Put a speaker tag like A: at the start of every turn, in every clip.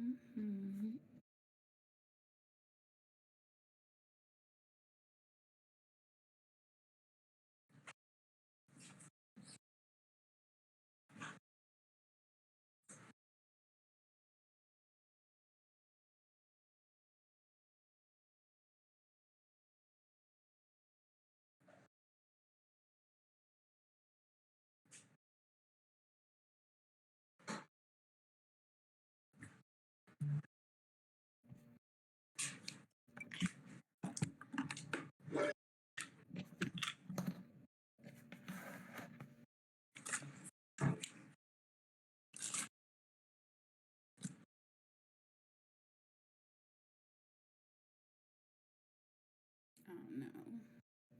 A: Mm-hmm. Oh no.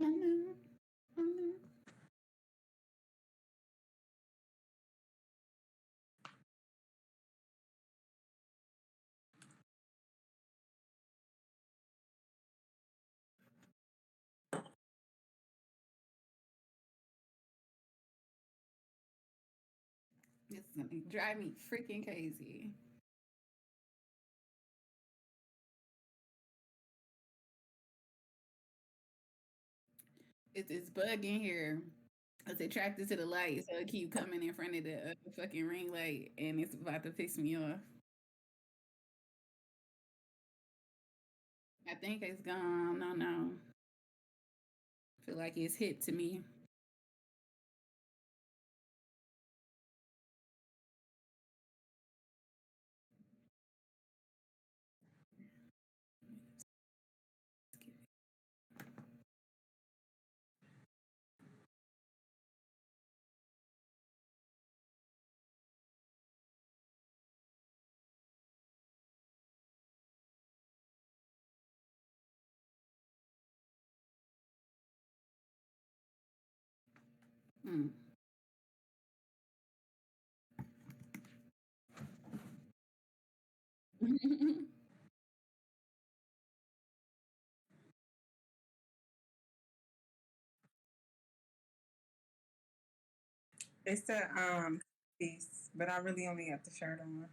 A: Oh no. Oh no. It's gonna drive me freaking crazy. It's bugging here. It's attracted to the light, so it keep coming in front of the fucking ring light, and it's about to piss me off. I think it's gone. No, no. Feel like it's hit to me. Mm.
B: It's a piece, but I really only have the shirt on.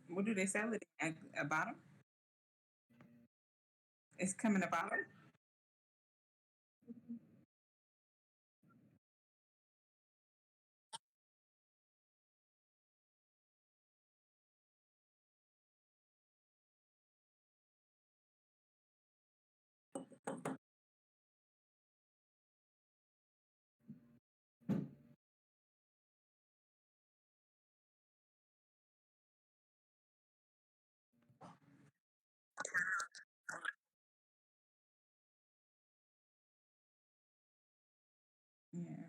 B: What do they sell it at a bottom? It's coming a bottom. Yeah.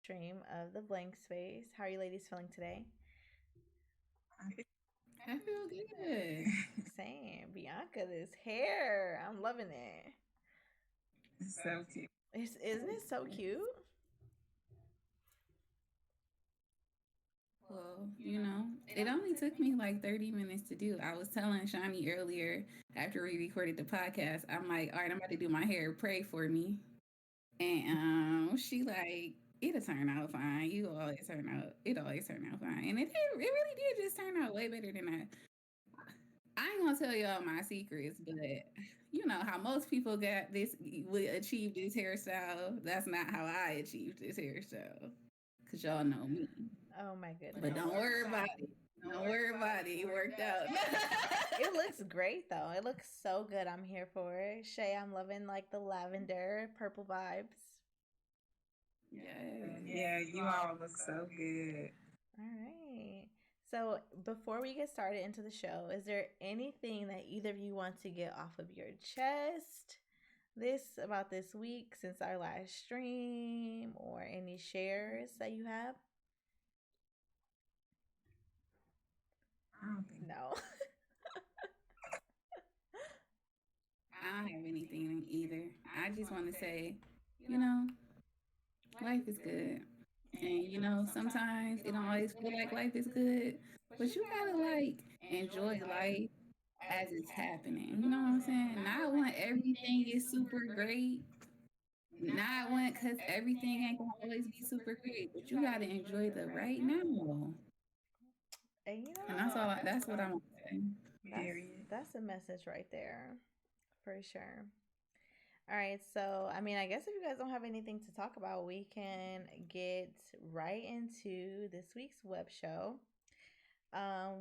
C: Stream of the blank space. How are you ladies feeling today?
A: I feel good.
C: Same. Bianca, this hair. I'm loving it.
B: It's so cute.
C: Isn't it so cute?
A: Well, it only took me like 30 minutes to do. I was telling Shani earlier after we recorded the podcast, I'm like, all right, I'm about to do my hair. Pray for me. And she like, it'll turn out fine. It always turn out fine. And it really did just turn out way better than I ain't gonna tell y'all my secrets, but you know how most people got this, will achieve this hairstyle. That's not how I achieved this hairstyle. Cause y'all know me.
C: Oh my
A: But
C: goodness.
A: don't worry about it. Don't worry about it. It worked out.
C: It looks great though. It looks so good. I'm here for it. Shay, I'm loving like the lavender, purple vibes.
A: Yes.
B: Yeah, you all look so good.
C: All right. So, before we get started into the show, is there anything that either of you want to get off of your chest this about this week since our last stream, or any shares that you have?
B: I don't think.
C: No.
A: I don't have anything either. I just want to say, you know, life is good. And sometimes it don't always feel like life is good, but you gotta like enjoy life as it's happening. You know what I'm saying? Not when everything is super great. Not when, cause everything ain't gonna always be super great, but you gotta enjoy the right now.
C: And you know
A: And
C: what?
A: that's what I want to say.
C: That's
B: Period.
C: that's a message right there, for sure. All right, so I mean, I guess if you guys don't have anything to talk about, we can get right into this week's web show,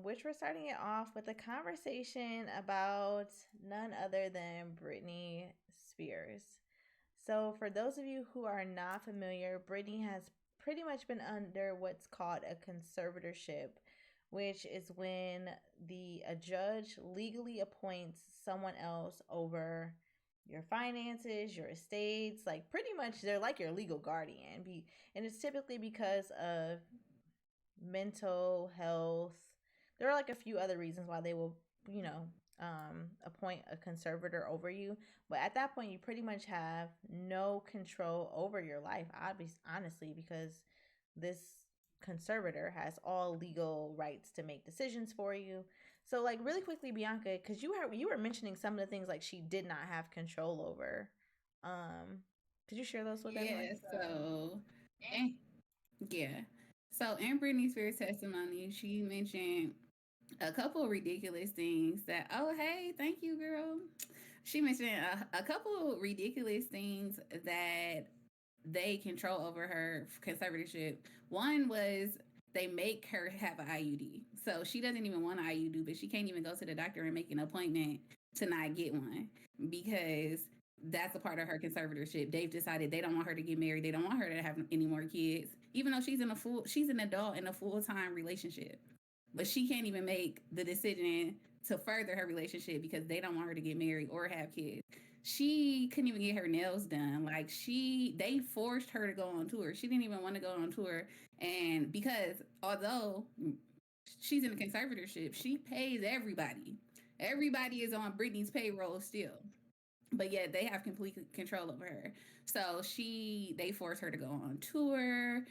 C: which we're starting it off with a conversation about none other than Britney Spears. So, for those of you who are not familiar, Britney has pretty much been under what's called a conservatorship, which is when the a judge legally appoints someone else over your finances, your estates, like pretty much they're like your legal guardian. And it's typically because of mental health. There are like a few other reasons why they will, you know, appoint a conservator over you. But at that point, you pretty much have no control over your life, obviously, honestly, because this conservator has all legal rights to make decisions for you. So, like, really quickly, Bianca, because you were mentioning some of the things like she did not have control over. Um, could you share those with everyone?
A: Yeah. And yeah. So in Britney Spears' testimony, she mentioned a couple of ridiculous things that. Oh, hey, thank you, girl. She mentioned a couple ridiculous things that they control over her conservatorship. One was they make her have an IUD. So she doesn't even want an IUD, but she can't even go to the doctor and make an appointment to not get one because that's a part of her conservatorship. They've decided they don't want her to get married. They don't want her to have any more kids, even though she's an adult in a full-time relationship. But she can't even make the decision to further her relationship because they don't want her to get married or have kids. She couldn't even get her nails done. Like they forced her to go on tour. She didn't even want to go on tour. And because although she's in a conservatorship, she pays everybody. Everybody is on Britney's payroll still, but yet they have complete control over her. So they force her to go on tour.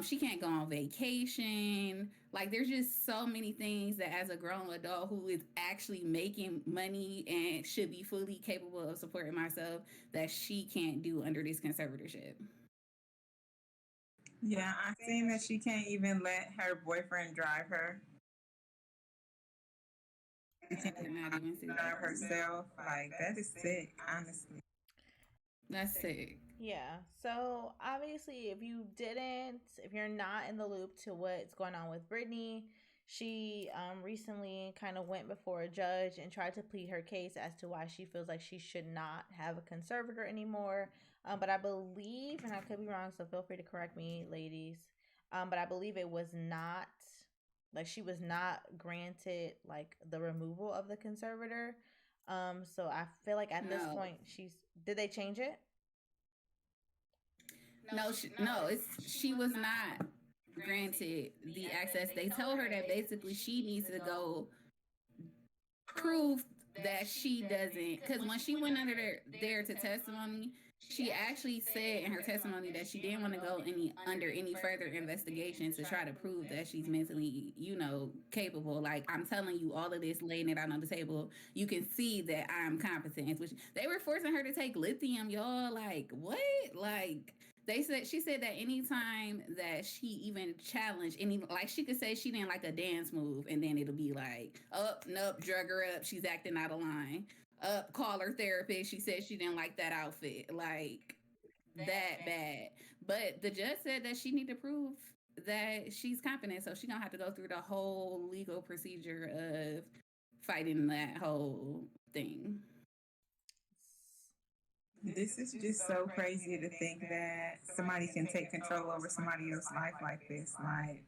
A: She can't go on vacation. Like there's just so many things that as a grown adult who is actually making money and should be fully capable of supporting myself that she can't do under this conservatorship.
B: Yeah, I seen that she can't even let her boyfriend drive her. She
A: I
B: can't
A: did not even see
B: drive
A: that.
B: herself. Like that is sick, honestly.
A: That's sick.
C: Yeah. So obviously, if you're not in the loop to what's going on with Brittany, she recently kind of went before a judge and tried to plead her case as to why she feels like she should not have a conservator anymore. But I believe, and I could be wrong, so feel free to correct me, ladies. But I believe it was not like she was not granted like the removal of the conservator. So I feel like at this
A: No,
C: point did they change it?
A: no, it's she was not granted the access. They told her that basically she needs to go prove that she doesn't, because when she went there to testimony, she actually said in her testimony that she didn't want to go under any further investigations to try to prove that she's mentally capable. Like, I'm telling you all of this, laying it out on the table, you can see that I'm competent. Which they were forcing her to take lithium, y'all. Like, what? Like, she said that anytime that she even challenged any, like, she could say she didn't like a dance move and then it'll be like, oh nope, drug her up, she's acting out of line. Up, call her therapist, she said she didn't like that outfit. Like, that bad. But the judge said that she need to prove that she's competent, so she gonna have to go through the whole legal procedure of fighting that whole thing.
B: This is just so crazy to think that somebody can take control over somebody else's life like this. Like,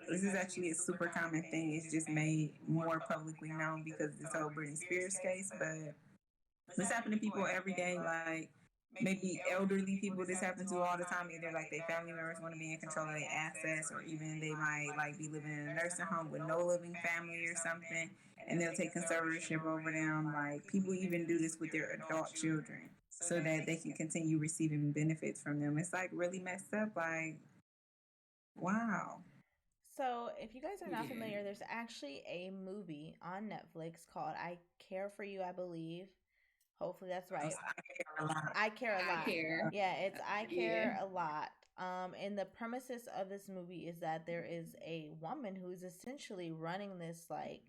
B: This is actually a super common thing. It's just made more publicly known because of this whole Britney Spears case. But this happens to people every day. Like maybe elderly people this happens to all the time. Either like their family members want to be in control of their assets, or even they might like be living in a nursing home with no living family or something, and they'll take conservatorship over them. Like people even do this with their adult children so that they can continue receiving benefits from them. It's like really messed up. Like, wow.
C: So, if you guys are not
A: Yeah.
C: familiar, there's actually a movie on Netflix called I Care for You, I believe. Hopefully that's right.
B: I care a lot.
C: I Care a
A: I
C: Lot.
A: care.
C: Yeah, it's I
A: Yeah.
C: Care a Lot. And the premises of this movie is that there is a woman who's essentially running this like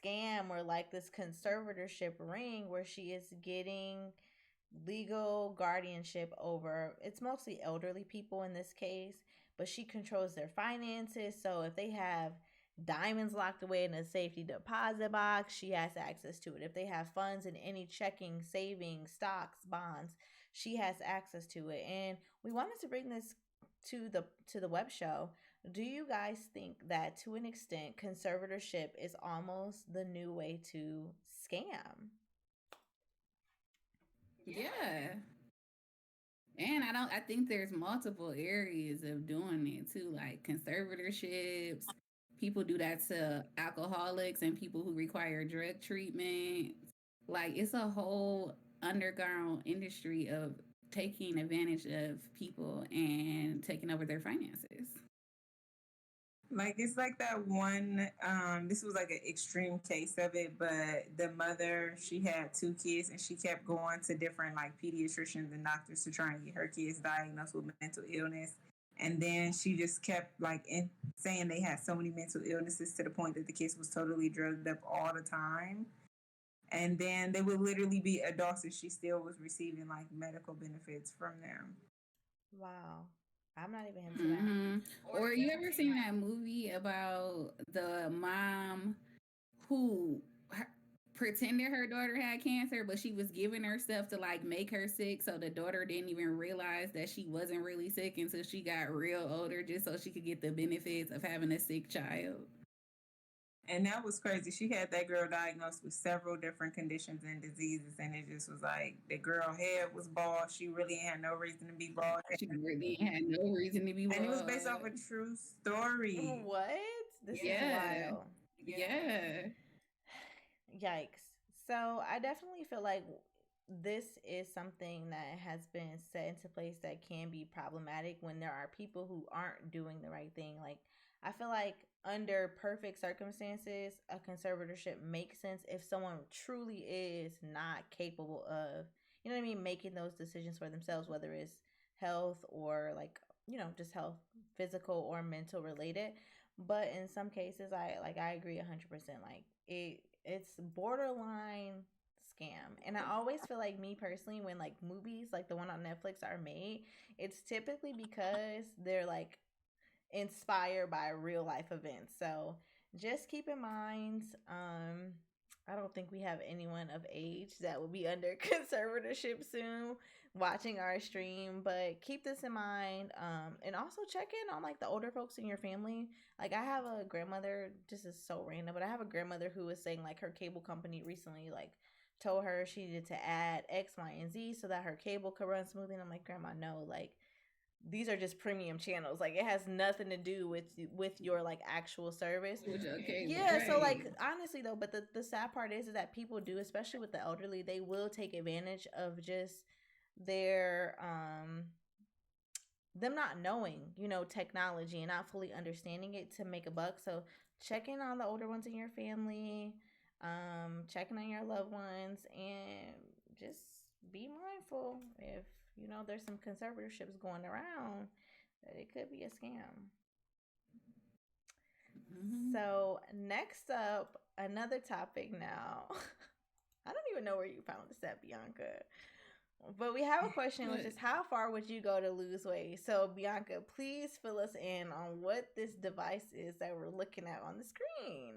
C: scam or like this conservatorship ring where she is getting legal guardianship over, it's mostly elderly people in this case, but she controls their finances. So if they have diamonds locked away in a safety deposit box, she has access to it. If they have funds in any checking, savings, stocks, bonds, she has access to it. And we wanted to bring this to the web show. Do you guys think that to an extent conservatorship is almost the new way to scam?
A: Yeah. And I think there's multiple areas of doing it too, like conservatorships. People do that to alcoholics and people who require drug treatment. Like it's a whole underground industry of taking advantage of people and taking over their finances.
B: Like it's like that one. This was like an extreme case of it, but the mother, she had two kids, and she kept going to different like pediatricians and doctors to try and get her kids diagnosed with mental illness. And then she just kept like saying they had so many mental illnesses to the point that the kids was totally drugged up all the time. And then they would literally be adults, and she still was receiving like medical benefits from them.
C: Wow. I'm not even into that.
A: Hmm. Or you ever seen that movie about the mom who pretended her daughter had cancer, but she was giving her stuff to like make her sick, so the daughter didn't even realize that she wasn't really sick until she got real older, just so she could get the benefits of having a sick child.
B: And that was crazy. She had that girl diagnosed with several different conditions and diseases, and it just was like the girl head was bald. She really had no reason to be bald,
A: She really had no reason to be
B: and it was based off
A: bald.
B: a true story.
C: What? This is
A: Yeah,
C: wild.
A: yeah.
C: Yikes. So I definitely feel like this is something that has been set into place that can be problematic when there are people who aren't doing the right thing. Like, I feel like under perfect circumstances, a conservatorship makes sense if someone truly is not capable of, you know what I mean, making those decisions for themselves, whether it's health or like, just health, physical or mental related. But in some cases, I agree 100%. Like it's borderline scam. And I always feel like, me personally, when like movies like the one on Netflix are made, it's typically because they're like inspired by real life events. So just keep in mind, I don't think we have anyone of age that will be under conservatorship soon watching our stream, but keep this in mind. And also check in on like the older folks in your family. Like I have a grandmother, this is so random, but I have a grandmother who was saying like her cable company recently like told her she needed to add X, Y, and Z so that her cable could run smoothly. And I'm like, Grandma, no, like these are just premium channels. Like it has nothing to do with your like actual service.
A: Which okay,
C: Yeah, so
A: right.
C: like honestly though, but the sad part is that people do, especially with the elderly, they will take advantage of just their them not knowing, technology and not fully understanding it to make a buck. So check in on the older ones in your family, checking on your loved ones, and just be mindful if there's some conservatorships going around that it could be a scam.
A: Hmm.
C: So next up, another topic now. I don't even know where you found this at, Bianca. But we have a question, which
A: But
C: is how far would you go to lose weight? So, Bianca, please fill us in on what this device is that we're looking at on the screen.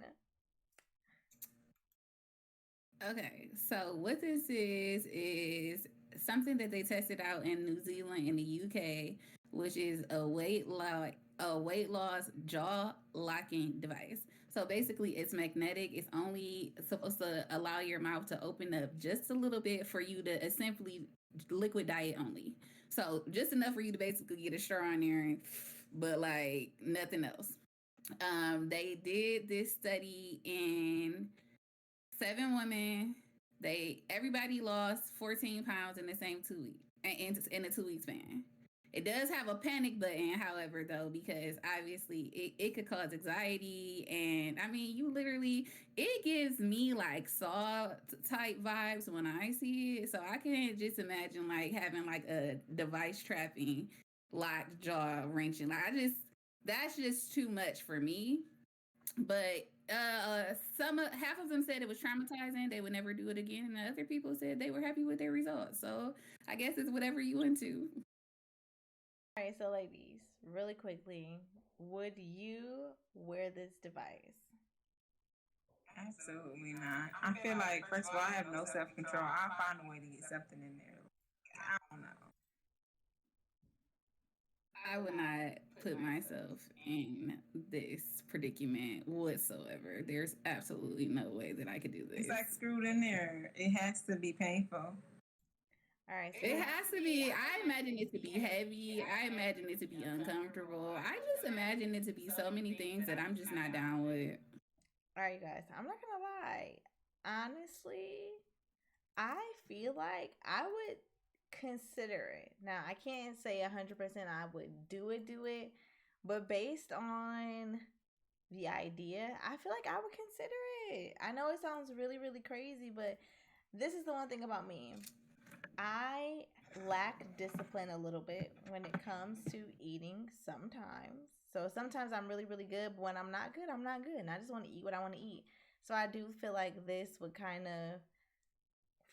A: okay, so what this is something that they tested out in New Zealand and the UK, which is a weight loss jaw locking device. So basically, it's magnetic. It's only supposed to allow your mouth to open up just a little bit for you to simply liquid diet only. So just enough for you to basically get a straw in there, but like nothing else. They did this study in 7 women. Everybody lost 14 pounds in the same 2 weeks in a 2 week span. It does have a panic button, however, though, because obviously it could cause anxiety. And I mean, you literally, it gives me like Saw type vibes when I see it. So I can just imagine like having like a device trapping, locked jaw wrenching. That's just too much for me. But half of them said it was traumatizing. They would never do it again, and other people said they were happy with their results. So I guess it's whatever you into.
C: All right, so ladies, really quickly, would you wear this device?
B: Absolutely not. I feel like, first of all, I have no self control. I'll find a way to get something in there. I don't know.
A: I would not put myself in this predicament whatsoever. There's absolutely no way that I could do this.
B: It's like screwed in there. It has to be painful.
C: All right.
A: So it has to be. I imagine it to be heavy. I imagine it to be uncomfortable. I just imagine it to be so many things that I'm just not down with.
C: All right, you guys. I'm not gonna lie. Honestly, I feel like I would consider it. Now, I can't say 100% I would do it, but based on the idea, I feel like I would consider it. I know it sounds really, really crazy, but this is the one thing about me. I lack discipline a little bit when it comes to eating sometimes. So sometimes I'm really, really good, but when I'm not good, I'm not good. And I just want to eat what I want to eat. So I do feel like this would kind of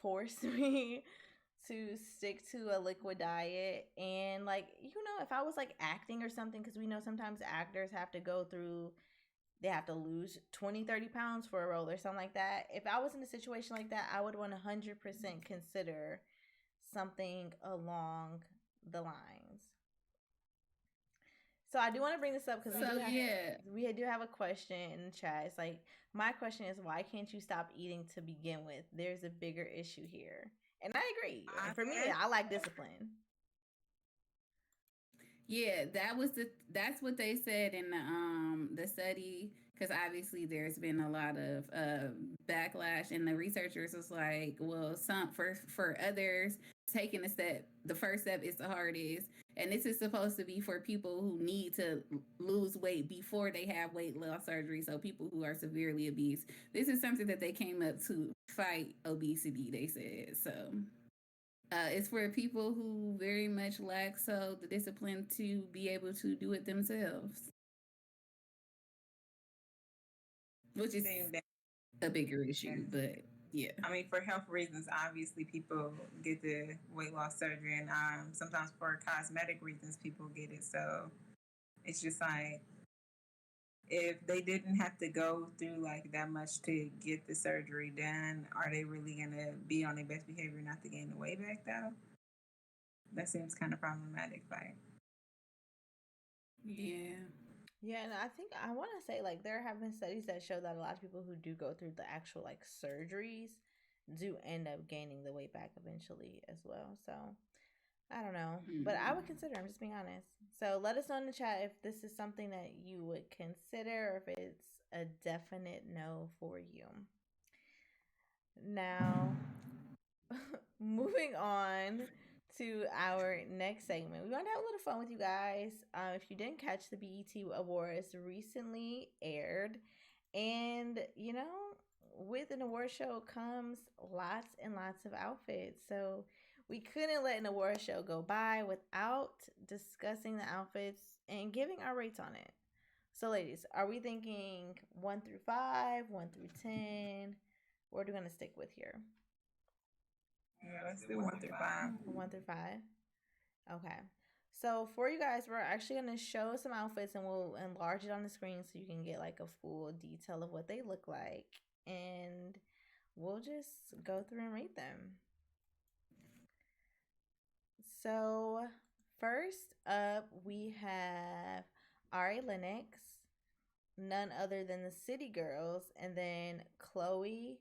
C: force me to stick to a liquid diet. And like, if I was like acting or something, because we know sometimes actors have to go through, they have to lose 20, 30 pounds for a role or something like that. If I was in a situation like that, I would 100% consider something along the lines. So I do want to bring this up because we do have a question in the chat. It's like, my question is, why can't you stop eating to begin with? There's a bigger issue here. And I agree. And for me, I like discipline.
A: Yeah, that's what they said in the study, because obviously there's been a lot of backlash, and the researchers was like, well, some for others, taking the first step is the hardest, and this is supposed to be for people who need to lose weight before they have weight loss surgery. So people who are severely obese, this is something that they came up to fight obesity. They said so. It's for people who very much lack the discipline to be able to do it themselves, which is a bigger issue. But yeah,
B: I mean, for health reasons, obviously people get the weight loss surgery, and sometimes for cosmetic reasons, people get it. So it's just like, if they didn't have to go through like that much to get the surgery done, are they really gonna be on their best behavior not to gain the weight back though? That seems kind of problematic. Like,
C: yeah, and I think I want to say, like, there have been studies that show that a lot of people who do go through the actual like surgeries do end up gaining the weight back eventually as well. So I don't know, but I would consider. I'm just being honest. So let us know in the chat if this is something that you would consider, or if it's a definite no for you. Now, moving on to our next segment, we want to have a little fun with you guys. If you didn't catch, the BET Awards recently aired, and with an award show comes lots and lots of outfits. So we couldn't let an award show go by without discussing the outfits and giving our rates on it. So, ladies, are we thinking 1 through 5, 1 through 10? What are we going to stick with here?
B: Yeah, let's do 1 through 5.
C: 1 through 5. Okay. So for you guys, we're actually going to show some outfits, and we'll enlarge it on the screen so you can get like a full detail of what they look like. And we'll just go through and rate them. So first up, we have Ari Lennox, none other than the City Girls, and then Chloe,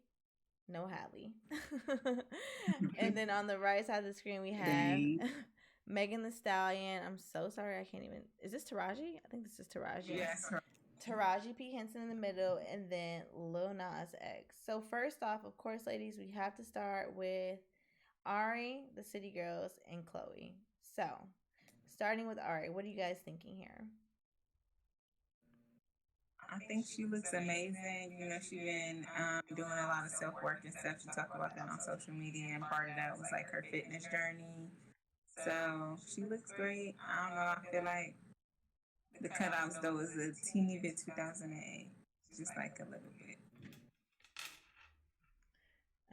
C: no Halle. And then on the right side of the screen, we have
B: Dang.
C: Megan the Stallion. I'm so sorry, I can't even. Is this Taraji? I think this is Taraji.
B: Yes.
C: Taraji P. Henson in the middle, and then Lil Nas X. So first off, of course, ladies, we have to start with Ari, the City Girls, and Chloe. So, starting with Ari, what are you guys thinking here?
B: I think she looks amazing. You know, she's been doing a lot of self work and stuff. She talked about that on social media, and part of that was like her fitness journey. So she looks great. I don't know. I feel like the cutouts though is a teeny bit 2008, just like a little bit.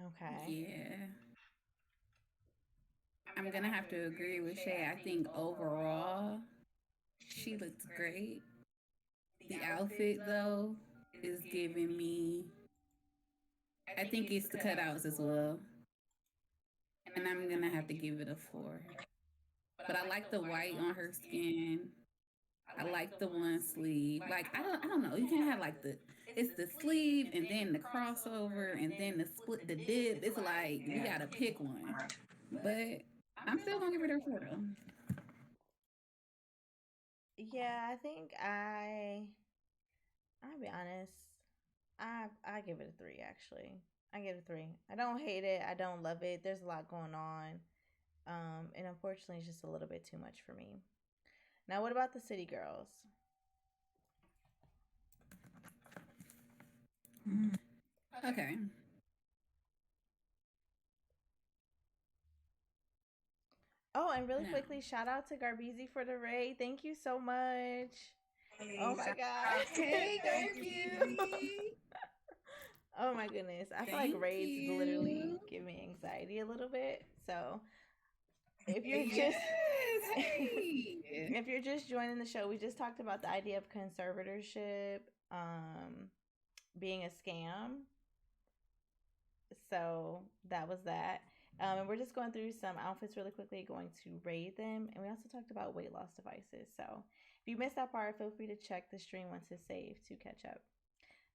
C: Okay.
A: Yeah. I'm gonna have to agree with Shay. I think overall, she looks great. The outfit though is giving me. I think it's the cutouts as well, and I'm gonna have to give it a 4. But I like the white on her skin. I like the one sleeve. Like I don't know. You can have like it's the sleeve and then the crossover and then the split the dip. It's like you gotta pick one. But I'm still gonna give it a 4 though.
C: Yeah, I think I'll be honest. I give it a 3 actually. I give it a 3. I don't hate it. I don't love it. There's a lot going on. And unfortunately it's just a little bit too much for me. Now what about the City Girls?
A: Okay.
C: Oh, and really
A: Now,
C: quickly, shout out to Garbisi for the raid. Thank you so much. Oh my god.
A: hey,
C: Thank you.
A: Garbie.
C: Oh my goodness. I feel like
A: Thank
C: raids literally
A: you.
C: give me anxiety a little bit. So if you're
A: Yes.
C: just
A: Hey.
C: if you're just joining the show, we just talked about the idea of conservatorship being a scam. So that was that. And we're just going through some outfits really quickly, going to rate them. And we also talked about weight loss devices. So if you missed that part, feel free to check the stream once it's saved to catch up.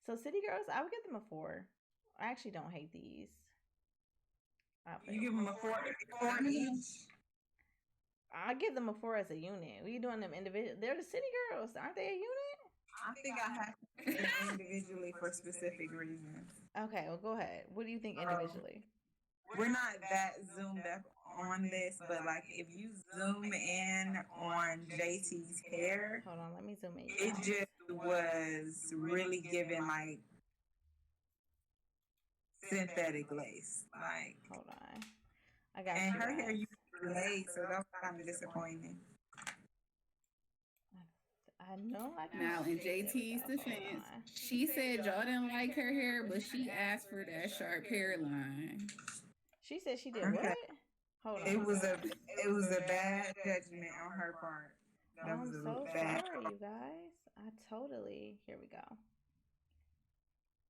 C: So City Girls, I would give them a 4. I actually don't hate these outfits.
B: You give them a 4 each.
C: I give them a 4 as a unit. We doing them individual. They're the City Girls, aren't they a unit?
B: I think I have to do them individually for specific reasons.
C: Okay, well go ahead. What do you think individually?
B: We're not that zoomed up on this, but like if you zoom in on JT's hair,
C: Hold on, let me zoom in.
B: it just was really giving like synthetic lace. Like,
C: hold on. I got
B: and
C: you
B: her
C: guys.
B: hair used to be lace, so that was kind of disappointing.
C: I know I can.
A: Now, in JT's defense, she said y'all didn't like her hair, but she asked for that sharp hairline.
C: She said she did
B: Okay.
C: what? Hold on.
B: It was a bad judgment on her part. That
C: I'm
B: was a
C: so
B: bad.
C: sorry, you guys. I totally. Here we go.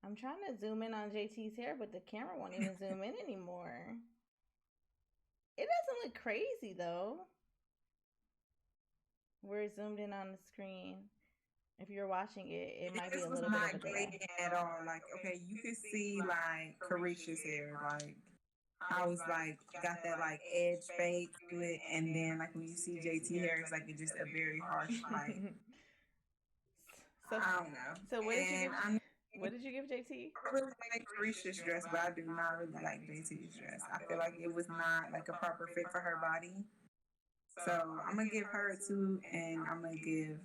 C: I'm trying to zoom in on JT's hair, but the camera won't even zoom in anymore. It doesn't look crazy though. We're zoomed in on the screen. If you're watching it, it might be a little bit of a delay.
B: At all. Like, okay, you could see like Carisha's hair. Like, I was like, got that like edge fade to it, and then like when you see JT hair, it's like it's just a very harsh like.
C: So
B: I don't know.
C: So what did you give JT?
B: I really like Carisha's dress, but I do not really like JT's dress. I feel like it was not like a proper fit for her body. So I'm gonna give her a 2, and I'm gonna give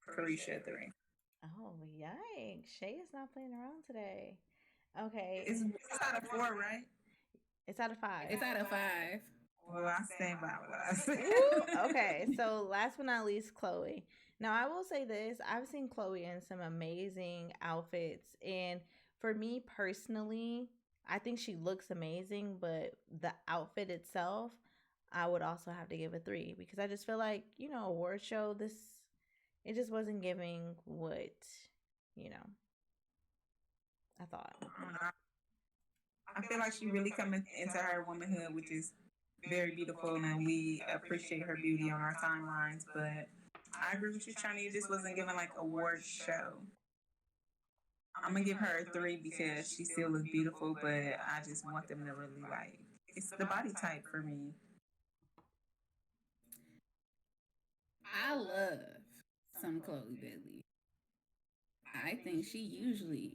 B: Carisha a 3.
C: Oh yikes! Shay is not playing around today. Okay,
B: It's out of 4, right?
C: It's out of 5.
A: It's out of 5.
B: Well, I stand by what I said.
C: Okay, so last but not least, Chloe. Now, I will say this. I've seen Chloe in some amazing outfits. And for me personally, I think she looks amazing. But the outfit itself, I would also have to give a 3. Because I just feel like, award show, it just wasn't giving what, I thought.
B: I feel like she really coming into her womanhood, which is very beautiful, and we appreciate her beauty on our timelines. But I agree with you, China. You just wasn't given like award show. I'm gonna give her a 3 because she still looks beautiful, but I just want them to really like. It's the body type for me.
A: I love some Chloe Bailey. I think she usually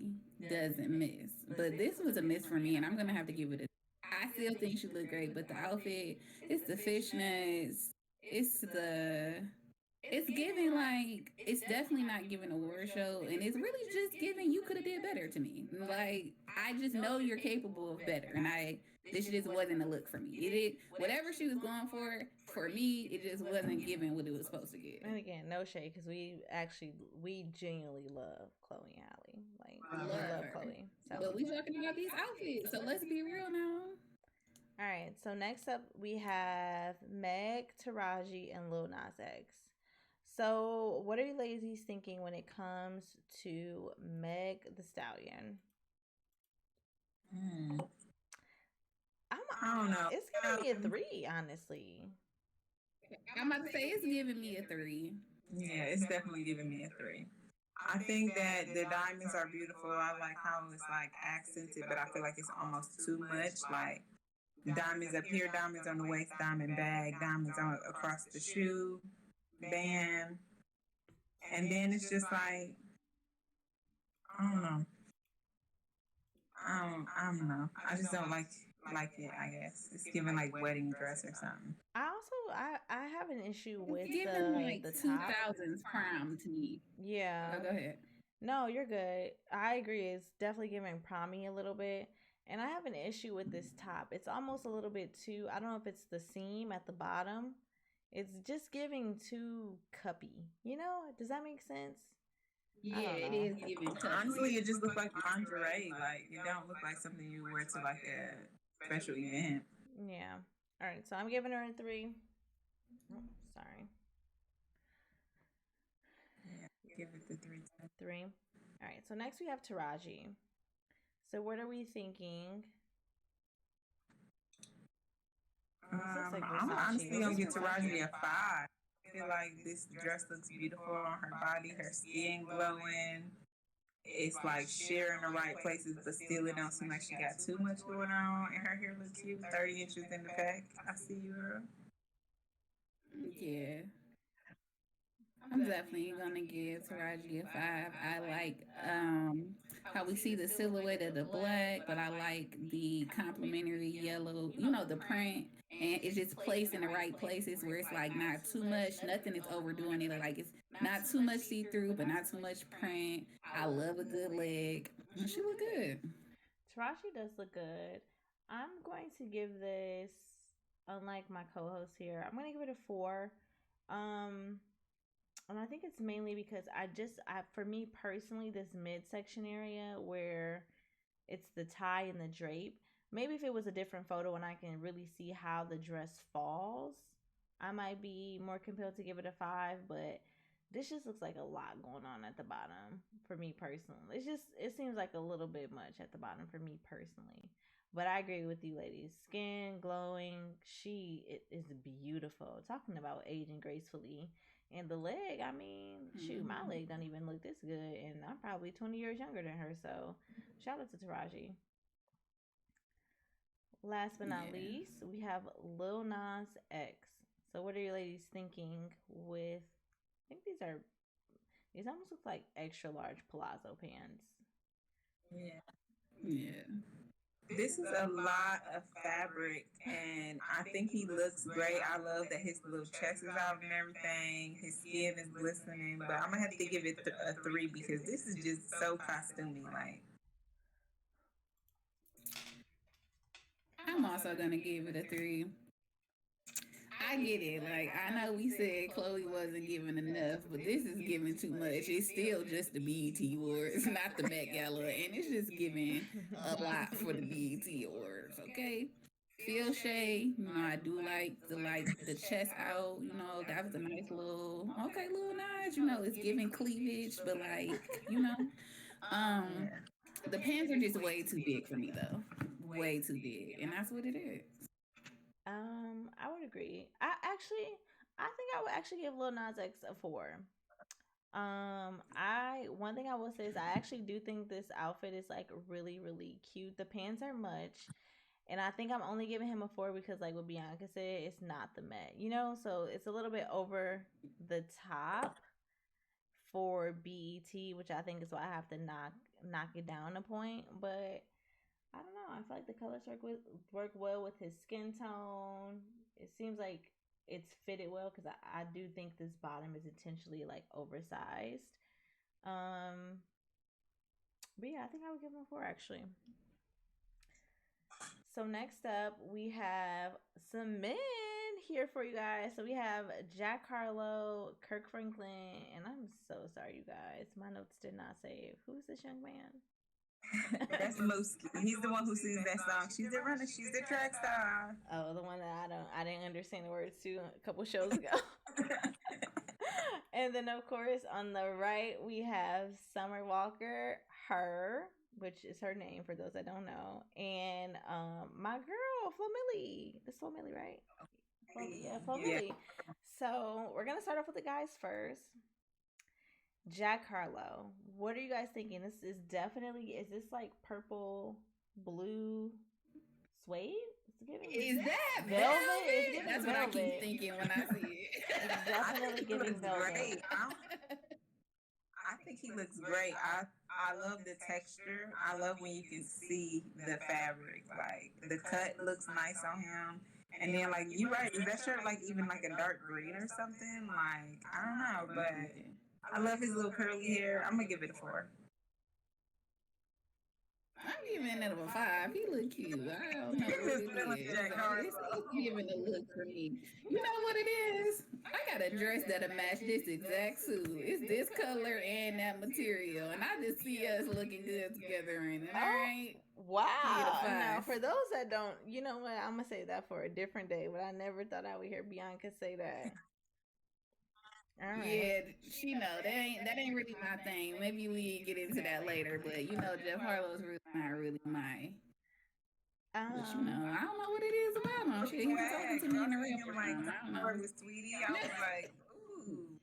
A: doesn't miss, but this was a miss for me, and I'm gonna have to give it a. I still think she looked great, but the outfit, it's the fishnets, it's the it's giving like it's definitely not giving a award show, and it's really just giving you could have did better to me. Like I just know you're capable of better, and I this just wasn't a look for me. It did whatever she was going for me. It just wasn't giving what it was supposed to give.
C: And again, no shade, because we genuinely love Chloe and Halle. Like we
A: Love
C: love
A: her,
C: Chloe. So
A: but we talking about these outfits, so let's be real now.
C: all right. So next up we have Meg, Taraji, and Lil Nas X. So what are you ladies thinking when it comes to Meg the Stallion?
B: Hmm.
C: I'm
B: I don't know.
C: It's gonna be a 3, honestly.
A: I'm about to say it's giving me a 3.
B: Yeah, it's definitely giving me a 3. I think that the diamonds are beautiful. I like how it's like accented, but I feel like it's almost too much. Like diamonds up here, diamonds on the waist, diamond bag, diamonds on across the shoe band, and then it's just like I don't know. I don't know. I just don't like it. I guess it's giving like wedding dress or something.
C: I have an issue
A: It's
C: with
A: giving like
C: the top.
A: 2000s prom to me.
C: Yeah.
A: Oh, go ahead.
C: No, you're good. I agree. It's definitely giving promi a little bit. And I have an issue with this top. It's almost a little bit too, I don't know if it's the seam at the bottom. It's just giving too cuppy. You know? Does that make sense? I
A: Yeah,
C: don't
A: it
C: know.
A: is giving
B: Honestly,
A: cuffy.
B: it just looks like lingerie. Like it don't look like something you wear to like a special event.
C: Yeah. All right. So I'm giving her a 3. Oh, sorry.
B: Yeah, give it the 3.
C: 3. All right. So next we have Taraji. So what are we thinking? This looks like
B: I'm
C: Versace.
B: honestly
C: Is
B: gonna
C: this
B: give
C: Versace?
B: Taraji a 5. I feel like this dress looks beautiful on her body, her skin glowing. It's like sheer in the right places, but still it don't seem like she got too much going on. And her hair looks cute, 30 inches in the back. I see you, girl.
A: Yeah, I'm definitely gonna give Taraji a 5. I like how we see the silhouette of the black, but I like the complementary yellow, the print. And it's just placed in the right places where it's like not too much, nothing is overdoing it. Like it's not too much see through, but not too much print. I love a good leg. She look good.
C: Taraji does look good. I'm going to give this, unlike my co-host here, I'm going to give it a 4. Um, and I think it's mainly because for me personally, this midsection area where it's the tie and the drape. Maybe if it was a different photo and I can really see how the dress falls, I might be more compelled to give it a 5. But this just looks like a lot going on at the bottom for me personally. It seems like a little bit much at the bottom for me personally. But I agree with you, ladies. Skin glowing, it is beautiful. Talking about aging gracefully, and the leg. I mean, shoot, my
A: Mhm.
C: leg don't even look this good, and I'm probably 20 years younger than her. So, shout out to Taraji. Last but not
A: Yeah.
C: least, we have Lil Nas X. So, what are you ladies thinking with? I think these almost look like extra large palazzo pants.
B: Yeah.
A: Yeah.
B: This is a lot of fabric, and I think he looks great. I love that his little chest is out and everything. His skin is glistening, but I'm gonna have to give it a 3 because this is just so costumey. Like,
A: I'm also gonna give it a 3. I get it. Like I know we said Chloe wasn't giving enough, but this is giving too much. It's still just the BET Awards, not the Met Gala, and it's just giving a lot for the BET Awards. Okay, Phil Shay, I do like the chest out. That was a nice little notch. It's giving cleavage, but um,
B: yeah,
A: the pants are just way too big for me though. way too big, and that's what it is.
C: I would agree. I think I would actually give Lil Nas X a 4. I one thing I will say is I actually do think this outfit is like really really cute. The pants are much, and I think I'm only giving him a 4 because like what Bianca said, it's not the Met, so it's a little bit over the top for BET, which I think is why I have to knock it down a point. But I don't know. I feel like the colors work well with his skin tone. It seems like it's fitted well because I do think this bottom is intentionally like oversized. Um, but yeah, I think I would give him a 4 actually. So next up, we have some men here for you guys. So we have Jack Harlow, Kirk Franklin, and I'm so sorry, you guys. My notes did not save. Who's this young man?
B: That's Mooski. He's the one who sings that song. She's the runner. She's the track star.
C: Oh, the one that I didn't understand the words to a couple shows ago. And then of course on the right we have Summer Walker, her, which is her name for those that don't know, and my girl Flo Milli. This Flo Milli, right? Flo Milli. So we're gonna start off with the guys first. Jack Harlow. What are you guys thinking? This is definitely, is this like purple, blue suede?
A: Is that velvet? That's what I keep thinking when I see it.
C: It's definitely giving velvet.
B: Great. I think he looks great. I love the texture. I love when you can see the fabric. Like the cut looks nice on him. And then like you're right, is that shirt like even like a dark green or something? Like I don't know, but I love his little curly hair. I'm gonna give it a 4.
A: I'm giving it a 5. He look cute. I don't know what it is. It's giving a look for me. You know what it is? I got a dress that'll match this exact suit. It's this color and that material, and I just see us looking good together in it. All right.
C: Wow. Now, for those that don't, you know what? I'm gonna say that for a different day. But I never thought I would hear Bianca say that.
A: All right. Yeah, she know that ain't really my thing. Maybe we get into that later, but Jeff Harlow's really not really my. But I don't know what it is about him. Shit, he was talking to me in the real person. I don't know.
B: Sweetie, I was like, ooh.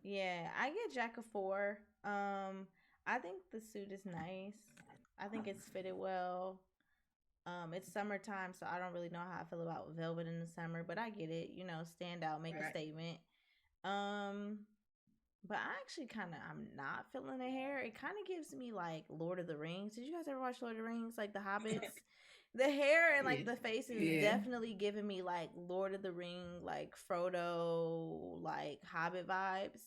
C: Yeah. I get Jack a 4. I think the suit is nice. I think it's fitted well. It's summertime, so I don't really know how I feel about velvet in the summer, but I get it. Stand out, make a statement. But I actually I'm not feeling the hair. It kind of gives me like Lord of the Rings. Did you guys ever watch Lord of the Rings? Like the Hobbits? The hair and like the face is definitely giving me like Lord of the Ring, like Frodo, like Hobbit vibes.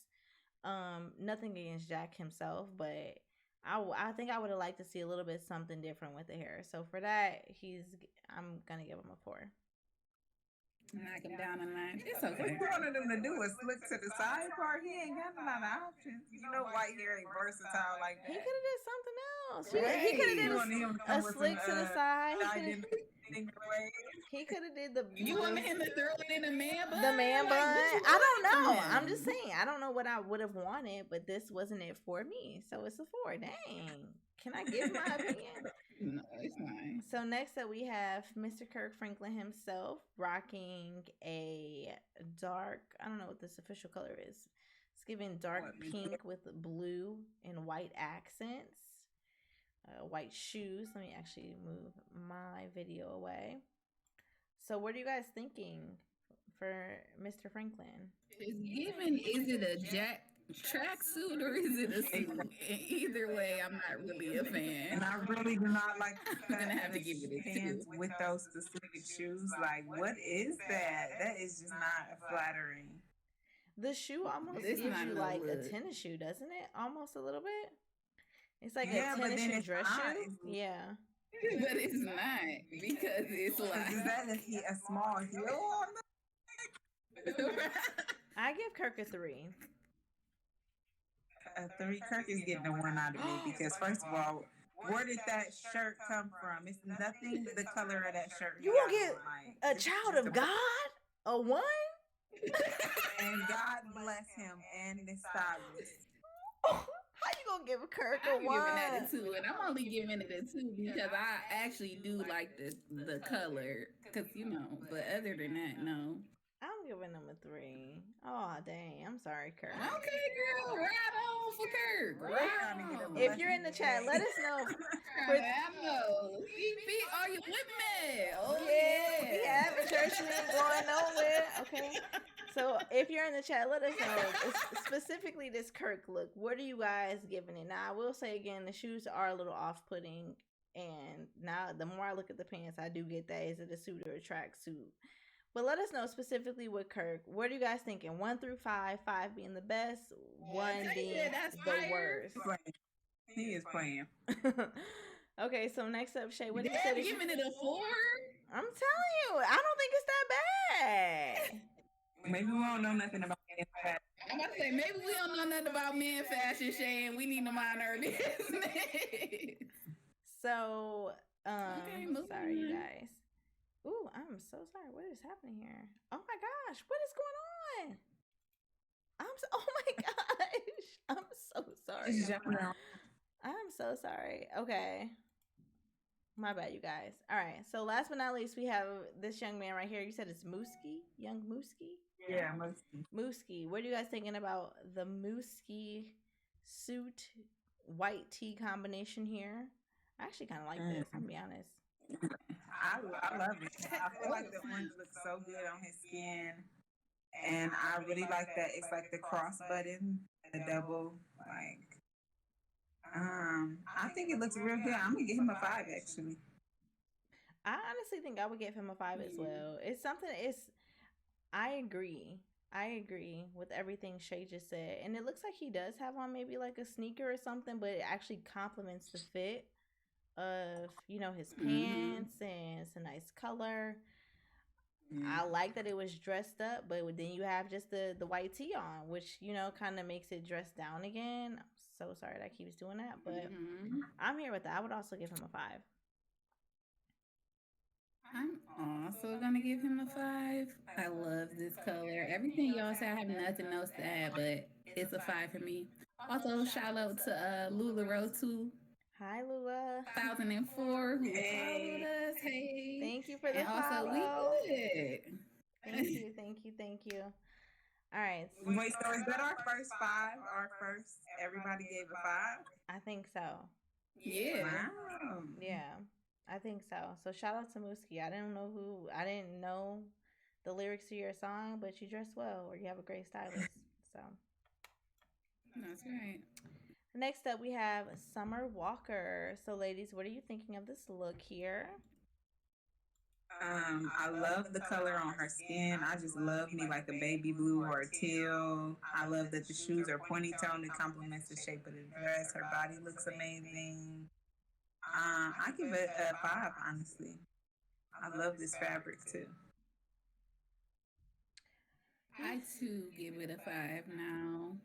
C: Nothing against Jack himself, but I think I would have liked to see a little bit something different with the hair. So for that, I'm gonna give him a 4.
A: Knock him down a notch. It's okay.
B: What you wanted him to do is look to the side part. He ain't got a lot of options. White hair ain't versatile like that.
C: He could have did something else. He could have did a slick to the side. He could have did the.
A: You wanted him to throw it in a man bun?
C: The man bun. I don't know. I'm just saying. I don't know what I would have wanted, but this wasn't it for me. So it's a 4. Dang. Can I give my opinion?
A: No, it's fine.
C: So next up we have Mr. Kirk Franklin himself rocking a dark, I don't know what this official color is. It's giving dark pink with blue and white accents. White shoes. Let me actually move my video away. So what are you guys thinking for Mr. Franklin?
A: Is it a tracksuit or is it a suit? Either way, I'm not really a fan.
B: And I really do not like
A: I'm gonna have to give it a 2
B: with those specific shoes. Like, what is that? That is just not flattering.
C: The shoe almost gives you like a tennis shoe, doesn't it? Almost a little bit. It's like a tennis shoe dress shoe. Yeah.
A: But it's not because it's like.
B: Is that a small heel on the
C: I give Kirk a 3.
B: A 3. Kirk is getting the 1 out of me because first of all, where did that shirt come from? It's nothing the color of that shirt.
C: You will get a child of God? A 1?
B: And God bless him and the stylist.
C: How you gonna give Kirk a
A: I'm
C: one?
A: giving that a 2, and I'm only giving it a 2 because I actually do like the color, because But other than that, no.
C: I'm giving him a 3. Oh dang, I'm sorry, Kirk.
A: Okay, girl, ride on for Kirk.
B: We're trying to get a
A: Ride on.
C: If you're in the chat, let us know. For,
A: I know. Are you with me? Oh
C: yeah, we
A: yeah.
C: have a church. We ain't going nowhere. Okay. So if you're in the chat, let us know specifically this Kirk look. What are you guys giving it? Now I will say again, the shoes are a little off-putting, and now the more I look at the pants, I do get that. Is it a suit or a track suit? But let us know specifically with Kirk. What are you guys thinking? 1 through 5, 5 being the best, 1 being the worst.
B: He is playing.
C: Okay, so next up, Shay, what do you
A: say?
C: say?
A: Giving it a 4.
C: I'm telling you, I don't think it's that bad.
B: Maybe we don't know nothing about men's fashion.
A: I'm about to say, maybe we don't know nothing about men's fashion, Shay, and we need to mind our business.
C: So,
A: okay,
C: sorry, you guys. Ooh, I'm so sorry. What is happening here? Oh my gosh, what is going on? Oh my gosh, I'm so sorry. I'm so sorry. Okay. My bad, you guys. All right. So last but not least, we have this young man right here. You said it's Mooski? Young Mooski?
B: Yeah, Mooski.
C: Mooski. What are you guys thinking about the Mooski suit white tee combination here? I actually kind of like this, I'm going to be honest.
B: I love it. I feel like the orange looks so good on his skin. And I really like that. It's like the cross button, the double, like. I think it looks real good. I'm gonna give him a 5 actually.
C: I honestly think I would give him a 5 as well. It's something. I agree with everything Shay just said, and it looks like he does have on maybe like a sneaker or something, but it actually complements the fit of his pants, and it's a nice color. I like that it was dressed up, but then you have just the white tee on, which kind of makes it dressed down again. I'm so sorry that keeps doing that, but I'm here with that. I would also give him a 5.
A: I'm also gonna give him a 5. I love this color. Everything y'all say, I have nothing else to add, but it's a 5 for me. Also, shout out to Lula Rowe too.
C: Hi, Lula.
A: 2004, who followed us. Hey.
C: Thank you for the
A: follow.
C: Also,
A: we good.
C: Thank you. All right.
B: Wait, so is that our first 5? Everybody gave a 5?
C: I think so.
A: Yeah.
B: Wow.
C: Yeah, I think so. So shout out to Mooski. I didn't know the lyrics to your song, but you dress well, or you have a great stylist. So
A: that's right.
C: Next up, we have Summer Walker. So, ladies, what are you thinking of this look here?
B: I love the color on her skin. I just love me like a baby blue or a teal. I love that the shoes are pointy toned. It complements the shape of the dress. Her body looks amazing. I give it a 5, honestly. I love this fabric too.
A: I too give it a 5 now.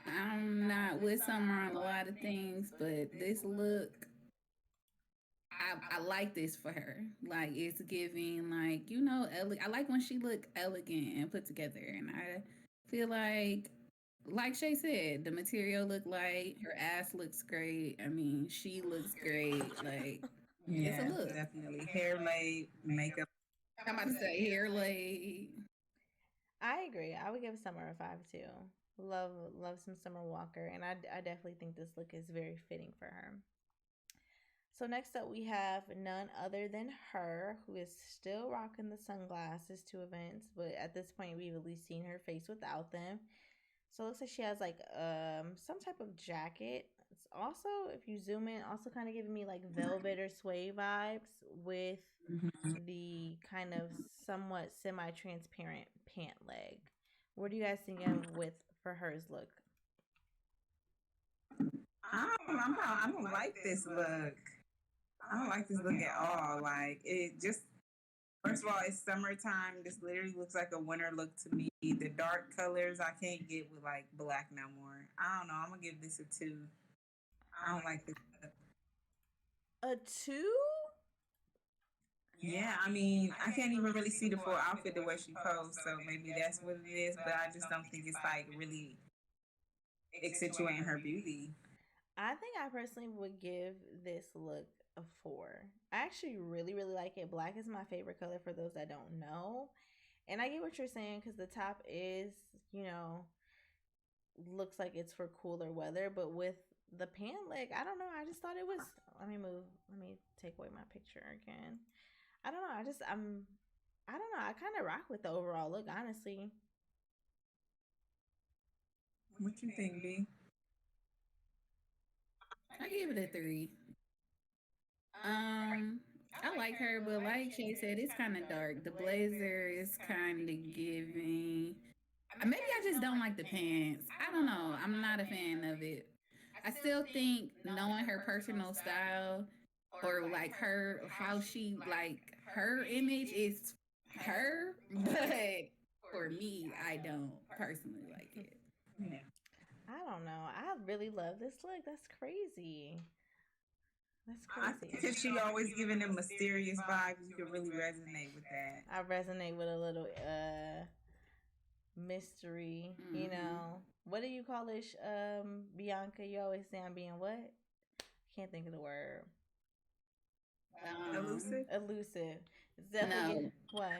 A: I'm not with Summer on a lot of things, but this look, I like this for her. Like, it's giving, like, I like when she look elegant and put together. And I feel like Shay said, the material look light, her ass looks great. I mean, she looks great. Like,
B: yeah,
A: it's a look.
B: Definitely. Hair laid, makeup.
A: I'm about to say hair laid.
C: I agree. I would give Summer a 5 too. Love some Summer Walker, and I definitely think this look is very fitting for her. So next up, we have none other than her, who is still rocking the sunglasses to events, but at this point, we've at least seen her face without them. So it looks like she has like some type of jacket. It's also, if you zoom in, also kind of giving me like velvet or suede vibes with the kind of somewhat semi-transparent pant leg. What are you guys thinking for hers look?
B: I don't like this look. I don't like this look at all. Like, it just, first of all, it's summertime. This literally looks like a winter look to me. The dark colors I can't get with like black no more. I don't know. I'm gonna give this a 2. I don't like this look.
C: A 2?
B: Yeah, I mean, I can't even really see the full outfit the way she posed, so maybe that's what it is, but I just don't think it's like really, accentuating her beauty.
C: I think I personally would give this look a 4. I actually really, really like it. Black is my favorite color for those that don't know. And I get what you're saying because the top is, you know, looks like it's for cooler weather. But with the pant leg, I don't know. I just thought it was. Let me move. Let me take away my picture again. I don't know. I don't know. I kind of rock with the overall look, honestly.
B: What you think, B?
A: I give it a 3. I like her, but like Shay said, it's kind of dark. The blazer is kind of giving. Maybe I just don't like the pants. I don't know. I'm not a fan of it. I still think knowing her personal style or like her how she like her image is her, but for me, I don't personally like it.
B: Yeah.
C: I don't know. I really love this look. That's crazy. That's
B: I think
C: crazy.
B: because she always giving them mysterious vibes, you can really resonate with that.
C: I resonate with a little mystery, you
A: Mm-hmm.
C: know. What do you call it, Bianca? You always say I'm being what? Can't think of the word.
B: Elusive.
C: Elusive. It's definitely
A: No,
C: what?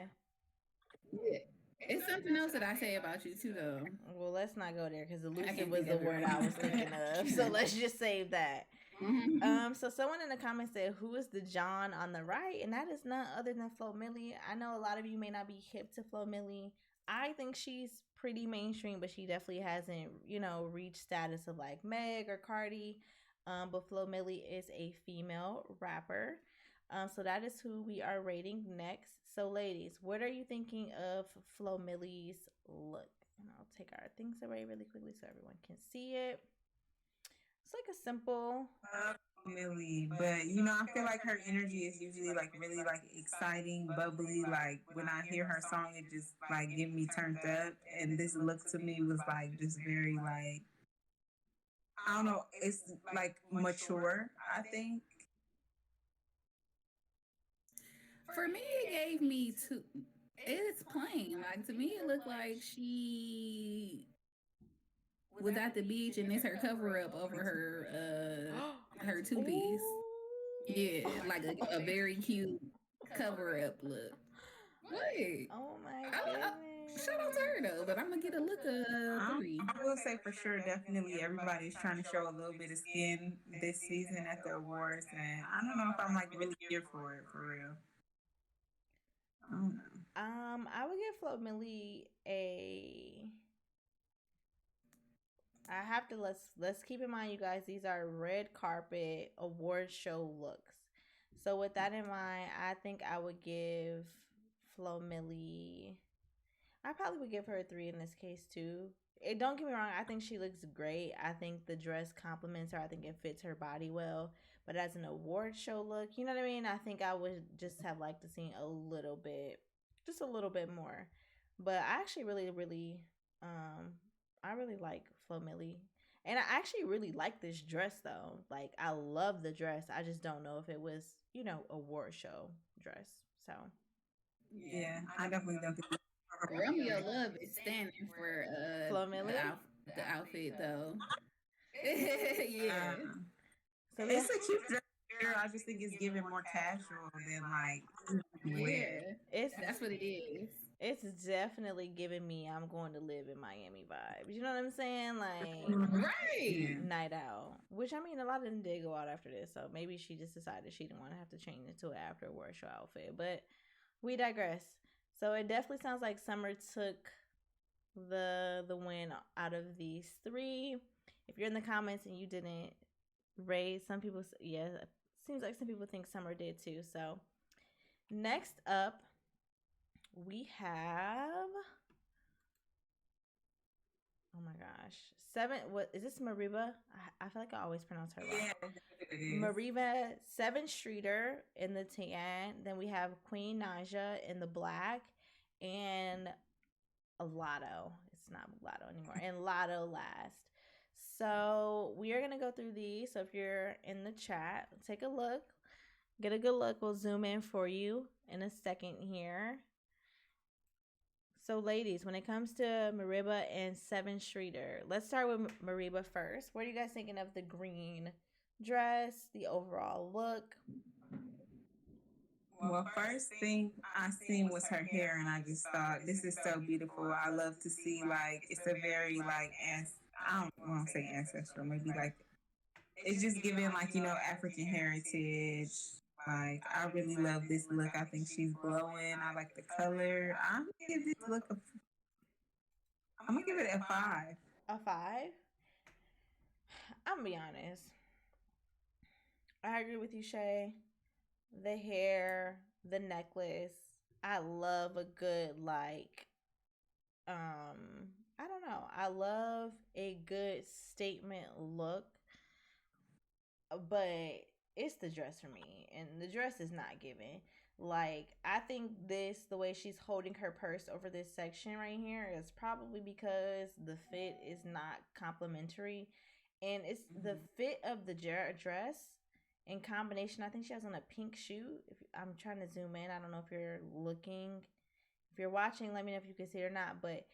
A: yeah. It's something else that I say about you too, though.
C: Well, let's not go there because
A: I
C: elusive
A: can't
C: was
A: think
C: the
A: of it
C: word
A: right
C: I was thinking of. So
A: now.
C: let's just save that.
A: Mhm.
C: So someone in the comments said, "Who is the John on the right?" And that is none other than Flo Millie. I know a lot of you may not be hip to Flo Millie. I think she's pretty mainstream, but she definitely hasn't, you know, reached status of like Meg or Cardi. But Flo Millie is a female rapper. So that is who we are rating next. So, ladies, what are you thinking of Flo Millie's look? And I'll take our things away really quickly so everyone can see it. It's like a simple.
B: Millie, but you know, I feel like her energy is usually like really like exciting, bubbly. Like when I hear her song, it just like get me turned up. And this look to me was like just very like I don't know, it's like mature. I think.
A: For me, it gave me two. It's plain. Like to me, it looked like she was at the beach and it's her cover up over her two piece. Yeah, like a very cute cover up look. Wait,
C: Oh my
A: shout out to her though, but I'm gonna get a look of three.
B: I will say for sure, definitely everybody's trying to show a little bit of skin this season at the awards, and I don't know if I'm like really here for it for real. I don't know.
C: I would give Flo Millie a. I have to let's keep in mind, you guys. These are red carpet award show looks. So with that in mind, I think I would give Flo Millie. I probably would give her a 3 in this case too. Don't get me wrong. I think she looks great. I think the dress complements her. I think it fits her body well. But as an award show look, you know what I mean? I think I would just have liked to see a little bit, just a little bit more. But I actually really, really, I really like Flo Millie. And I actually really like this dress though. Like I love the dress. I just don't know if it was, you know, award show dress. So
B: Yeah, I definitely don't think.
A: Romeo Love is standing for
C: Flo Millie.
A: the outfit though. Yeah.
C: So
B: It's a cute dress. I just think it's giving more casual than like.
A: Yeah.
C: it's
A: That's what it is.
C: it's definitely giving me I'm going to live in Miami vibes. You know what I'm saying? Like
A: Right.
C: night out. Which I mean a lot of them did go out after this, so maybe she just decided she didn't want to have to change it to an after work show outfit. But we digress. So it definitely sounds like Summer took the win out of these three. If you're in the comments and you didn't raise, some people yeah, seems like some people think Summer did too. So next up we have oh my gosh. Seven what is this Mariva? I feel like I always pronounce her wrong.
B: Yeah,
C: Mariva Seven Streeter in the tan. Then we have Queen Naja in the black and a Lotto. It's not Lotto anymore. And Lotto last. So we are gonna go through these. So if you're in the chat, take a look. Get a good look. We'll zoom in for you in a second here. So, ladies, when it comes to Mariba and Seven Streeter, let's start with Mariba first. What are you guys thinking of the green dress, the overall look?
B: Well, first thing I seen was her hair, and I just thought, this is so beautiful. I love to see, like, it's a very, like, I don't want to say ancestral, maybe like, it's just giving, like, African heritage. Like, I really love this look. I think she's glowing. I like the color. I'm gonna give it a 5.
C: A 5? I'm gonna be honest. I agree with you, Shay. The hair, the necklace. I love a good I don't know. I love a good statement look, but it's the dress for me, and the dress is not given. Like, I think the way she's holding her purse over this section right here is probably because the fit is not complimentary, and it's the fit of the dress in combination. I think she has on a pink shoe. If I'm trying to zoom in, I don't know if you're looking, if you're watching, let me know if you can see it or not. But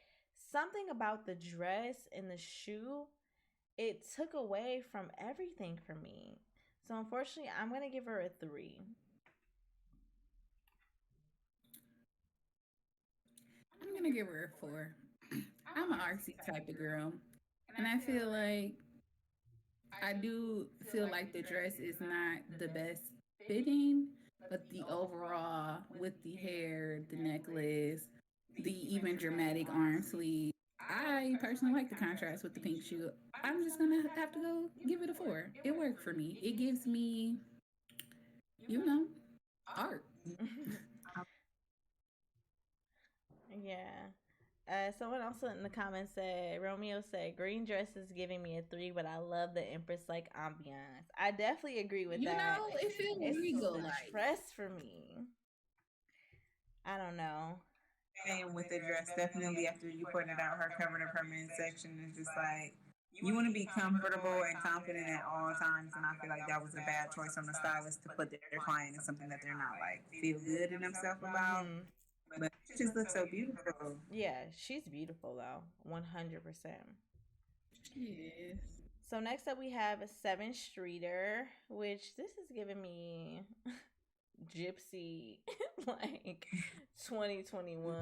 C: something about the dress and the shoe, it took away from everything for me. So unfortunately, I'm gonna give her a 3.
A: I'm gonna give her a 4. I'm an artsy type of girl, and I feel like I do feel like the dress is not the best fitting, but the overall with the hair, the necklace, the even dramatic arm sleeve. I personally like the contrast with the pink shoe. I'm just gonna have to go give it a 4. It worked for me. It gives me, you know, art.
C: Yeah. Someone also in the comments said, Romeo said, green dress is giving me a 3, but I love the Empress like ambiance. I definitely agree with that.
A: It feels
C: It's
A: regal
C: the
A: like.
C: dress for me. I don't know.
B: And with the dress, definitely after you pointed out her covered up her midsection, it's just like, you want to be comfortable and confident at all times. And I feel like that was a bad choice on the stylist to put their client in something that they're not like feel good in themselves about. But it just looks so beautiful.
C: Yeah, she's beautiful though. 100%.
A: Yes.
C: So next up we have a Seven Streeter, which this is giving me gypsy like 2021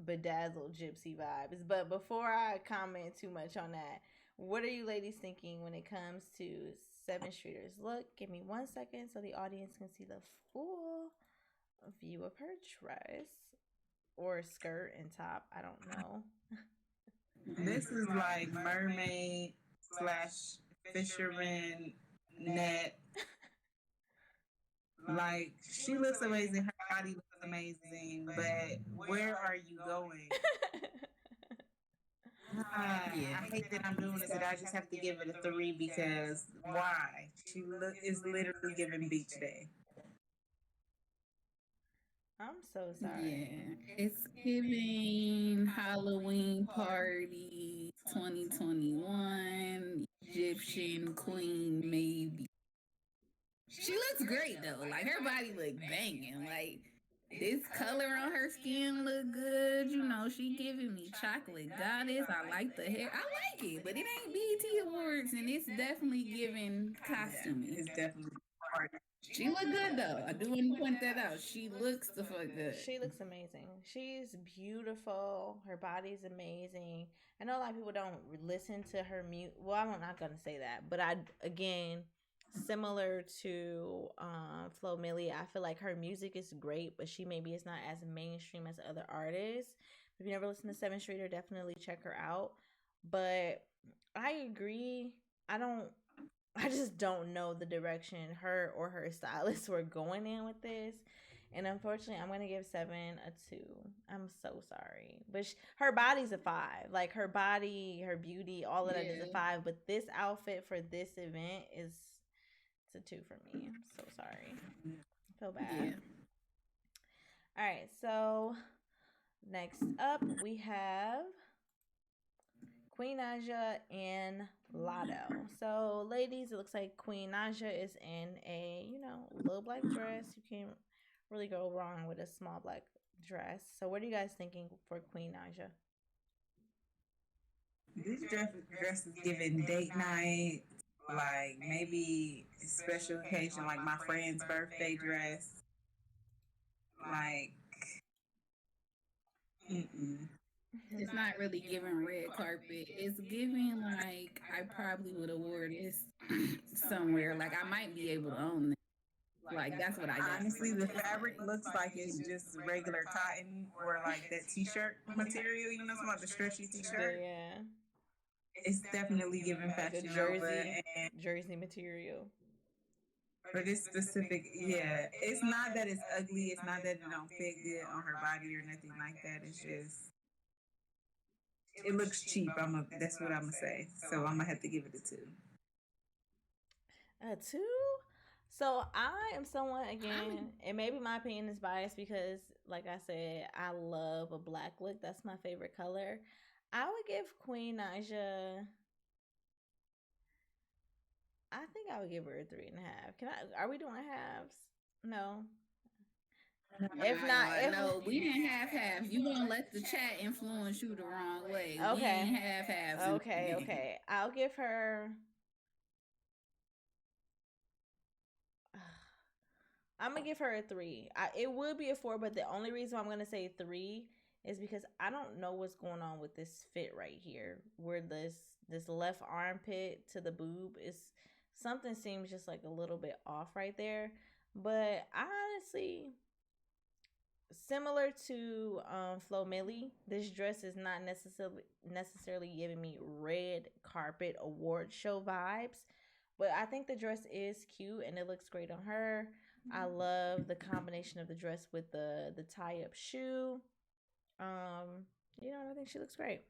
C: bedazzled gypsy vibes. But before I comment too much on that, what are you ladies thinking when it comes to Seven Streeters look? Give me 1 second so the audience can see the full view of her dress or skirt and top. I don't know.
B: This is like mermaid slash fisherman net. Like, she looks amazing. Her body looks amazing. But where are you going? I hate that I'm doing this, but I just have to give it a 3 because why? She is literally giving beach day.
C: I'm so sorry.
A: Yeah, it's giving Halloween party 2021 Egyptian queen maybe. She looks great though. Like her body look banging. Like this color on her skin look good. She giving me chocolate goddess. I like the hair. I like it, but it ain't BET Awards, and it's definitely giving costuming.
B: It's definitely hard.
A: She look good though. I do want to point that out. She looks the fuck good.
C: She looks amazing. She's beautiful. Her body's amazing. I know a lot of people don't listen to her mute. Well, I'm not gonna say that, but again, similar to Flo Millie, I feel like her music is great, but she maybe is not as mainstream as other artists. If you never listen to Seven Streeter, definitely check her out. But I agree. I just don't know the direction her or her stylists were going in with this. And unfortunately, I'm going to give Seven a 2. I'm so sorry. But her body's a 5. Like, her body, her beauty, all of that is a 5. But this outfit for this event it's a 2 for me. I'm so sorry. I feel bad. Yeah. All right. So, next up, we have Queen Naja and Lotto. So, ladies, it looks like Queen Naja is in a, little black dress. You can't really go wrong with a small black dress. So what are you guys thinking for Queen Naja?
B: This dress is giving date night, like maybe a special occasion, like my friend's birthday dress. Like, mm-mm.
A: It's not really giving red carpet. It's giving like I probably would have wore this somewhere. Like I might be able to own it. Like that's what I got.
B: Honestly, the fabric looks like it's just regular cotton or like that t-shirt material. You know, some of the stretchy t-shirt.
C: Yeah.
B: It's definitely giving
C: Like a
B: Fashion Nova, and
C: jersey material.
B: for this specific, yeah, it's not that it's ugly. It's not that it don't fit good on her body or nothing like that. It's just it looks cheap. That's what I'm gonna say. So I'm gonna have to give it a 2.
C: A 2? So I am someone, again, and maybe my opinion is biased because, like I said, I love a black look. That's my favorite color. I would give Queen Naja. I think I would give her a 3.5. Can I? Are we doing halves? No. If not,
A: no, we didn't half. You gonna let the chat influence you the wrong way?
C: Okay.
A: We ain't halves.
C: Okay. I'll give her. I'm gonna give her a 3. It would be a 4, but the only reason I'm gonna say 3 is because I don't know what's going on with this fit right here, where this left armpit to the boob is something seems just like a little bit off right there. But I honestly, similar to Flo Millie, this dress is not necessarily giving me red carpet award show vibes, but I think the dress is cute and it looks great on her. I love the combination of the dress with the tie up shoe. I think she looks great.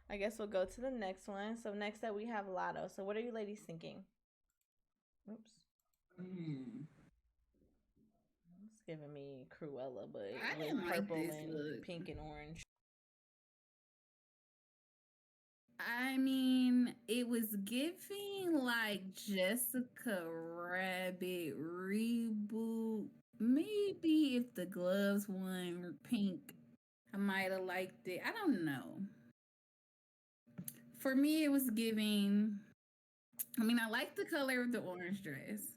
C: I guess we'll go to the next one. So next up we have Lotto. So what are you ladies thinking? Oops. It's giving me Cruella, but with purple and pink and orange.
A: I mean, it was giving like Jessica Rabbit reboot. Maybe if the gloves were pink, I might have liked it. I don't know. For me, it was giving. I mean, I like the color of the orange dress.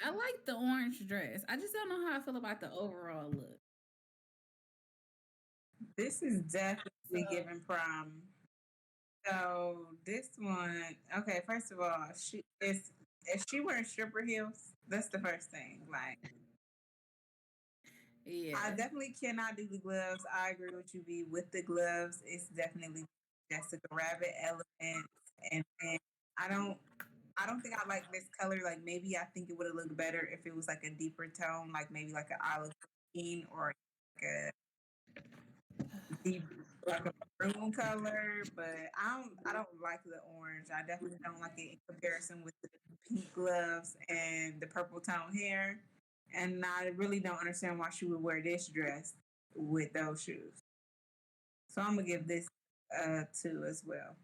A: I like the orange dress. I just don't know how I feel about the overall look.
B: This is definitely giving prom. So this one, okay. First of all, if she wearing stripper heels, that's the first thing. Like,
A: yeah,
B: I definitely cannot do the gloves. I agree with you, B. With the gloves, it's definitely Jessica Rabbit elements, and I don't think I like this color. Like maybe I think it would have looked better if it was like a deeper tone, like maybe like an olive green or like a deep like a maroon color. But I don't like the orange. I definitely don't like it in comparison with the pink gloves and the purple tone hair. And I really don't understand why she would wear this dress with those shoes. So I'm gonna give this 2 as well.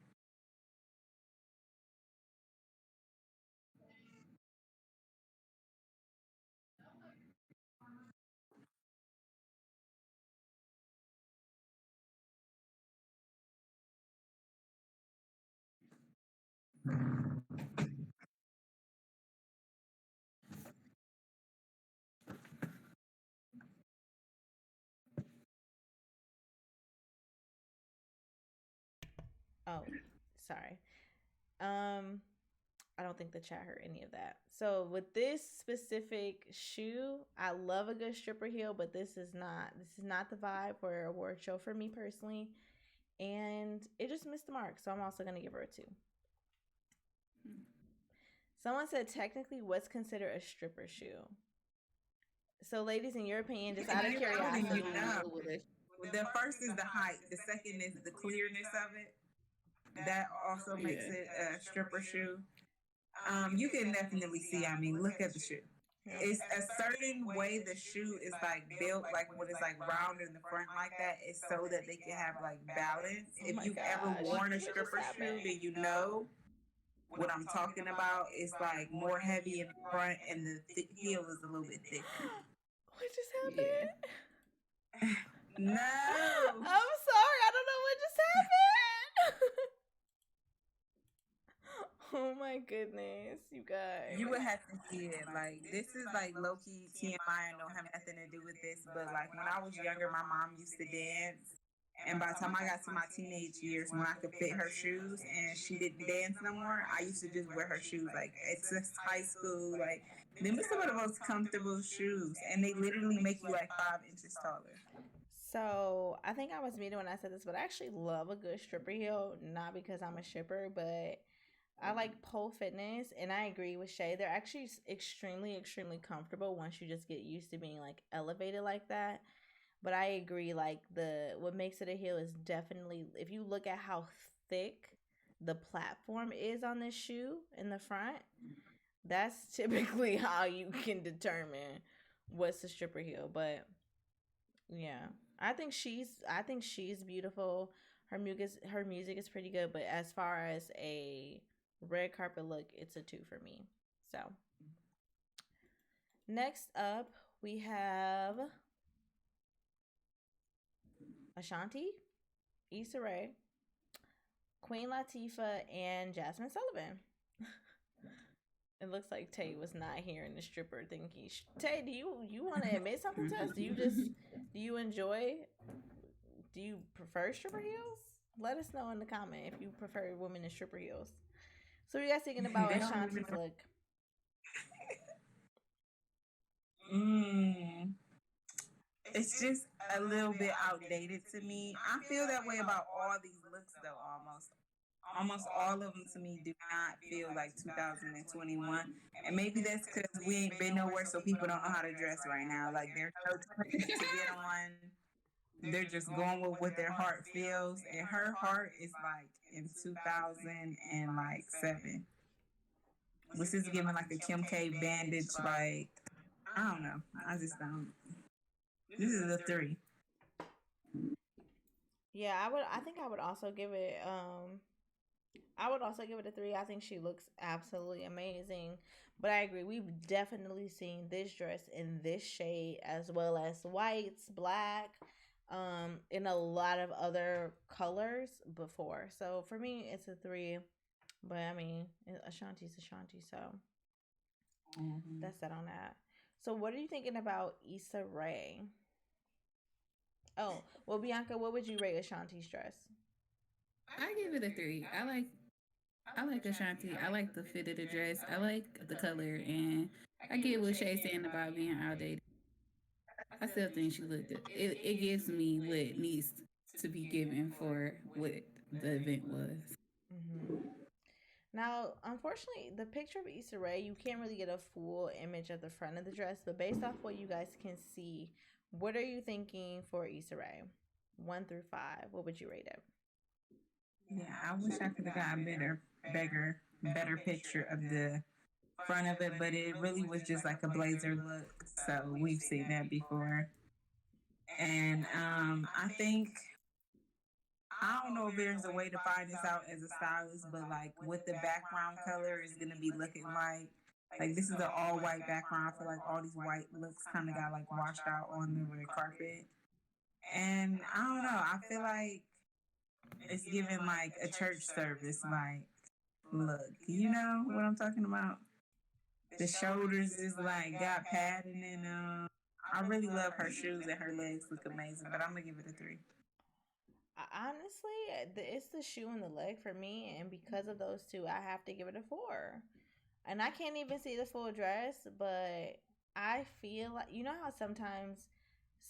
C: Oh, sorry. I don't think the chat heard any of that. So with this specific shoe, I love a good stripper heel, but this is not the vibe for a award show for me personally. And it just missed the mark. So I'm also gonna give her a 2. Someone said technically what's considered a stripper shoe. So ladies, in your opinion, just out of curiosity.
B: The first is the height. The second is the clearness of it. That also makes it a stripper shoe. You can definitely see. I mean, look at the shoe. It's a certain way the shoe is like built, like when it's like round in the front like that, is so that they can have like balance. If you've ever worn a stripper shoe, then you know what I'm talking about. It's like more heavy in the front, and the heel is a little bit thicker.
C: What just
A: Yeah.
C: happened?
B: No.
C: I'm sorry. I don't know what just happened. Oh my goodness, you guys.
B: You would have to see it. Like, this is like low key TMI and don't have nothing to do with this. But like when I was younger, my mom used to dance. And by the time I got to my teenage years, when I could fit her shoes and she didn't dance no more, I used to just wear her shoes. Like, it's just high school. Like, them are some of the most comfortable shoes. And they literally make you like 5 inches taller.
C: So I think I was muted when I said this, but I actually love a good stripper heel. Not because I'm a stripper, but I like pole fitness, and I agree with Shay. They're actually extremely, extremely comfortable once you just get used to being like elevated like that. But I agree, like the what makes it a heel is definitely if you look at how thick the platform is on this shoe in the front, that's typically how you can determine what's a stripper heel. But yeah, I think she's beautiful. Her music is pretty good, but as far as a red carpet look, it's a two for me. So next up we have Ashanti, Issa Rae, Queen Latifah, and Jasmine Sullivan. It looks like Tay was not hearing the stripper thingy. Tay, do you want to admit something to us? Do you enjoy? Do you prefer stripper heels? Let us know in the comment if you prefer women in stripper heels. So, what are you guys thinking about
B: They don't even
C: Ashanti's look?
B: Mm, it's just a little bit outdated to me. I feel that way about all these looks though. Almost all of them to me do not feel like 2021. And maybe that's because we ain't been nowhere, so people don't know how to dress right now. Like, there's no trends to get on. They're just going with what their heart feels, and her heart is like in 2007. This is giving like a Kim K bandage. Like, I don't know. I just don't. This is a three.
C: Yeah, I think I would also give it. I would also give it a three. I think she looks absolutely amazing. But I agree, we've definitely seen this dress in this shade as well as whites, black, in a lot of other colors before. So for me, it's a three. But I mean, Ashanti's Ashanti, so
B: Mm-hmm.
C: that's that on that. So what are you thinking about Issa Rae? Oh, well, Bianca, what would you rate Ashanti's dress?
A: I give it a three. I like Ashanti. I like the fit of the dress. I like the color, and I get what Shay's saying about being outdated. I still think she looked good. It gives me what needs to be given for what the event was.
C: Mm-hmm. Now, unfortunately, the picture of Issa Rae, you can't really get a full image of the front of the dress, but based off what you guys can see, what are you thinking for Issa Rae? 1 through 5. What would you rate it?
B: Yeah, I wish I could have got a better picture of the front of it, but it really was just like a blazer look. So we've seen that before. And I think I don't know if there's a way to find this out as a stylist, but like what the background color is gonna be looking like. Like, this is an all white background. I feel like all these white looks kind of got like washed out on the red carpet. And I don't know. I feel like it's giving like a church service. Like, look, you know what I'm talking about? The shoulders is like got padding, and I really love her shoes and her legs look amazing. But I'm gonna give it a three.
C: Honestly, it's the shoe and the leg for me, and because of those two, I have to give it a 4. And I can't even see the full dress, but I feel like you know how sometimes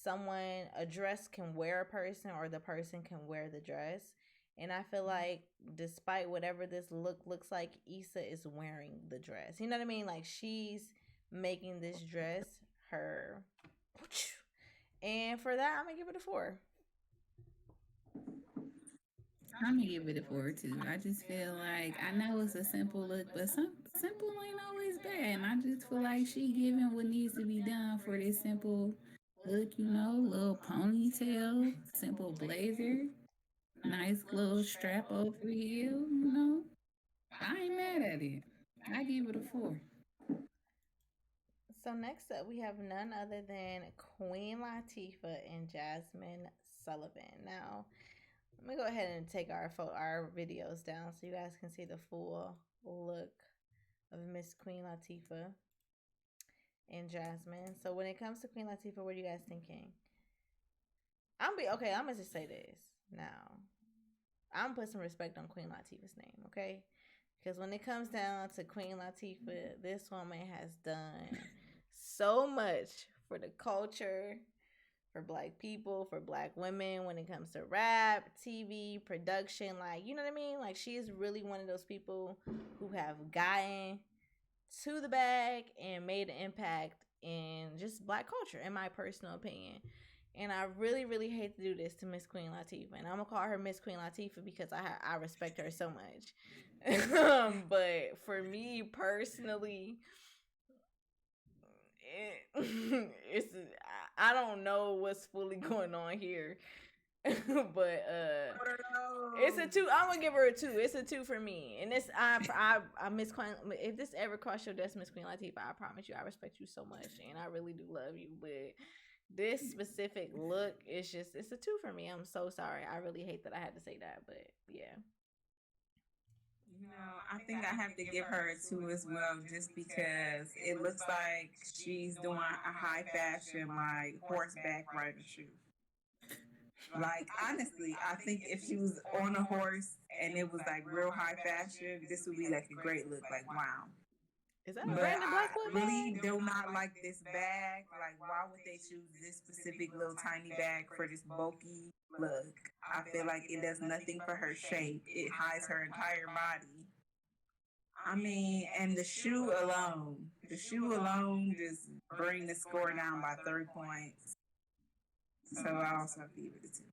C: a dress can wear a person or the person can wear the dress. And I feel like despite whatever this look looks like, Issa is wearing the dress. You know what I mean? Like she's making this dress her. And for that, I'm gonna give it a 4.
A: I'm gonna give it a four too. I just feel like I know it's a simple look, but some simple ain't always bad. And I just feel like she giving what needs to be done for this simple look. Little ponytail, simple blazer, nice little strap over heel. I ain't mad at it. I give it a 4.
C: So next up, we have none other than Queen Latifah and Jasmine Sullivan. Now, let me go ahead and take our videos down so you guys can see the full look of Miss Queen Latifah and Jasmine. So when it comes to Queen Latifah, what are you guys thinking? I'm gonna just say this now. I'm gonna put some respect on Queen Latifah's name, okay? Because when it comes down to Queen Latifah, this woman has done so much for the culture, for Black people, for Black women when it comes to rap, TV, production. Like, you know what I mean? Like, she is really one of those people who have gotten to the bag and made an impact in just Black culture, in my personal opinion. And I really, really hate to do this to Miss Queen Latifah. And I'm going to call her Miss Queen Latifah because I respect her so much. But for me personally, it's I don't know what's fully going on here. But it's a 2. I'm gonna give her a 2. It's a 2 for me. And this I Miss Queen. If this ever crossed your desk, Miss Queen Latifah, I promise you I respect you so much and I really do love you. But this specific look is just, it's a 2 for me. I'm so sorry. I really hate that I had to say that, but yeah.
B: You know, I think I have to give her a 2 as well, just because it looks like she's doing a high fashion, like horseback rider shoe. Like, honestly, I think if she was on a horse and it was like real high fashion, this would be like a great look. Like, wow.
C: Is that a
B: But
C: Brandon
B: I
C: Blackwood
B: really
C: bag?
B: do not like this bag. Like, why would they choose this specific little tiny bag for this bulky look? I feel like it does nothing for her shape. It hides her entire body. I mean, and the shoe alone just bring the score down by 3 points. So I also have to give it a 2.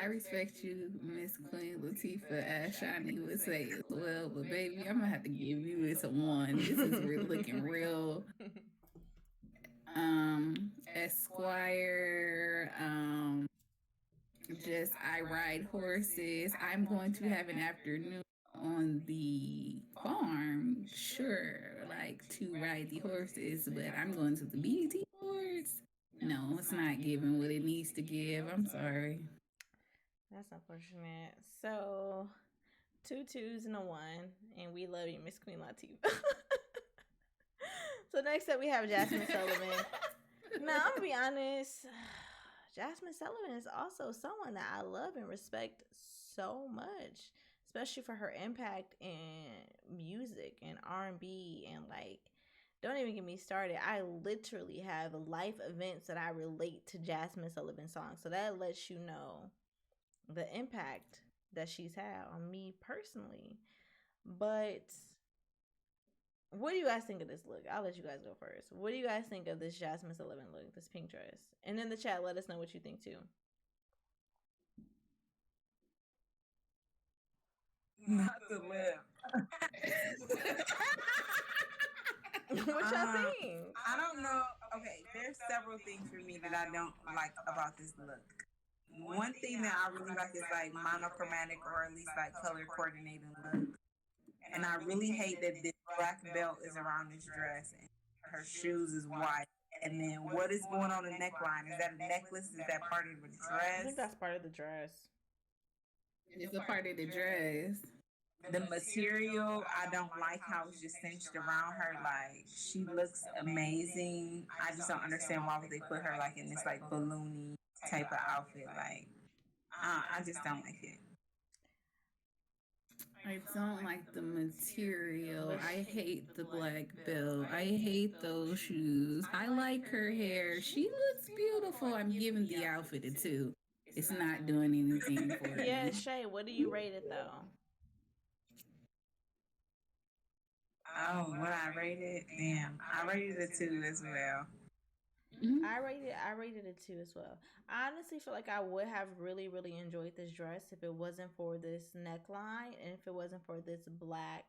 A: I respect you, Miss Queen Latifah, as Shani would say as well. But baby, I'm gonna have to give you it a 1. This is looking real. Esquire. Just I ride horses. I'm going to have an afternoon on the farm, sure, like to ride the horses, but I'm going to the BET Awards. No, it's not giving what it needs to give. I'm sorry.
C: That's unfortunate. So 2 2s and a 1, and we love you, Miss Queen Latifah. So next up we have Jasmine Sullivan. Now I'm gonna be honest. Jasmine Sullivan is also someone that I love and respect so much, especially for her impact in music and R&B and like, don't even get me started. I literally have life events that I relate to Jasmine Sullivan songs. So that lets you know the impact that she's had on me personally. But what do you guys think of this look? I'll let you guys go first. What do you guys think of this Jasmine Sullivan look, this pink dress? And in the chat, let us know what you think too.
B: Not the lip.
C: What y'all think?
B: I don't know. Okay, there's several things for me that I don't like about this look. One thing that I really like is like monochromatic or at least like color coordinated look. And I really hate that this black belt is around this dress and her shoes is white. And then what is going on the neckline? Is that a necklace? Is that part of the dress?
C: I think that's part of the dress.
A: It's a part of the dress.
B: The material, I don't like how it's just cinched around her. Like, she looks amazing. I just don't understand why would they put her like in this like balloony type of outfit. Like, I just don't like it.
A: I don't like the material. I hate the black belt. I hate those shoes. I like her hair. She looks beautiful. I'm giving the outfit a 2. It's not doing anything for me.
C: Yeah, Shay, what do you rate it though?
B: Oh, what I rated? Damn, I rated a 2 as well.
C: Mm-hmm. I rated it 2 as well. I honestly feel like I would have really, really enjoyed this dress if it wasn't for this neckline and if it wasn't for this black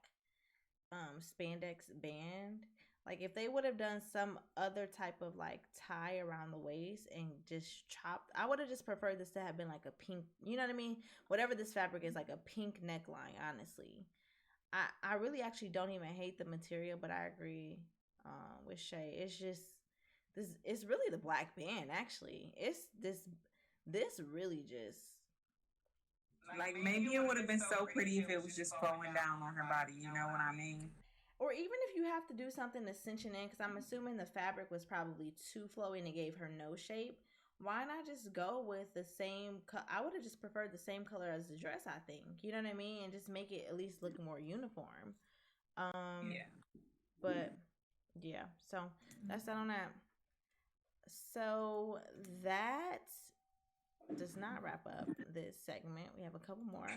C: spandex band. Like if they would have done some other type of like tie around the waist and just chopped, I would have just preferred this to have been like a pink, you know what I mean? Whatever this fabric is, like a pink neckline, honestly. I really actually don't even hate the material, but I agree with Shay. It's just this. It's really the black band. Actually, it's this really just
B: Like maybe it would have been so pretty if it was just flowing down on her body. You know what I mean?
C: or even if you have to do something to cinch it in, because I'm assuming the fabric was probably too flowy and it gave her no shape. Why not just go with the same? I would have just preferred the same color as the dress. I think, you know what I mean, and just make it at least look more uniform.
B: Yeah.
C: But yeah, so that's that on that. So that does not wrap up this segment. We have a couple more.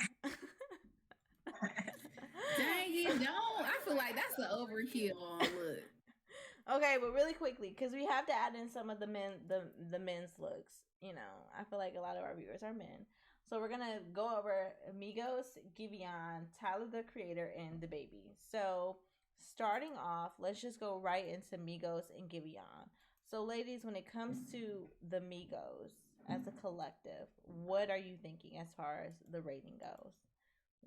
A: Dang it, don't. I feel like that's an overkill on look.
C: Okay, but really quickly, because we have to add in some of the men's looks. You know, I feel like a lot of our viewers are men. So we're gonna go over Migos, Giveon, Tyler the Creator, and the Baby. So starting off, let's just go right into Migos and Giveon. So ladies, when it comes to the Migos as a collective, what are you thinking as far as the rating goes?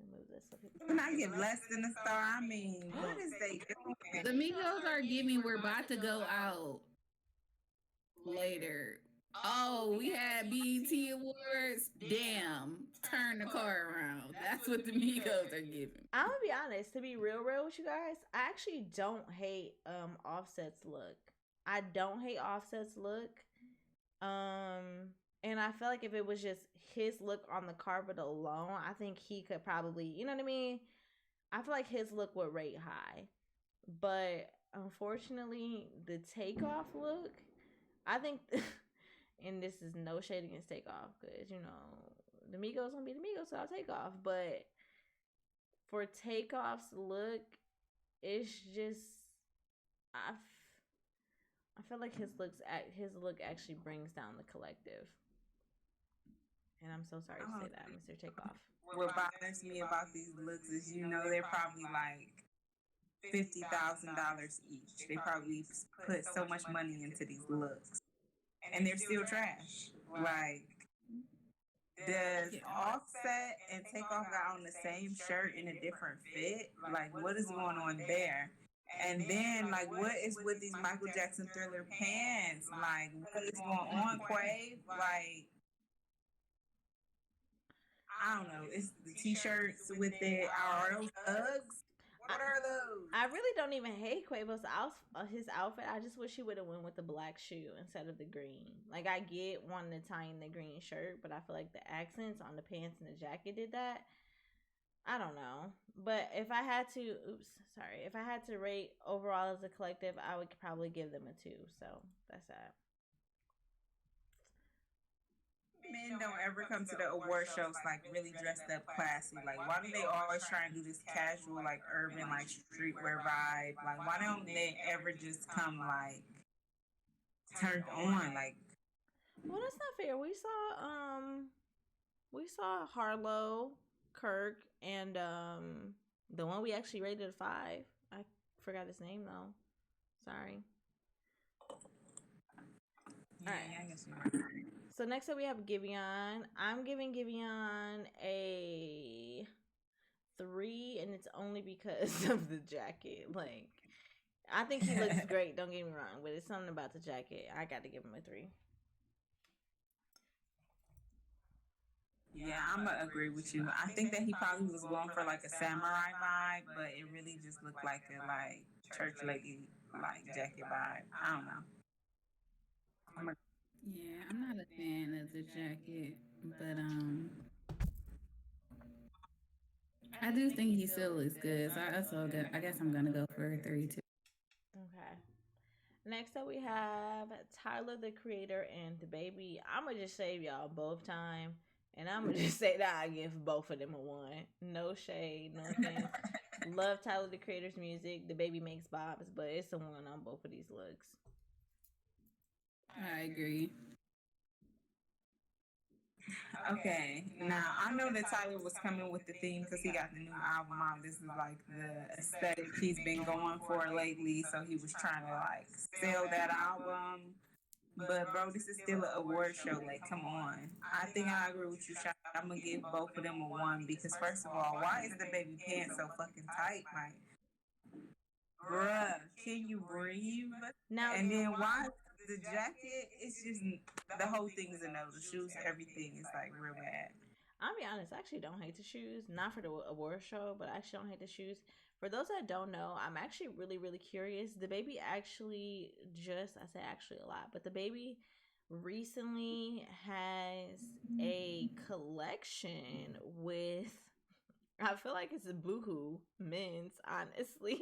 C: Remove this so people
B: Can I get less than a star? I mean, what is they doing?
A: The Migos are giving "We're about to go out" later. Oh, we had BET Awards. Damn, turn the car around. That's what the Migos are giving.
C: I'm gonna be honest, to be real with you guys, I actually don't hate Offset's look. I don't hate Offset's look. And I feel like if it was just his look on the carpet alone, I think he could probably, you know what I mean? I feel like his look would rate high. But unfortunately, the takeoff look, I think and this is no shade against takeoff, because you know the Migos gonna be the Migos, so I'll take off. But for takeoff's look, it's just I feel like his look actually brings down the collective, and I'm so sorry to say that, Mr. Takeoff.
B: What bothers me about these looks is, you know, they're probably like $50,000 each. They probably put so much money into these looks, and they're still trash. Like, does Offset and Takeoff got on the same shirt in a different fit? Like, what is going on there? And then, like, what is with these Michael Jackson Thriller pants? Like, what is going on, Quay? Like, I don't know. It's the t-shirts with it. Are those Uggs? What are those?
C: I really don't even hate Quavo's his outfit. I just wish he would have went with the black shoe instead of the green. Like, I get wanting to tie in the green shirt, but I feel like the accents on the pants and the jacket did that. I don't know. But if I had to, if I had to rate overall as a collective, I would probably give them a 2. So that's that.
B: Men don't ever come to the award shows like really dressed up classy. Like, why do they always try and do this casual, like urban, like streetwear vibe? Like, why don't they ever just come like turned on? Like,
C: well, that's not fair. We saw Harlow, Kirk, and the one we actually rated a 5. I forgot his name though. Sorry.
B: yeah, all right. I guess you're right.
C: So next up we have Giveon. I'm giving Giveon a 3, and it's only because of the jacket. Like, I think he looks great, don't get me wrong, but it's something about the jacket. I got to give him a 3.
B: Yeah, I'm gonna agree with you. I think that he probably was going for like a samurai vibe, but it really just looked like a like church lady like jacket vibe. I don't know.
A: Yeah, I'm not a fan of the jacket, but I do think he still looks good. So I guess I'm gonna go for a 3 too.
C: Okay. Next up we have Tyler the Creator and the Baby. I'm gonna just save y'all both time, and I'm gonna just say that I give both of them a 1. No shade, no offense. Love Tyler the Creator's music. The Baby makes bops, but it's a 1 on both of these looks.
A: I agree.
B: Okay, now I know that Tyler was coming with the theme because he got the new album out. This is like the aesthetic he's been going for lately, so he was trying to like sell that album. But bro, this is still an award show. Like, come on. I think I agree with you, Shaq. I'm gonna give both of them a one because first of all, why is the baby pants so fucking tight? Like, bruh, can you breathe?
C: Now,
B: And then why the jacket? It's just the whole thing is a no. The shoes, everything is like real bad.
C: I'll be honest, I actually don't hate the shoes. Not for the award show, but I actually don't hate the shoes. For those that don't know, I'm actually really, really curious. The baby actually just, I say actually a lot, but the baby recently has a collection with, I feel like it's a boohoo men's, honestly.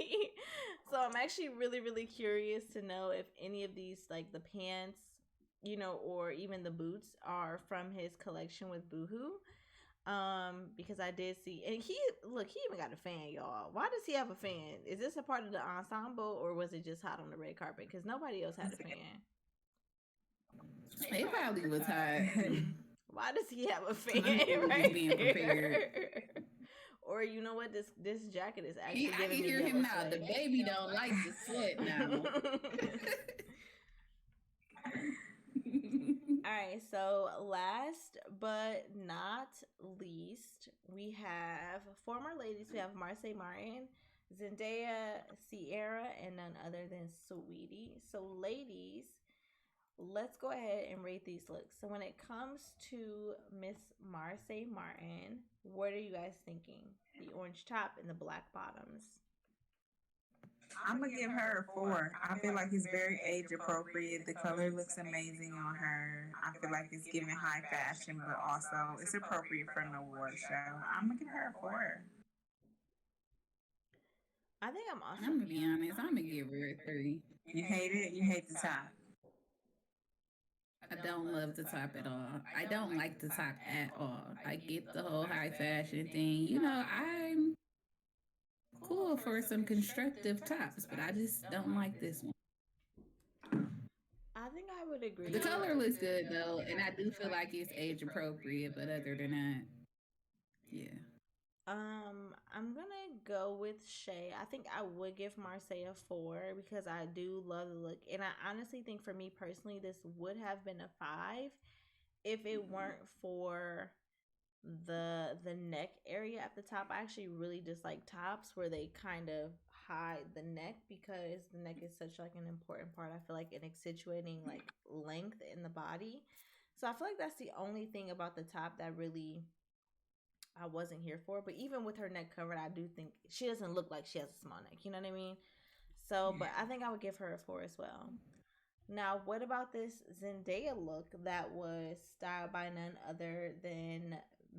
C: So I'm actually really, really curious to know if any of these, like the pants, or even the boots are from his collection with boohoo. Because I did see, and he even got a fan, y'all. Why does he have a fan? Is this a part of the ensemble, or was it just hot on the red carpet? Because nobody else had a fan.
A: It probably was hot.
C: Why does he have a fan
A: right being prepared?
C: Or you know what? This jacket is actually
A: I
C: giving
A: can
C: me
A: hear him now.
C: sweat.
A: The baby don't like the sweat now.
C: All right, so last but not least, we have former ladies. We have Marseille Martin, Zendaya, Sierra, and none other than Sweetie. So, ladies, let's go ahead and rate these looks. So, when it comes to Miss Marseille Martin, what are you guys thinking? The orange top and the black bottoms.
B: I'm gonna give her a four. I feel like it's very age appropriate. The color looks amazing on her. I feel like it's giving high fashion, but also it's appropriate for an award show. I'm gonna give her a four.
C: I think I'm also.
A: I'm gonna be honest. I'm gonna give her a 3.
B: You hate it? You hate the top?
A: I don't love the top at all. I don't like the top at all. I get the whole high fashion thing. I'm cool for some constructive tops, but I just don't like this one.
C: I think I would agree.
A: The color looks good though, and I do feel like it's age appropriate, but other than that, yeah.
C: I'm gonna go with Shay. I think I would give Marseille a 4 because I do love the look, and I honestly think for me personally, this would have been a 5 if it weren't for the neck area at the top. I actually really dislike tops where they kind of hide the neck because the neck is such like an important part. I feel like in accentuating like length in the body. So I feel like that's the only thing about the top that really I wasn't here for. But even with her neck covered, I do think she doesn't look like she has a small neck. You know what I mean? So, but I think I would give her a 4 as well. Now, what about this Zendaya look that was styled by none other than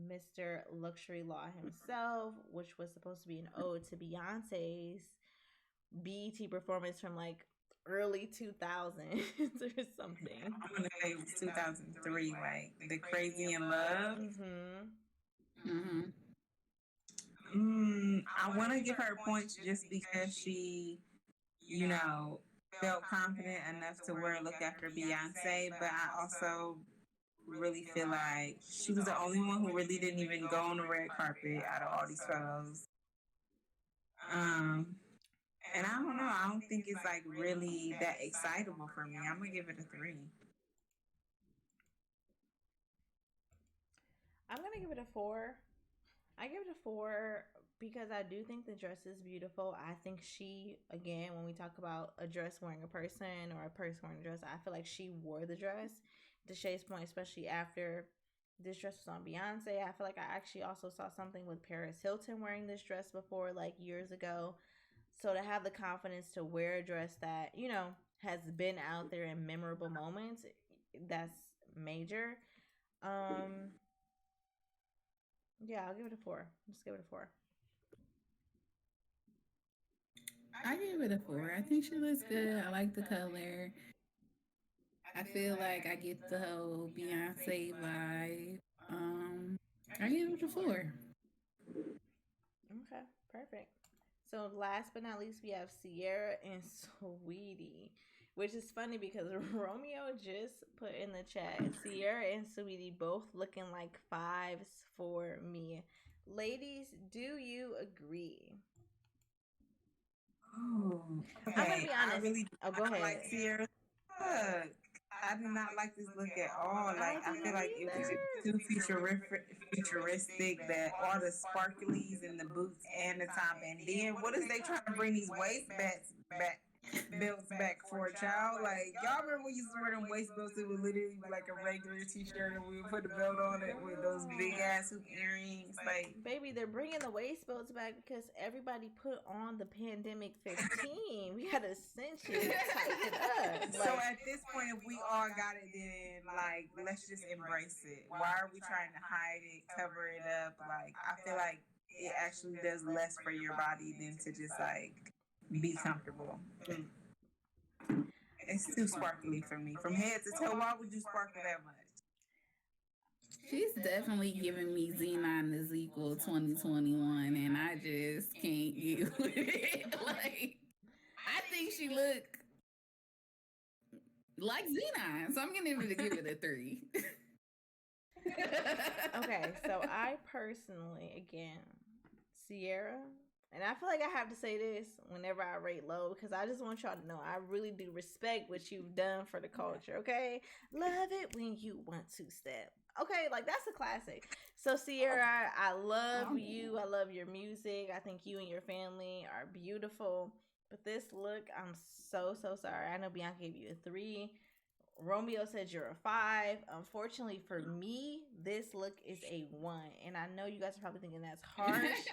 C: Mr. Luxury Law himself, which was supposed to be an ode to Beyonce's BET performance from like early 2000s or something.
B: I'm gonna say it was 2003, like the Crazy in Love. I want to give her points just because she, felt confident enough to wear a look after Beyonce, but I also really feel like she was the only one who really didn't even go on the red carpet out of all these photos. And I don't know. I don't think it's like really that excitable for me. I'm gonna give it a 3.
C: I'm gonna give it a 4. I give it a 4 because I do think the dress is beautiful. I think she, again, when we talk about a dress wearing a person or a person wearing a dress, I feel like she wore the dress. To Shay's point, especially after this dress was on Beyonce, I feel like I actually also saw something with Paris Hilton wearing this dress before, like years ago. So to have the confidence to wear a dress that, has been out there in memorable moments, that's major. Yeah, I'll give it a 4. Just give it a 4.
A: I give it a 4. I think she looks good. I like the color. I feel like I get the whole Beyonce vibe. I give it a 4.
C: Okay, perfect. So last but not least, we have Sierra and Sweetie. Which is funny because Romeo just put in the chat Sierra and Sweetie both looking like fives for me. Ladies, do you agree?
B: Oh,
C: I'm gonna
B: okay.
C: be
B: I
C: honest.
B: really
C: Oh, go
B: don't
C: ahead.
B: like Sierra's look. I do not like this look at all. Like,
C: I
B: I feel
C: didn't
B: like it was just too futuristic that all the sparklies and the boots and the top. And then what is they trying to bring these waistbands back? Belts back for a child. Like, y'all remember we used to wear them waist belts? It would literally be like a regular t-shirt and we would put the belt on it with those big ass hoop earrings. Like,
C: baby, they're bringing the waist belts back because everybody put on the pandemic 15. We gotta cinch it, tighten it up.
B: So at this point, if we all got it, then like let's just embrace it. Why are we trying to hide it, cover it up? Like, I feel like it actually does less for your body than to just like be comfortable. It's too sparkly for me. From head to toe, why would you sparkle that much?
A: She's definitely giving me Xenon is equal 2021, and I just can't get with it. Like, I think she look like Xenon, so I'm gonna give it a 3.
C: Okay, so I personally, again, Sierra, and I feel like I have to say this whenever I rate low because I just want y'all to know I really do respect what you've done for the culture, okay? Love it when you want to step. Okay, like that's a classic. So Sierra, I love you. I love your music. I think you and your family are beautiful. But this look, I'm so sorry. I know Bianca gave you a 3. Romeo said you're a 5. Unfortunately for me, this look is a 1. And I know you guys are probably thinking that's harsh,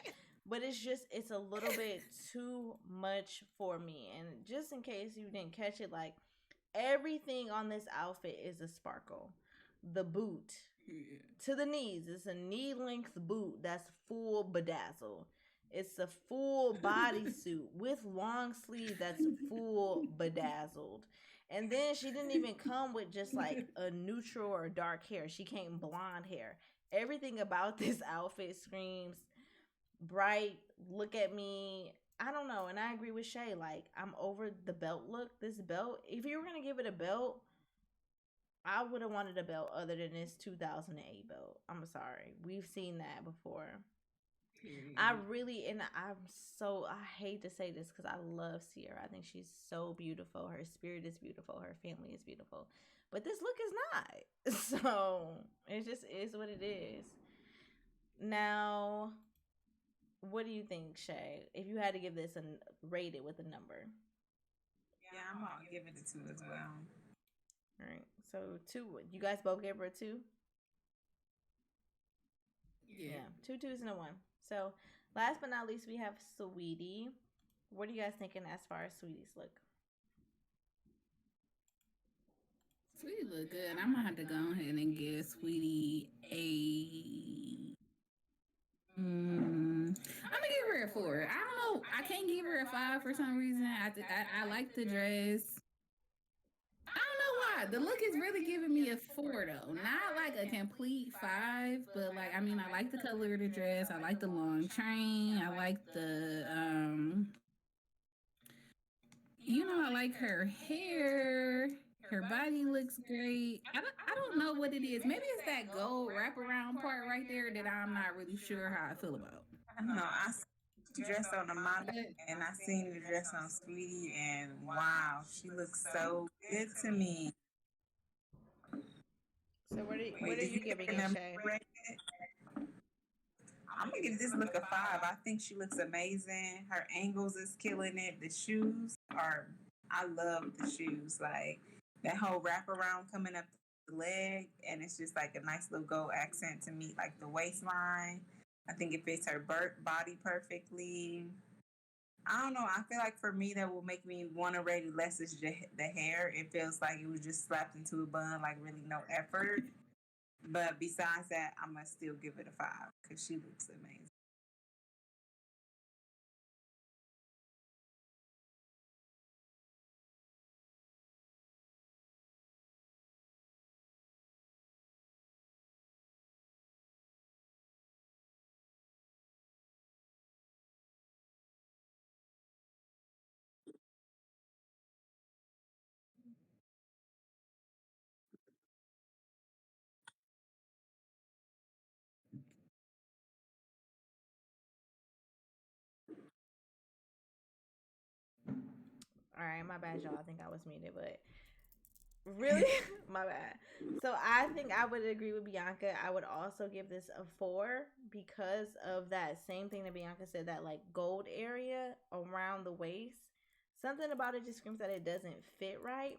C: but it's a little bit too much for me. And just in case you didn't catch it, like everything on this outfit is a sparkle. The boot to the knees, it's a knee length boot that's full bedazzle. It's a full bodysuit with long sleeves that's full bedazzled. And then she didn't even come with just like a neutral or dark hair. She came blonde hair. Everything about this outfit screams bright, look at me. I don't know. And I agree with Shay. Like, I'm over the belt look. This belt, if you were going to give it a belt, I would have wanted a belt other than this 2008 belt. I'm sorry. We've seen that before. I really, and I hate to say this because I love Sierra. I think she's so beautiful. Her spirit is beautiful. Her family is beautiful. But this look is not. So it just is what it is. Now, what do you think, Shay? If you had to give this and rate it with a number.
B: Yeah, I'm gonna give it a 2 as well.
C: All right. So 2. You guys both gave her a 2? Yeah. 2 2s and a 1. So last but not least, we have Sweetie. What are you guys thinking as far as Sweetie's look?
A: Sweetie look good. I'm gonna have to go ahead and give Sweetie a. I'm gonna give her a 4. I don't know. I can't give her a 5 for some reason. I like the dress. I don't know why. The look is really giving me a 4 though. Not like a complete 5, but like I mean I like the color of the dress. I like the long train. I like the I like her hair. Her body looks great. I don't know what it is. Maybe it's that gold wraparound part right there that I'm not really sure how I feel about.
B: I know. I seen the dress on the model and I seen the dress on Sweetie, and wow, she looks so good to me.
C: So what are you giving it, Shay?
B: I'm gonna give this look a 5. I think she looks amazing. Her angles is killing it. The shoes are. I love the shoes. Like that whole wraparound coming up the leg, and it's just like a nice little gold accent to meet like the waistline. I think it fits her body perfectly. I don't know. I feel like for me, that will make me want to rate it less is the hair. It feels like it was just slapped into a bun, like really no effort. But besides that, I'm gonna still give it a 5 because she looks amazing.
C: All right, my bad, y'all. I think I was muted, but really, my bad. So I think I would agree with Bianca. I would also give this a 4 because of that same thing that Bianca said, that like gold area around the waist. Something about it just screams that it doesn't fit right.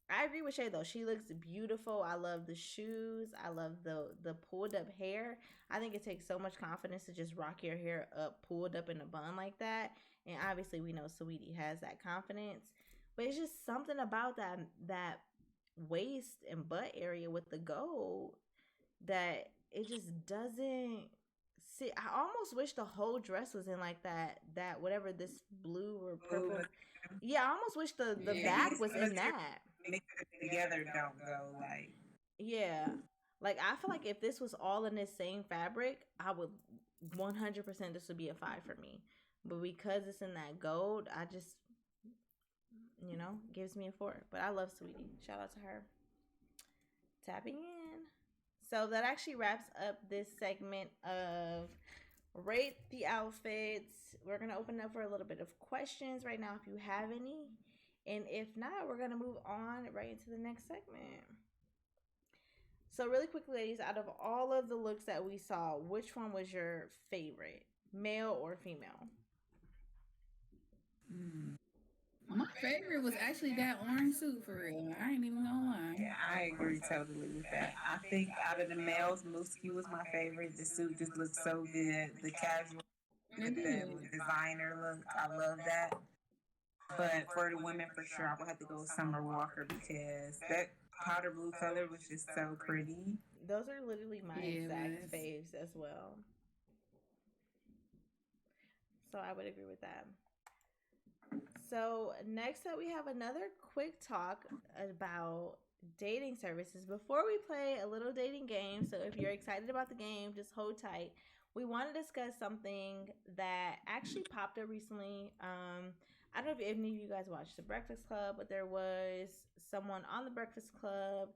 C: I agree with Shay though. She looks beautiful. I love the shoes. I love the pulled up hair. I think it takes so much confidence to just rock your hair up, pulled up in a bun like that. And obviously, we know Sweetie has that confidence. But it's just something about that waist and butt area with the gold that it just doesn't sit. I almost wish the whole dress was in like that whatever this blue or purple. Yeah, I almost wish the back was in that.
B: Mix it together don't go like.
C: Yeah. Like I feel like if this was all in this same fabric, I would 100% this would be a 5 for me. But because it's in that gold, I just gives me a 4. But I love Sweetie. Shout out to her. Tapping in. So that actually wraps up this segment of Rate the Outfits. We're going to open up for a little bit of questions right now if you have any. And if not, we're going to move on right into the next segment. So really quickly, ladies, out of all of the looks that we saw, which one was your favorite, male or female?
A: My favorite was actually that orange suit, for real. I ain't even gonna lie.
B: Yeah, I agree totally with that. I think out of the males, Mooski was my favorite. The suit just looked so good. The casual, the designer look, I love that. But for the women, for sure, I would have to go with Summer Walker because that powder blue color was just so pretty.
C: Those are literally my exact faves as well. So I would agree with that. So next up, we have another quick talk about dating services. Before we play a little dating game, so if you're excited about the game, just hold tight. We want to discuss something that actually popped up recently. I don't know if any of you guys watched The Breakfast Club, but there was someone on The Breakfast Club.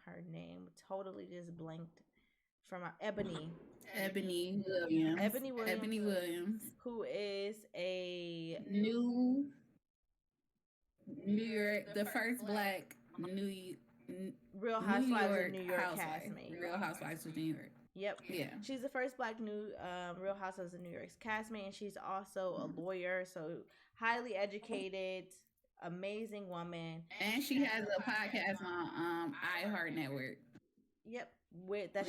C: Her name totally just blanked from Ebony.
A: Ebony Williams.
C: Ebony Williams, who is a
A: New York, the first black
C: Real Housewives of New York castmate.
A: Real Housewives of New York.
C: Yep.
A: Yeah.
C: She's the first black new Real Housewives of New York's castmate, and she's also a lawyer, so highly educated, amazing woman.
A: And she has a podcast on iHeart Network.
C: Yep.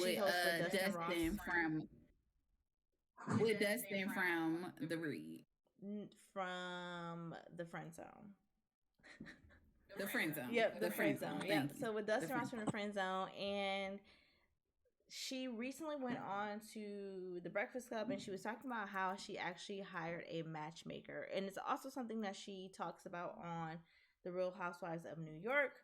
C: She hosts with Dustin
A: with Dustin from The Read.
C: From the Friend Zone.
A: The Friend Zone.
C: Yep, the Friend Zone. Yep. So with Dustin Ross from the Friend Zone, and she recently went on to The Breakfast Club, and she was talking about how she actually hired a matchmaker, and it's also something that she talks about on The Real Housewives of New York,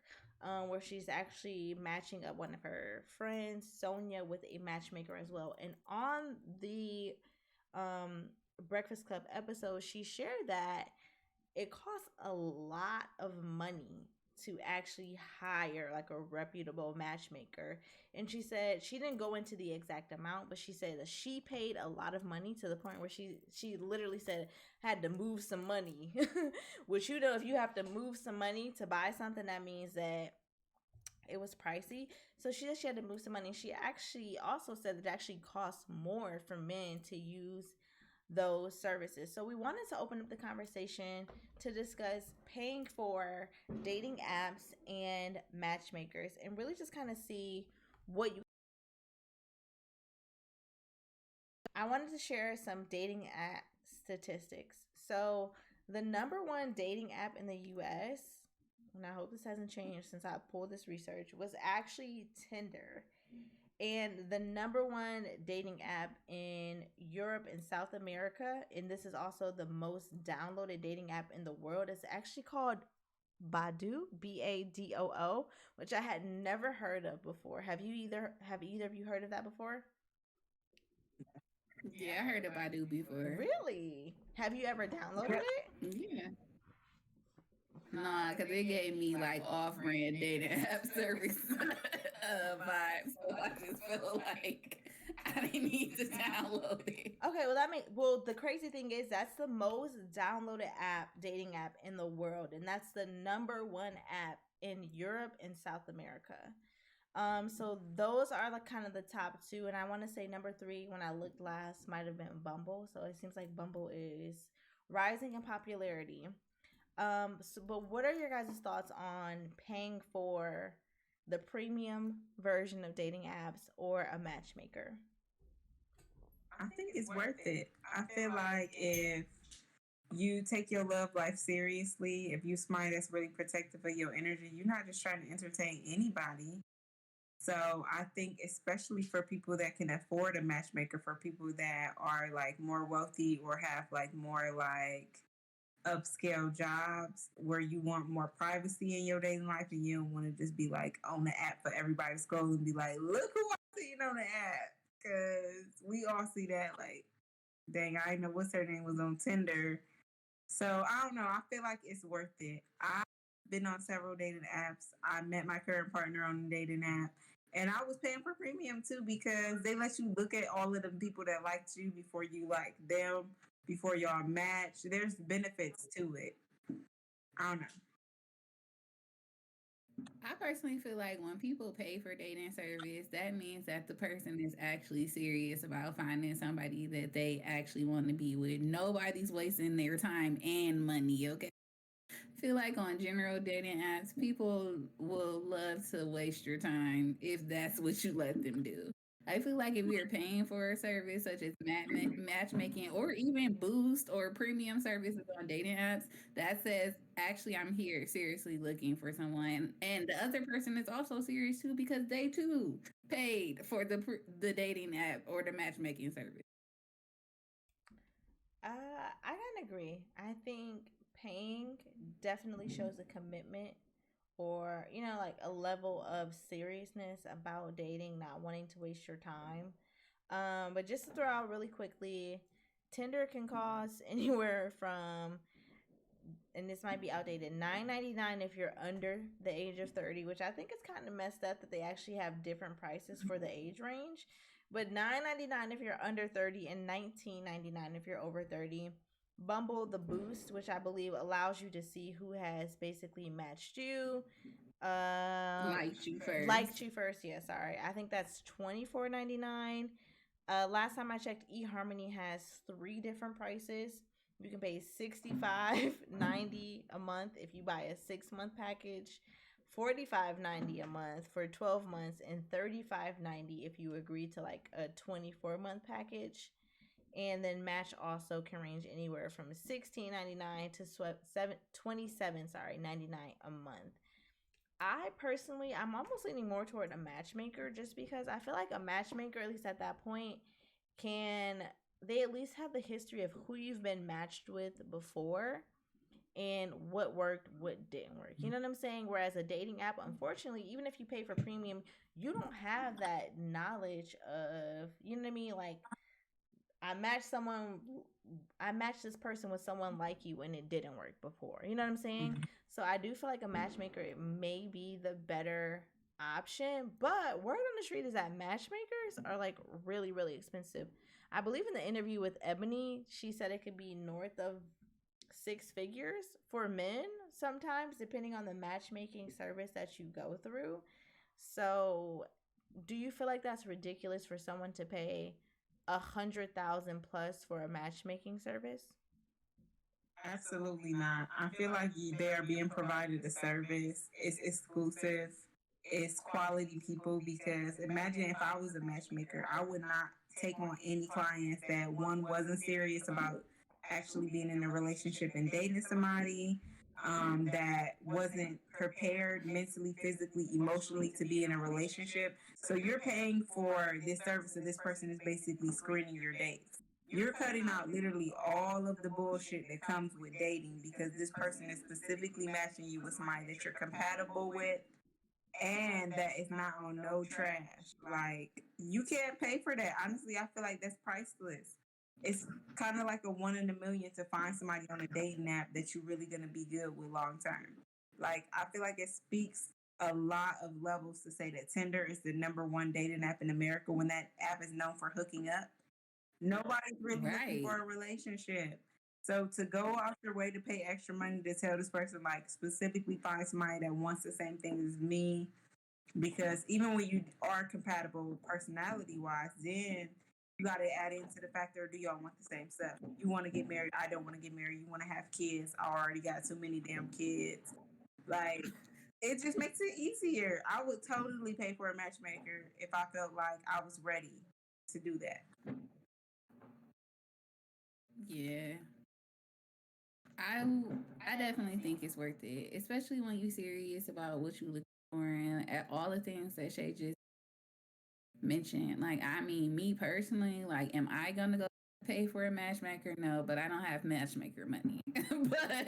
C: where she's actually matching up one of her friends, Sonia, with a matchmaker as well. And on the Breakfast Club episode, she shared that it costs a lot of money to actually hire like a reputable matchmaker. And she said she didn't go into the exact amount, but she said that she paid a lot of money to the point where she literally said had to move some money. Which, if you have to move some money to buy something, that means that it was pricey. So she said she had to move some money. She actually also said that it actually costs more for men to use those services. So we wanted to open up the conversation to discuss paying for dating apps and matchmakers, and really just kind of see what you. I wanted to share some dating app statistics. So the number one dating app in the US, and I hope this hasn't changed since I pulled this research, was actually Tinder. And the number one dating app in Europe and South America, and this is also the most downloaded dating app in the world, is actually called Badoo, Badoo, which I had never heard of before. Have either of you heard of that before?
A: Yeah, I heard of Badoo before.
C: Really? Have you ever downloaded it?
A: Yeah. Nah, because it gave me like off-brand dating app service vibes. So I just feel like I I didn't need to download it.
C: Okay, the crazy thing is that's the most downloaded dating app in the world, and that's the number one app in Europe and South America. So those are like kind of the top two, and I want to say number three when I looked last might have been Bumble. So it seems like Bumble is rising in popularity. But what are your guys' thoughts on paying for the premium version of dating apps or a matchmaker?
B: I think it's worth it. I feel like if you take your love life seriously, if you're somebody that's really protective of your energy, you're not just trying to entertain anybody. So I think especially for people that can afford a matchmaker, for people that are like more wealthy or have like more like upscale jobs where you want more privacy in your dating life and you don't want to just be like on the app for everybody to scroll and be like, look who I'm seeing on the app. Because we all see that like, dang, I know what's her name was on Tinder. So I don't know. I feel like it's worth it. I've been on several dating apps. I met my current partner on a dating app. And I was paying for premium too because they let you look at all of the people that liked you before you like them, before y'all match. There's benefits to it. I don't know.
A: I personally feel like when people pay for dating service, that means that the person is actually serious about finding somebody that they actually want to be with. Nobody's wasting their time and money, okay? Feel like on general dating apps, people will love to waste your time if that's what you let them do. I feel like if you're paying for a service such as matchmaking or even boost or premium services on dating apps, that says, actually, I'm here seriously looking for someone. And the other person is also serious too because they too paid for the dating app or the matchmaking service.
C: I kind of agree. I think paying definitely shows a commitment or, like a level of seriousness about dating, not wanting to waste your time. But just to throw out really quickly, Tinder can cost anywhere from, and this might be outdated, $9.99 if you're under the age of 30, which I think is kind of messed up that they actually have different prices for the age range. But $9.99 if you're under 30 and $19.99 if you're over 30. Bumble the Boost, which I believe allows you to see who has basically matched you.
A: Liked you first.
C: Liked you first, yeah, sorry. I think that's $24.99. Last time I checked, eHarmony has three different prices. You can pay $65.90 a month if you buy a 6-month package, $45.90 a month for 12 months, and $35.90 if you agree to like a 24-month package. And then Match also can range anywhere from $16.99 to $27.99 a month. I personally, I'm almost leaning more toward a matchmaker just because I feel like a matchmaker, at least at that point, can they at least have the history of who you've been matched with before and what worked, what didn't work. You know what I'm saying? Whereas a dating app, unfortunately, even if you pay for premium, you don't have that knowledge of, you know what I mean? Like, I matched someone, I matched this person with someone like you and it didn't work before. You know what I'm saying? So I do feel like a matchmaker may be the better option, but word on the street is that matchmakers are like really, really expensive. I believe in the interview with Ebony, she said it could be north of 6 figures for men sometimes, depending on the matchmaking service that you go through. So, do you feel like that's ridiculous for someone to pay 100,000 plus for a matchmaking service?
B: Absolutely not. I feel like they are being provided a service. It's exclusive. It's quality people because imagine if I was a matchmaker, I would not take on any clients that one wasn't serious about actually being in a relationship and dating somebody, that wasn't prepared mentally, physically, emotionally to be in a relationship. So you're paying for this service, and this person is basically screening your dates. You're cutting out literally all of the bullshit that comes with dating because this person is specifically matching you with somebody that you're compatible with and that is not on no trash. Like, you can't pay for that. Honestly, I feel like that's priceless. It's kind of like a one in a million to find somebody on a dating app that you're really going to be good with long term. Like, I feel like it speaks a lot of levels to say that Tinder is the number one dating app in America when that app is known for hooking up. Nobody's really looking for
A: Right.
B: a relationship. So to go out your way to pay extra money to tell this person, like specifically find somebody that wants the same thing as me, because even when you are compatible personality wise, then you got to add into the factor, do y'all want the same stuff? You want to get married? I don't want to get married. You want to have kids? I already got too many damn kids. Like, it just makes it easier. I would totally pay for a matchmaker if I felt like I was ready to do that.
A: Yeah. I I definitely think it's worth it, especially when you're serious about what you look for and at all the things that Shay just mentioned. Like, I mean, me personally, like, am I gonna go pay for a matchmaker? No, but I don't have matchmaker money. But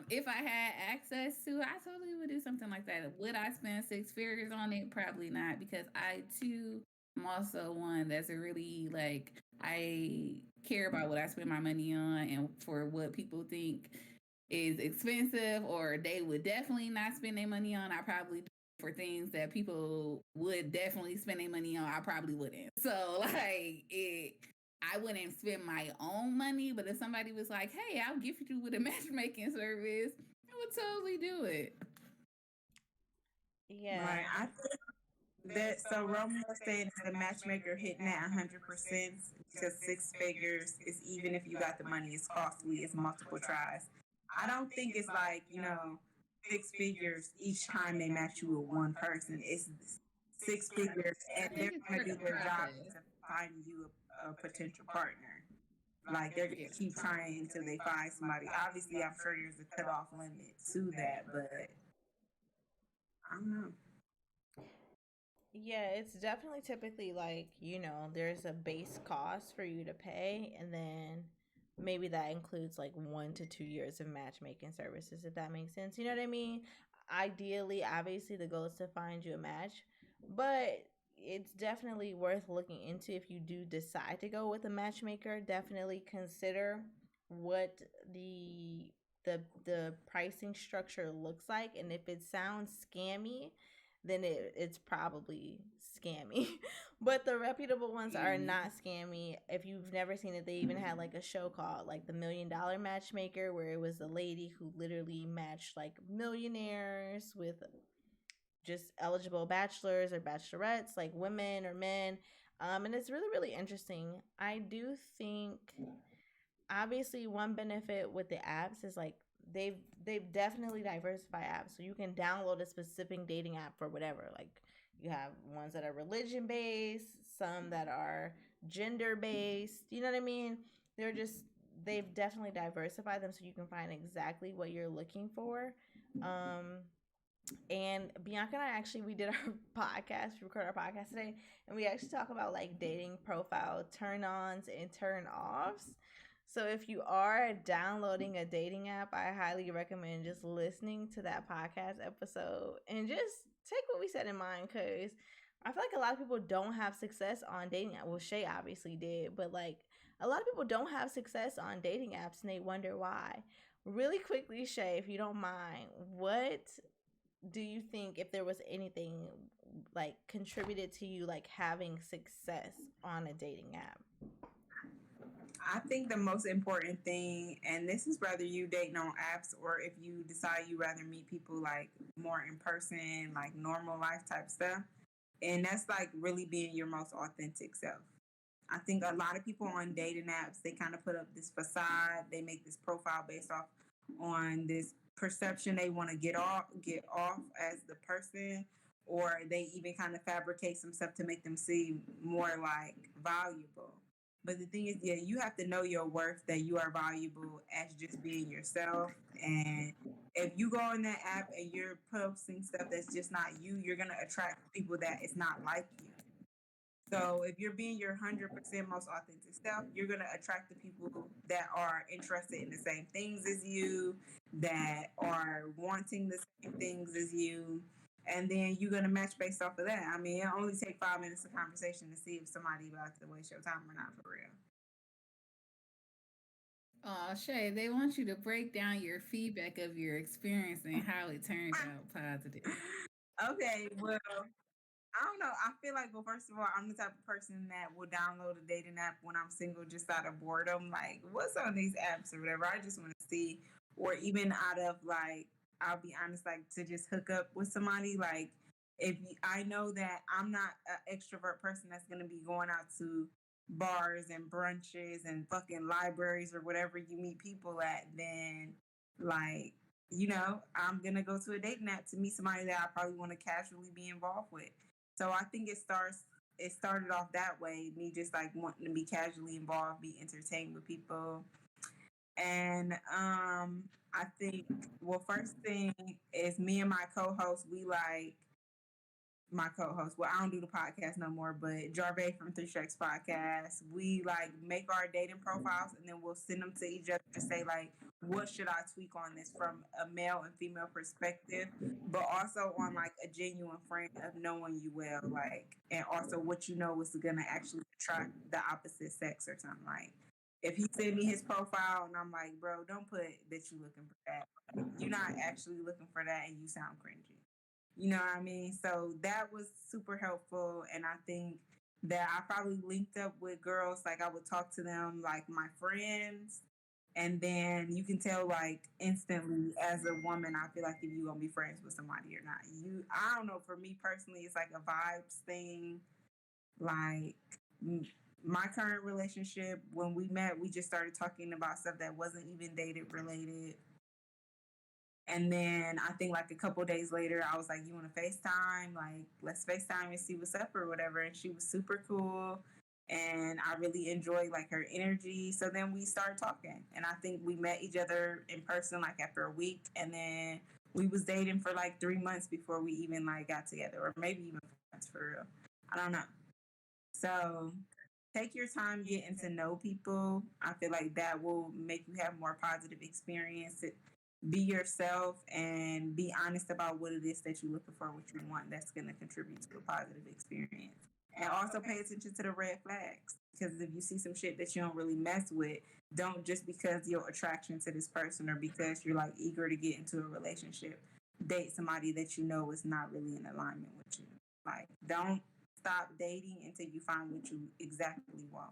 A: if I had access to, I totally would do something like that. Would I spend six figures on it? Probably not, because I too am also one that's a really like I care about what I spend my money on and for what people think is expensive or they would definitely not spend their money on. I probably for things that people would definitely spend their money on, I probably wouldn't. So like I wouldn't spend my own money, but if somebody was like, "Hey, I'll gift you with a matchmaking service," I would totally do it.
C: Yeah.
B: Right. I think that so Rome was saying that the matchmaker hitting at 100% because six figures is even if you got the money, it's costly, it's multiple tries. I don't think it's like, six figures each time they match you with one person. It's six figures
A: I
B: and they're
A: think it's
B: going
A: for
B: to
A: the
B: do their job
A: process.
B: to find you a potential partner. Like they're going
A: Yeah.
B: to keep trying until they find somebody. Obviously, I'm sure there's a cutoff limit to that, but I don't know.
C: Yeah, it's definitely typically like, there's a base cost for you to pay, and then maybe that includes like 1 to 2 years of matchmaking services, if that makes sense. You know what I mean? Ideally, obviously, the goal is to find you a match, but it's definitely worth looking into if you do decide to go with a matchmaker. Definitely consider what the the pricing structure looks like, and if it sounds scammy, then it's probably scammy. But the reputable ones are
A: Yeah.
C: not scammy. If you've never seen it, they even had like a show called like the $1 Million Matchmaker, where it was a lady who literally matched like millionaires with just eligible bachelors or bachelorettes, like women or men. And it's really, really interesting. I do think obviously one benefit with the apps is like they've they've definitely diversified apps, so you can download a specific dating app for whatever. Like you have ones that are religion based, some that are gender based, you know what I mean? They've definitely diversified them so you can find exactly what you're looking for. um and Bianca and I actually we did our podcast, we recorded our podcast today, and we actually talk about like dating profile turn ons and turn offs. So if you are downloading a dating app, I highly recommend just listening to that podcast episode and just take what we said in mind, because I feel like a lot of people don't have success on dating apps. Well, Shay obviously did, but like a lot of people don't have success on dating apps and they wonder why. Really quickly, Shay, if you don't mind, what do you think, if there was anything like contributed to you like having success on a dating app?
B: I think the most important thing, and this is whether you dating on apps or if you decide you rather meet people like more in person, like normal life type stuff, and that's like really being your most authentic self. I think a lot of people on dating apps, they kind of put up this facade, they make this profile based off on this perception they want to get off as the person, or they even kind of fabricate some stuff to make them seem more like valuable. But the thing is, yeah, you have to know your worth, that you are valuable as just being yourself. And if you go on that app and you're posting stuff that's just not you, you're going to attract people that is not like you. So if you're being your 100% most authentic self, you're going to attract the people that are interested in the same things as you, that are wanting the same things as you. And then you're going to match based off of that. I mean, it only takes 5 minutes of conversation to see if somebody about to waste your time or not, for real.
A: Oh, Shay, they want you to break down your feedback of your experience and how it turned out positive.
B: Okay, well, I don't know. I feel like, well, first of all, I'm the type of person that will download a dating app when I'm single just out of boredom. Like, what's on these apps or whatever? I just want to see, or even out of like, I'll be honest, like to just hook up with somebody. Like, I know that I'm not an extrovert person that's going to be going out to bars and brunches and fucking libraries or whatever you meet people at, then like, I'm gonna go to a dating app to meet somebody that I probably want to casually be involved with. So I think it started off that way, me just like wanting to be casually involved, be entertained with people. And I think, well, first thing is me and my co-host, we like my co-host. Well, I don't do the podcast no more, but Jarvey from Three Strikes Podcast, we like make our dating profiles and then we'll send them to each other to say like, what should I tweak on this from a male and female perspective, but also on like a genuine friend of knowing you well, like, and also what you know is gonna actually attract the opposite sex or something. Like, if he sent me his profile and I'm like, bro, don't put that you looking for that. You're not actually looking for that, and you sound cringy. You know what I mean? So that was super helpful. And I think that I probably linked up with girls, like I would talk to them like my friends. And then you can tell like instantly as a woman, I feel like if you're gonna be friends with somebody or not. I don't know, for me personally, it's like a vibes thing. Like my current relationship, when we met, we just started talking about stuff that wasn't even dated related. And then I think like a couple days later, I was like, "You want to FaceTime? Like, let's FaceTime and see what's up or whatever." And she was super cool, and I really enjoyed like her energy. So then we started talking, and I think we met each other in person like after a week, and then we was dating for like 3 months before we even like got together, or maybe even 4 months for real. I don't know. So take your time getting to know people. I feel like that will make you have more positive experience. Be yourself and be honest about what it is that you're looking for, what you want, that's going to contribute to a positive experience. And also pay attention to the red flags. Because if you see some shit that you don't really mess with, don't just because your attraction to this person or because you're like eager to get into a relationship, date somebody that you know is not really in alignment with you. Like, don't stop dating until you find what you exactly want.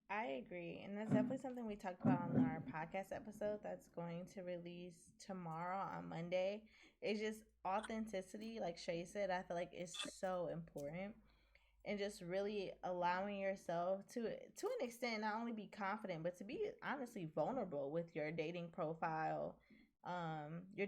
C: I agree. And that's definitely something we talked about on our podcast episode that's going to release tomorrow on Monday. It's just authenticity, like Shay said, I feel like is so important. And just really allowing yourself to an extent not only be confident but to be honestly vulnerable with your dating profile, your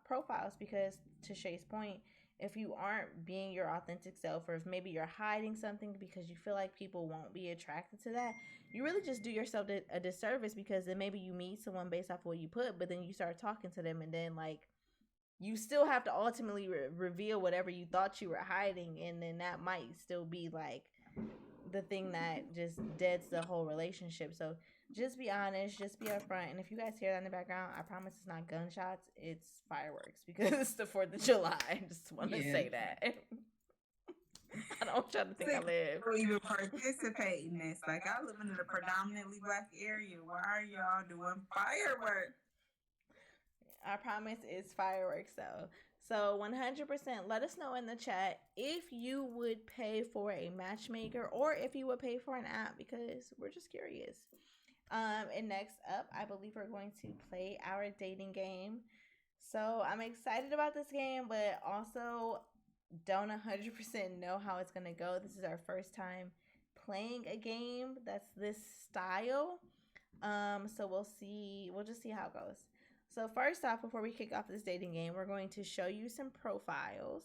C: profiles, because to Shay's point, if you aren't being your authentic self, or if maybe you're hiding something because you feel like people won't be attracted to that, you really just do yourself a disservice, because then maybe you meet someone based off of what you put, but then you start talking to them and then like you still have to ultimately reveal whatever you thought you were hiding, and then that might still be like the thing that just deads the whole relationship. So just be honest, just be upfront. And if you guys hear that in the background, I promise it's not gunshots, it's fireworks, because it's the 4th of July. I just want to say that. I don't try to think I live.
B: Don't even participate in this. Like, I live in a predominantly black area. Why are y'all doing fireworks?
C: I promise it's fireworks though. So 100% let us know in the chat if you would pay for a matchmaker or if you would pay for an app, because we're just curious. And next up, I believe we're going to play our dating game. So I'm excited about this game, but also don't 100% know how it's going to go. This is our first time playing a game that's this style. So we'll see. We'll just see how it goes. So first off, before we kick off this dating game, we're going to show you some profiles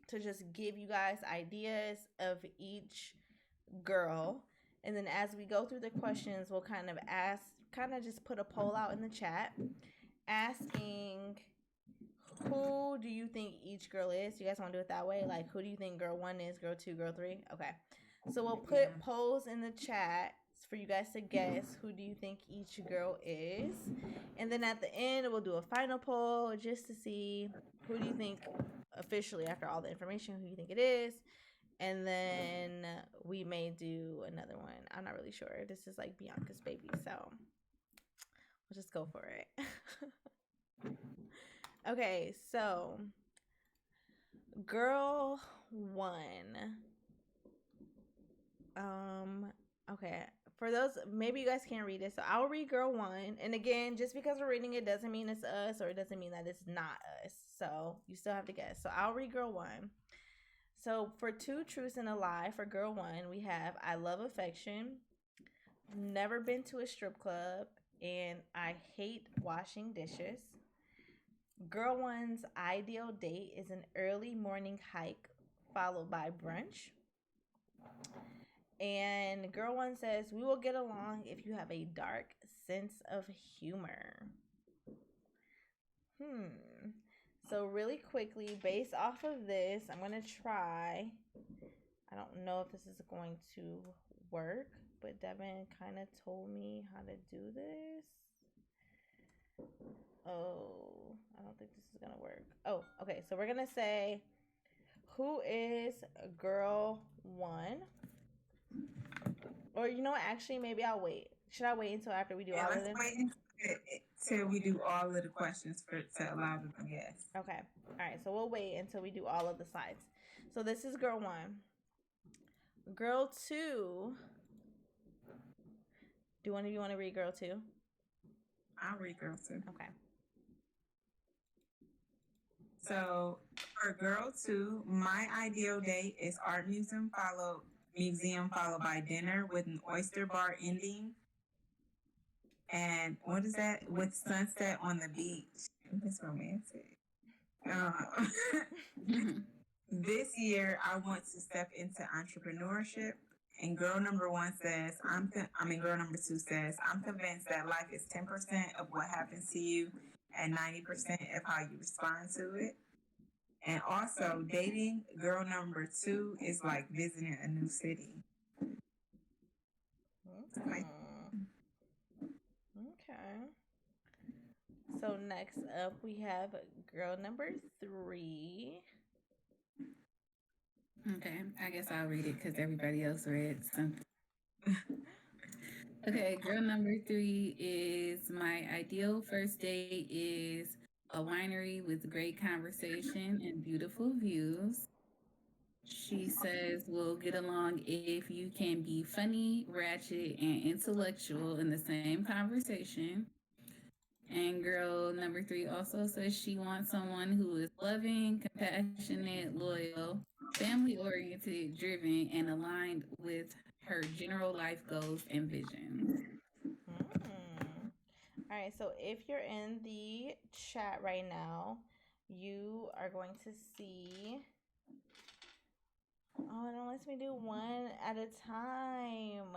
C: to just give you guys ideas of each girl. And then as we go through the questions, we'll kind of just put a poll out in the chat asking who do you think each girl is. You guys want to do it that way? Like, who do you think girl 1 is, girl 2, girl 3? Okay. So we'll put polls in the chat for you guys to guess who do you think each girl is. And then at the end, we'll do a final poll just to see who do you think officially, after all the information, who you think it is. And then we may do another one. I'm not really sure. This is like Bianca's baby, so we'll just go for it. Okay, so girl one. Okay. For those, maybe you guys can't read it, so I'll read girl one. And again, just because we're reading it doesn't mean it's us, or it doesn't mean that it's not us. So you still have to guess. So I'll read girl one. So for two truths and a lie, for girl one, we have I love affection, never been to a strip club, and I hate washing dishes. Girl one's ideal date is an early morning hike followed by brunch. And girl one says, we will get along if you have a dark sense of humor. So really quickly, based off of this, I'm going to try. I don't know if this is going to work, but Devin kind of told me how to do this. Oh, I don't think this is going to work. Oh, okay. So we're going to say, who is girl one? Or you know what? Actually, maybe I'll wait. Should I wait until after we do all of them?
B: Let's wait until we do all of the questions to allow them to guess.
C: Okay. All right. So we'll wait until we do all of the slides. So this is girl one. Girl two. Do one of you want to read girl two?
B: I'll read girl two.
C: Okay.
B: So for girl two, my ideal date is art museum followed by dinner with an oyster bar ending. And what is that? With sunset on the beach. That's romantic. This year, I want to step into entrepreneurship. And girl number one says, girl number two says, I'm convinced that life is 10% of what happens to you and 90% of how you respond to it. And also, dating girl number two is like visiting a new city.
C: Okay. So next up, we have girl number three.
A: Okay, I guess I'll read it because everybody else read something. Okay, girl number three is my ideal first date is a winery with great conversation and beautiful views. She says we'll get along if you can be funny, ratchet, and intellectual in the same conversation. And girl number three also says she wants someone who is loving, compassionate, loyal, family oriented, driven, and aligned with her general life goals and visions.
C: All right, so if you're in the chat right now, you are going to see. Oh, it only lets me do one at a time.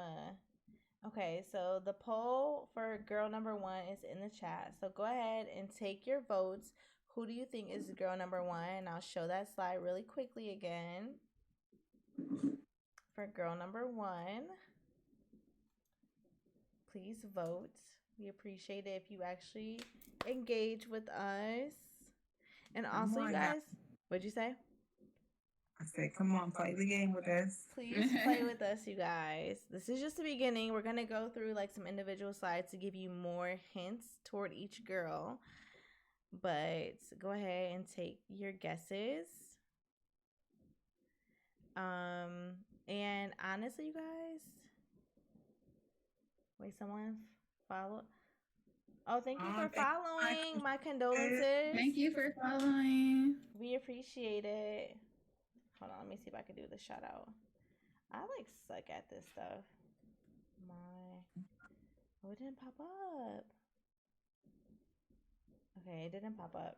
C: Okay, so the poll for girl number one is in the chat. So go ahead and take your votes. Who do you think is girl number one? I'll show that slide really quickly again. For girl number one, please vote. We appreciate it if you actually engage with us. And also, you guys, what'd you say?
B: I said, come on, play the game with us.
C: Please play with us, you guys. This is just the beginning. We're going to go through like some individual slides to give you more hints toward each girl. But go ahead and take your guesses. And honestly, you guys, wait, someone follow. Oh, thank you for following. My condolences.
A: Thank you for following.
C: We appreciate it. Hold on, let me see if I can do the shout out. I like suck at this stuff. Oh, it didn't pop up. Okay, it didn't pop up.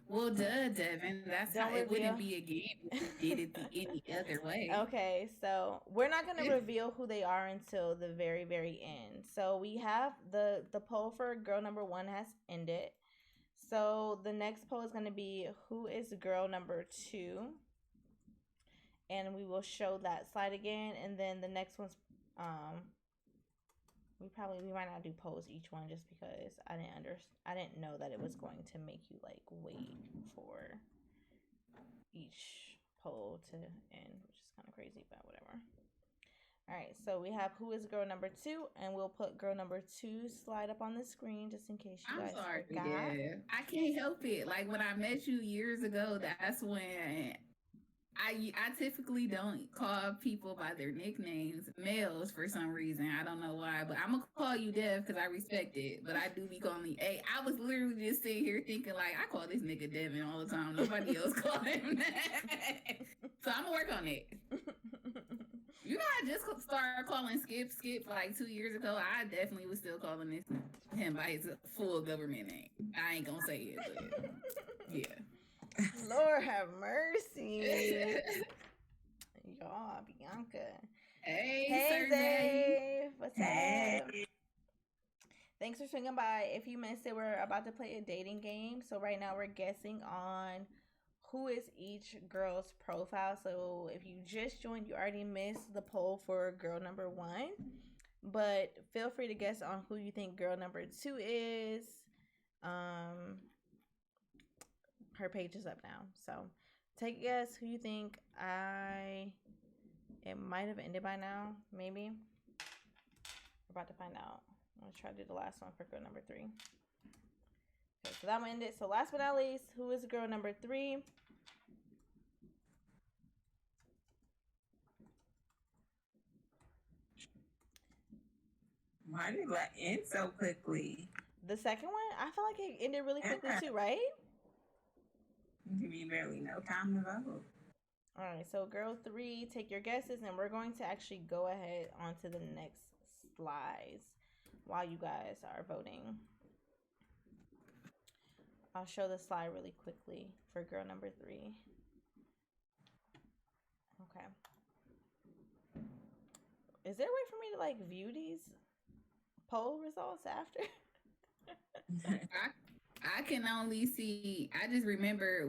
A: Well, duh, Devin. That's how it wouldn't be a game if we did it any other way.
C: Okay, so we're not going to reveal who they are until the very, very end. So we have the poll for girl number one has ended. So the next poll is going to be who is girl number two. And we will show that slide again. And then the next one's, we might not do polls each one just because I didn't know that it was going to make you like wait for each poll to end, which is kind of crazy, but whatever. All right, so we have who is girl number 2, and we'll put girl number 2 slide up on the screen just in case you
A: I'm
C: guys
A: sorry,
C: forgot.
A: yeah. I can't help it. Like when I met you years ago, that's when I typically don't call people by their nicknames, males for some reason. I don't know why, but I'm gonna call you Dev because I respect it. But I do be calling. Hey, I was literally just sitting here thinking like I call this nigga Devin all the time. Nobody else call him that. So I'm gonna work on it. You know, I just started calling Skip like 2 years ago. I definitely was still calling him by his full government name. I ain't gonna say it, but yeah.
C: Lord have mercy. Y'all, Bianca.
A: Hey,
C: Dave. What's up? Thanks for swinging by. If you missed it, we're about to play a dating game. So right now we're guessing on who is each girl's profile. So if you just joined, you already missed the poll for girl number 1. But feel free to guess on who you think girl number 2 is. Her page is up now. So take a guess who you think. It might have ended by now, maybe. We're about to find out. I'm going to try to do the last one for girl number 3. Okay, so that one ended. So last but not least, who is girl number 3?
B: Why did that end so quickly?
C: The second one? I feel like it ended really quickly too, right?
B: You mean barely no time to vote.
C: All right, so girl 3, take your guesses, and we're going to actually go ahead onto the next slides while you guys are voting. I'll show the slide really quickly for girl number 3. Okay. Is there a way for me to like view these poll results after?
A: I can only see. I just remember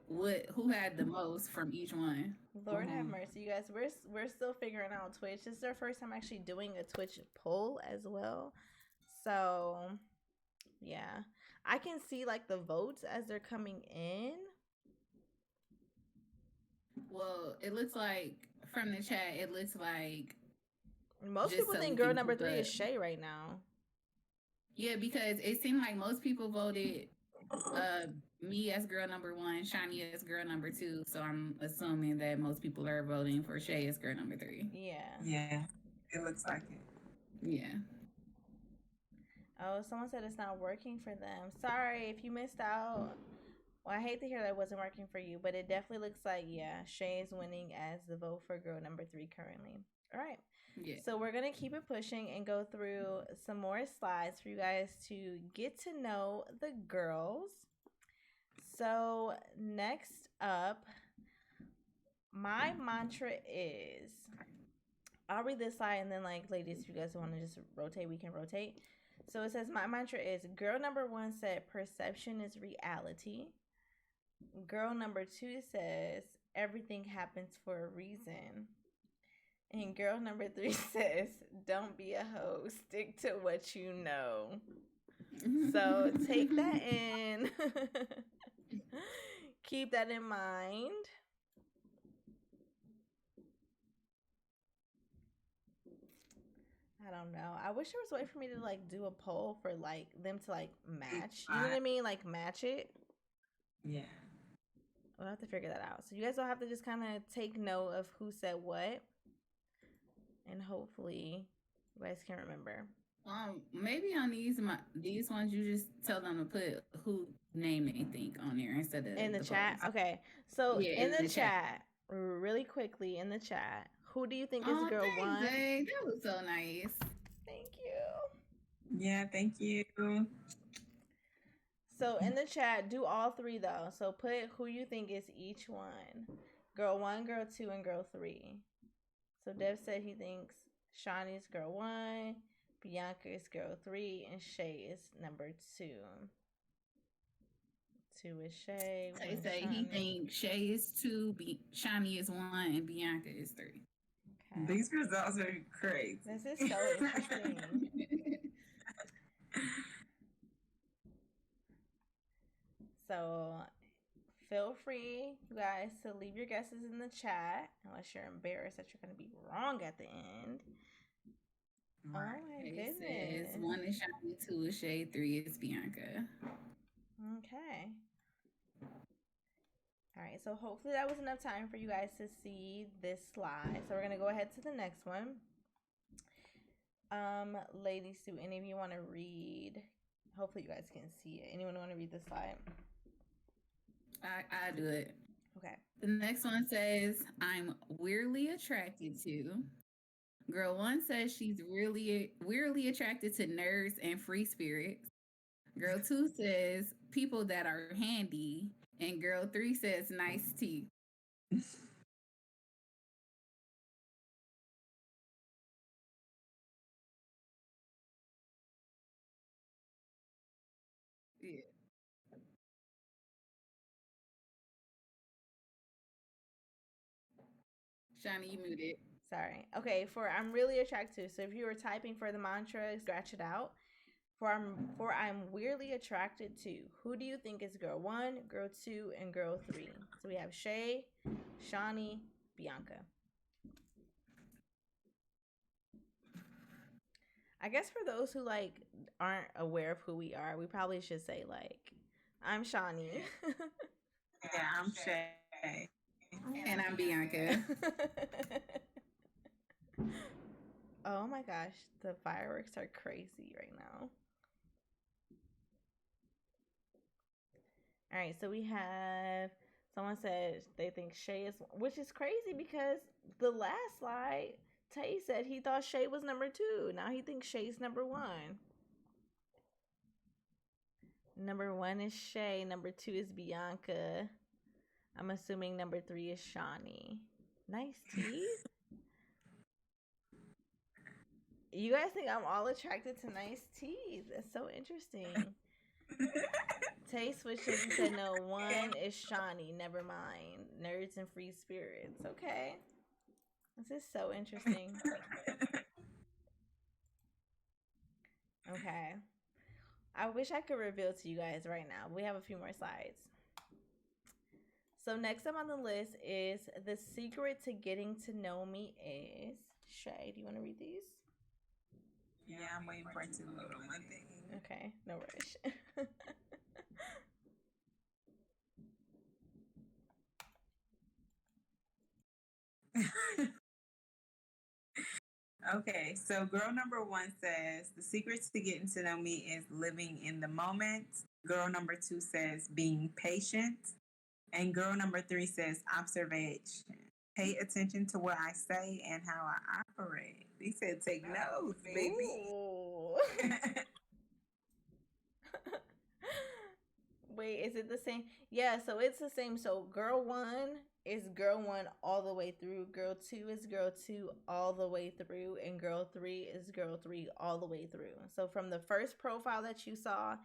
A: who had the most from each one.
C: Lord have mercy, you guys. We're still figuring out Twitch. This is our first time actually doing a Twitch poll as well. So yeah, I can see like the votes as they're coming in.
A: Well, it looks like from the chat, it looks like
C: most people think girl number 3 is Shay right now.
A: Yeah, because it seemed like most people voted me as girl number 1, Shani as girl number 2. So I'm assuming that most people are voting for Shay as girl number 3.
B: Yeah, it looks like it.
A: Yeah.
C: Oh, someone said it's not working for them. Sorry if you missed out. Well, I hate to hear that it wasn't working for you, but it definitely looks like, yeah, Shay is winning as the vote for girl number 3 currently. All right. Yeah. So we're going to keep it pushing and go through some more slides for you guys to get to know the girls. So next up, my mantra is, I'll read this slide and then like ladies, if you guys want to just rotate, we can rotate. So it says, my mantra is, girl number 1 said perception is reality. Girl number 2 says everything happens for a reason. And girl number 3 says, don't be a hoe, stick to what you know. So take that in. Keep that in mind. I don't know. I wish there was a way for me to like do a poll for like them to like match. You know what I mean? Like match it.
B: Yeah.
C: We'll have to figure that out. So you guys will have to just kind of take note of who said what. And hopefully you guys can remember.
A: Maybe on these ones you just tell them to put who name they think on there instead of
C: in the chat. Polls. Okay, so yeah, in the chat, really quickly in the chat, who do you think is girl 1?
A: That was so nice.
C: Thank you.
B: Yeah, thank you.
C: So in the chat, do all 3 though. So put who you think is each one. Girl 1, girl 2, and girl 3. So Dev said he thinks Shawnee's girl 1, Bianca is girl 3, and Shay is number 2. 2 is Shay.
A: They say Shawnee. He thinks Shay is 2, Shawnie is 1, and Bianca is 3.
B: Okay. These results are crazy.
C: This is so interesting. So Feel free, you guys, to leave your guesses in the chat unless you're embarrassed that you're going to be wrong at the end.
B: Right.
C: Oh my
A: It
C: goodness.
A: says 1 is Shani, 2 is Shay, 3 is Bianca.
C: Okay. All right, so hopefully that was enough time for you guys to see this slide. So we're going to go ahead to the next one. Ladies, do any of you want to read? Hopefully you guys can see it. Anyone want to read the slide?
A: I do it.
C: Okay.
A: The next one says, I'm weirdly attracted to. Girl 1 says she's really weirdly attracted to nerds and free spirits. Girl 2 says people that are handy. And girl 3 says nice teeth. Yeah. Shani, you muted.
C: Sorry. Okay, for I'm really attracted to. So if you were typing for the mantra, scratch it out. For I'm weirdly attracted to. Who do you think is girl 1, girl 2, and girl 3? So we have Shay, Shani, Bianca. I guess for those who like aren't aware of who we are, we probably should say like, I'm Shani.
B: Yeah, I'm Shay.
A: And I'm Bianca.
C: Oh my gosh, the fireworks are crazy right now. All right, so we have someone said they think Shay is, which is crazy because the last slide, Tay said he thought Shay was number 2. Now he thinks Shay's number 1. Number 1 is Shay. Number 2 is Bianca. I'm assuming number 3 is Shani. Nice teeth. You guys think I'm all attracted to nice teeth. That's so interesting. Tay switches and said no, 1 is Shani. Never mind. Nerds and free spirits. Okay. This is so interesting. Okay. I wish I could reveal to you guys right now. We have a few more slides. So next up on the list is the secret to getting to know me is Shay. Do you want to read these?
B: Yeah, I'm waiting for it to load on my thing.
C: Okay, no rush.
B: Okay, so girl number 1 says the secret to getting to know me is living in the moment. Girl number 2 says being patient. And girl number 3 says observation. Pay attention to what I say and how I operate. He said take notes, baby.
C: Wait, is it the same? Yeah, so it's the same. So girl 1 is girl 1 all the way through. Girl 2 is girl 2 all the way through. And girl 3 is girl 3 all the way through. So from the first profile that you saw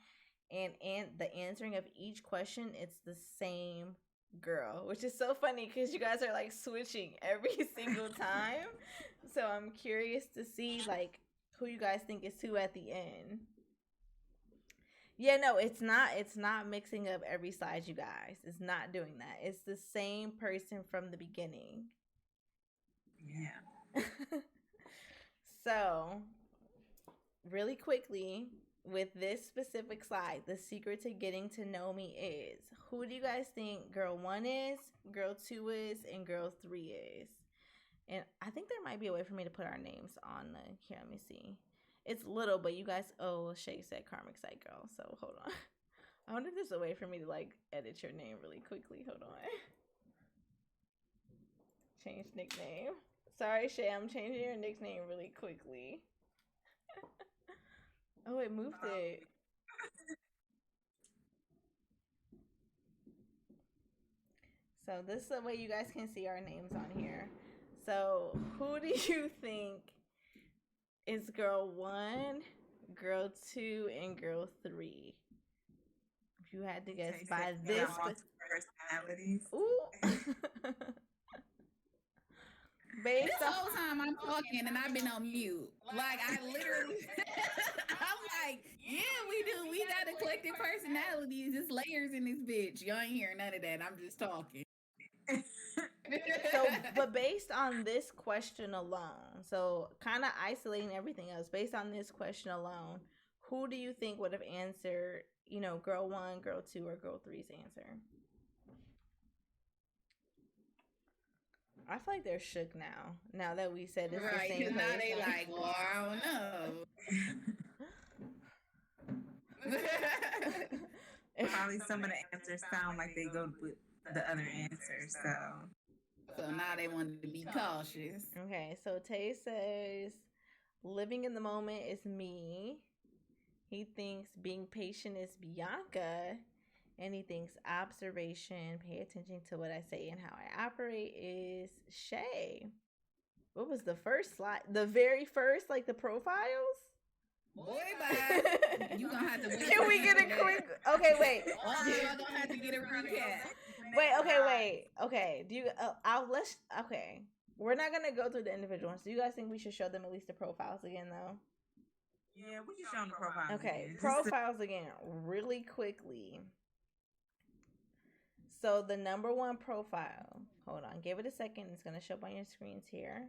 C: and the answering of each question, it's the same girl, which is so funny because you guys are like switching every single time. So I'm curious to see like who you guys think is who at the end. Yeah, no, it's not mixing up every slide, you guys. It's not doing that. It's the same person from the beginning.
B: Yeah.
C: So, really quickly, with this specific slide, the secret to getting to know me is, who do you guys think girl 1 is, girl 2 is, and girl 3 is? And I think there might be a way for me to put our names on the, here, let me see. It's little, but you guys, oh, Shay said Karmic Side Girl, so hold on. I wonder if there's a way for me to, like, edit your name really quickly. Hold on. Change nickname. Sorry, Shay, I'm changing your nickname really quickly. Oh, it moved it. So this is the way you guys can see our names on here. So who do you think is girl 1, girl 2, and girl 3? If you had to guess by this
B: personalities.
C: Ooh. Based
A: This
C: on
A: whole time I'm talking and I've been on mute. Like I literally, I'm like, yeah, we do. We got eclectic personalities. Just layers in this bitch. You ain't hearing none of that. I'm just talking.
C: so, but based on this question alone, so kind of isolating everything else, based on this question alone, who do you think would have answered, girl 1, girl 2, or girl 3's answer? I feel like they're shook now. Now that we said it's
A: right,
C: the same
A: now
C: person.
A: they like, well, I don't know.
B: Probably some of the answers sound like they go with the other answers.
A: So now they want to be cautious.
C: Okay, so Tay says, living in the moment is me. He thinks being patient is Bianca. And he thinks observation, pay attention to what I say and how I operate, is Shay. What was the first slide? The very first, like the profiles?
A: Boy, bye. You gonna have to wait.
C: Can we get a quick? Okay, wait.
A: You're gonna have to get a recap.
C: Wait. Okay. Do you? Okay. We're not gonna go through the individual ones. Do you guys think we should show them at least the profiles again, though?
B: Yeah, we can show them the profiles.
C: Okay,
B: again.
C: profiles again, really quickly. So the number one profile. Hold on, give it a second. It's gonna show up on your screens here.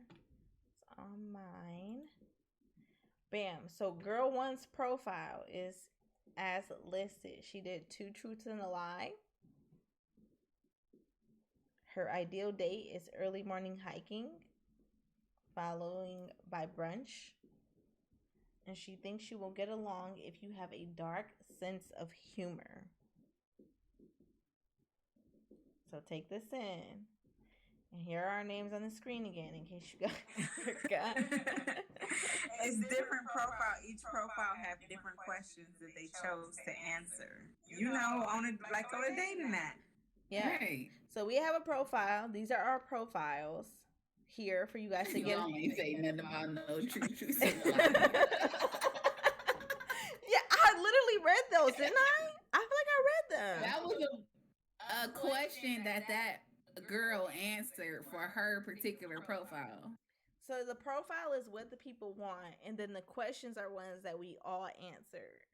C: It's on mine. Bam. So girl 1's profile is as listed. She did 2 truths and a lie. Her ideal date is early morning hiking, following by brunch. And she thinks you will get along if you have a dark sense of humor. So take this in. And here are our names on the screen again in case you guys forgot.
B: It's different profile. Each profile have different questions that they chose to answer. On a dating app.
C: Yeah.
A: Right.
C: So we have a profile. These are our profiles here for you guys to get.
A: You ain't say nothing about no truth.
C: Yeah, I literally read those, didn't I? I feel like I read them.
A: That was a question that girl answered for her particular profile.
C: So the profile is what the people want, and then the questions are ones that we all answered.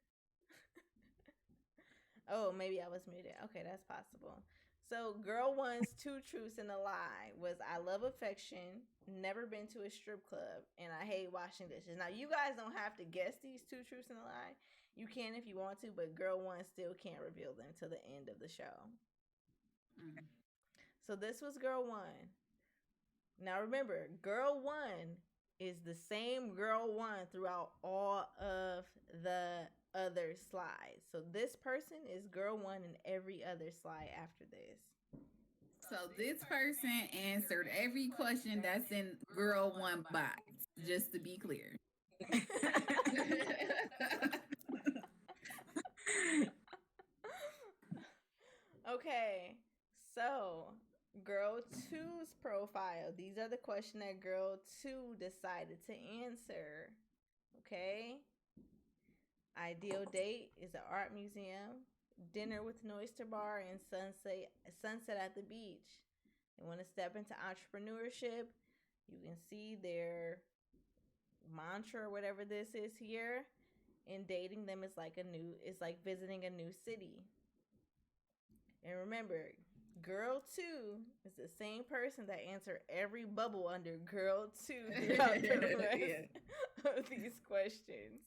C: Oh, maybe I was muted. Okay, that's possible. So girl 1's 2 truths and a lie was I love affection, never been to a strip club, and I hate washing dishes. Now, you guys don't have to guess these 2 truths and a lie. You can if you want to, but girl 1 still can't reveal them till the end of the show. Mm. So this was girl 1. Now remember, girl 1 is the same girl 1 throughout all of the other slides. So this person is girl 1 in every other slide after this.
A: So this person answered every question that's in girl 1 box, just to be clear.
C: Okay, so girl 2's profile. These are the questions that girl 2 decided to answer. Okay. Ideal date is an art museum, dinner with an oyster bar, and sunset at the beach. They want to step into entrepreneurship. You can see their mantra or whatever this is here. And dating them is like visiting a new city. And remember, girl 2 is the same person that answered every bubble under girl 2 throughout the rest of these questions.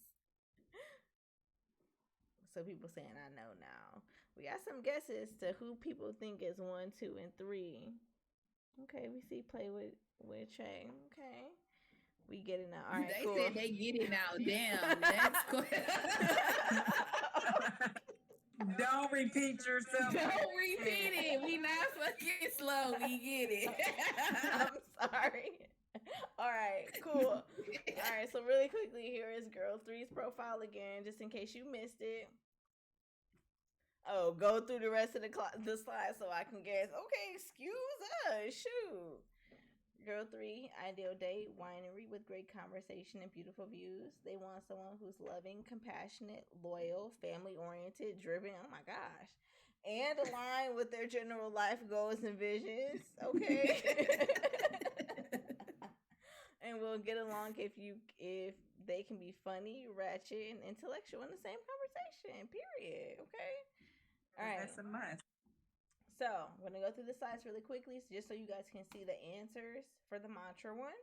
C: So people saying, I know now. We got some guesses to who people think is 1, 2, and 3. Okay, we see play with Che. Okay. We get it now. All right,
A: they
C: cool.
A: said they get it now. Damn, that's cool.
B: Don't repeat yourself.
A: Don't repeat it. We not fucking slow. We get it.
C: I'm sorry. All right, cool. All right, so really quickly, here is girl 3's profile again, just in case you missed it. Oh, go through the rest of the slides so I can guess. Okay, excuse us. Shoot. Girl 3, ideal date, winery with great conversation and beautiful views. They want someone who's loving, compassionate, loyal, family-oriented, driven, oh my gosh, and aligned with their general life goals and visions. Okay. And we'll get along if they can be funny, ratchet, and intellectual in the same conversation. Period. Okay. All right.
B: That's a must.
C: So I'm gonna go through the slides really quickly, just so you guys can see the answers for the mantra one.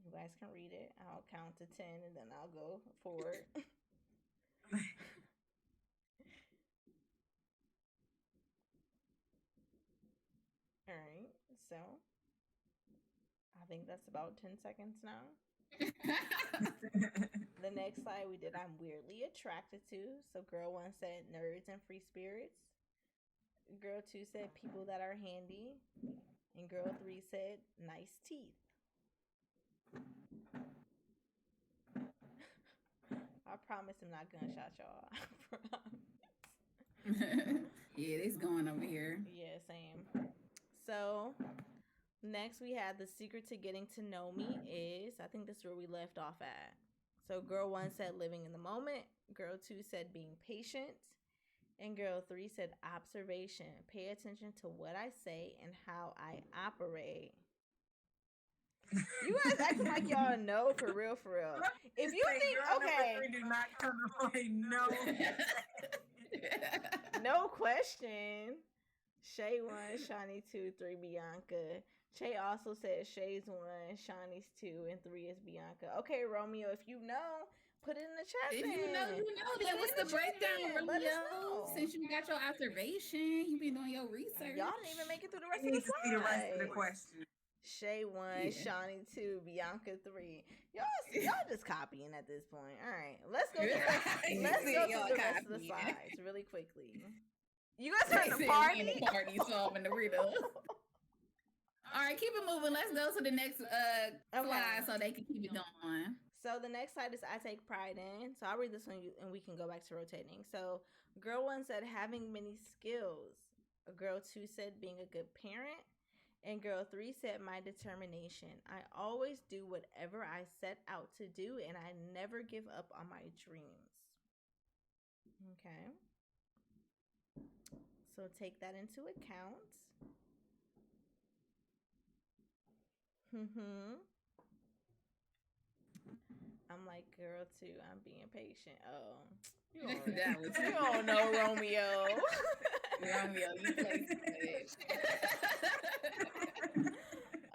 C: You guys can read it. I'll count to 10, and then I'll go forward. All right. So I think that's about 10 seconds now. The next slide we did, I'm weirdly attracted to. So girl 1 said nerds and free spirits. Girl 2 said people that are handy. And girl 3 said nice teeth. I promise I'm not gunshot, y'all. I promise.
A: Yeah, it's going over here.
C: Yeah, same. So next we had the secret to getting to know me is, I think this is where we left off at. So girl 1 said living in the moment. Girl 2 said being patient. And girl 3 said observation. Pay attention to what I say and how I operate. You guys acting like y'all know for real, for real. If you think, okay.
B: Do not come away, no.
C: No question. Shay 1, Shawnee 2, 3, Bianca. Shay also said Shay's 1, Shawnee's 2, and 3 is Bianca. Okay, Romeo, if you know, put it in the chat.
A: If you know, you know. Then what's the breakdown, Romeo? Since you got your observation, you've been doing your research.
C: Y'all didn't even make it through the rest of the slides.
B: See the rest of the question.
C: Shay 1, Shawnee 2, Bianca 3. Y'all just copying at this point. All right, let's go. Let's go through the rest of the slides really quickly. You guys are in the party.
A: In the party, so I'm in the riddle. All right, keep it moving. Let's go to the next slide so they can keep it going.
C: So the next slide is I take pride in. So I'll read this one and we can go back to rotating. So girl 1 said having many skills. Girl 2 said being a good parent. And girl 3 said my determination. I always do whatever I set out to do and I never give up on my dreams. Okay. So take that into account. I'm like, girl 2, I'm being patient. Oh, you don't know Romeo.
A: Romeo, you play it.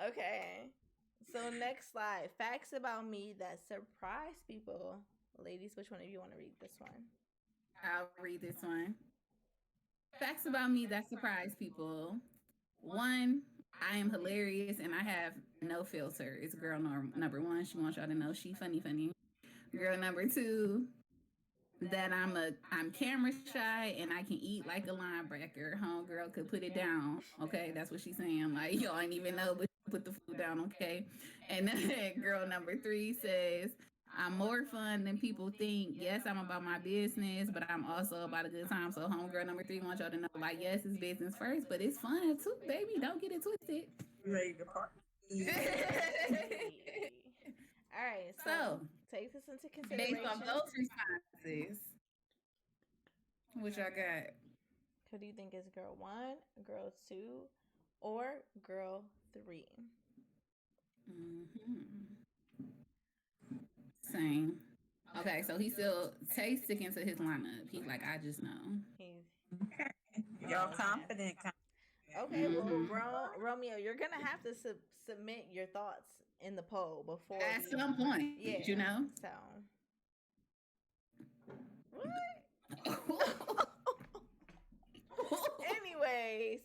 C: Okay. So next slide. Facts about me that surprise people. Ladies, which one of you want to read this one?
A: I'll read this one. Facts about me that surprise people. 1, I am hilarious and I have no filter. It's girl number 1. She wants y'all to know she funny. Girl number 2, that I'm camera shy and I can eat like a linebacker. Homegirl could put it down. Okay, that's what she's saying. Like, y'all ain't even know, but put the food down. Okay. And then girl number 3 says, I'm more fun than people think. Yes, I'm about my business, but I'm also about a good time. So homegirl number 3 wants y'all to know, like, yes, it's business first, but it's fun too, baby. Don't get it twisted.
B: Ready to party.
C: All right, so take this into consideration.
A: Based on those responses, what y'all got?
C: Who do you think is girl 1, girl 2, or girl 3?
A: Same. Okay, so he still sticking to his lineup. He's like, I just know.
B: Okay. Y'all confident.
C: Okay, well, Romeo, you're going to have to submit your thoughts in the poll before.
A: At some point, you know?
C: So. What? Anyways,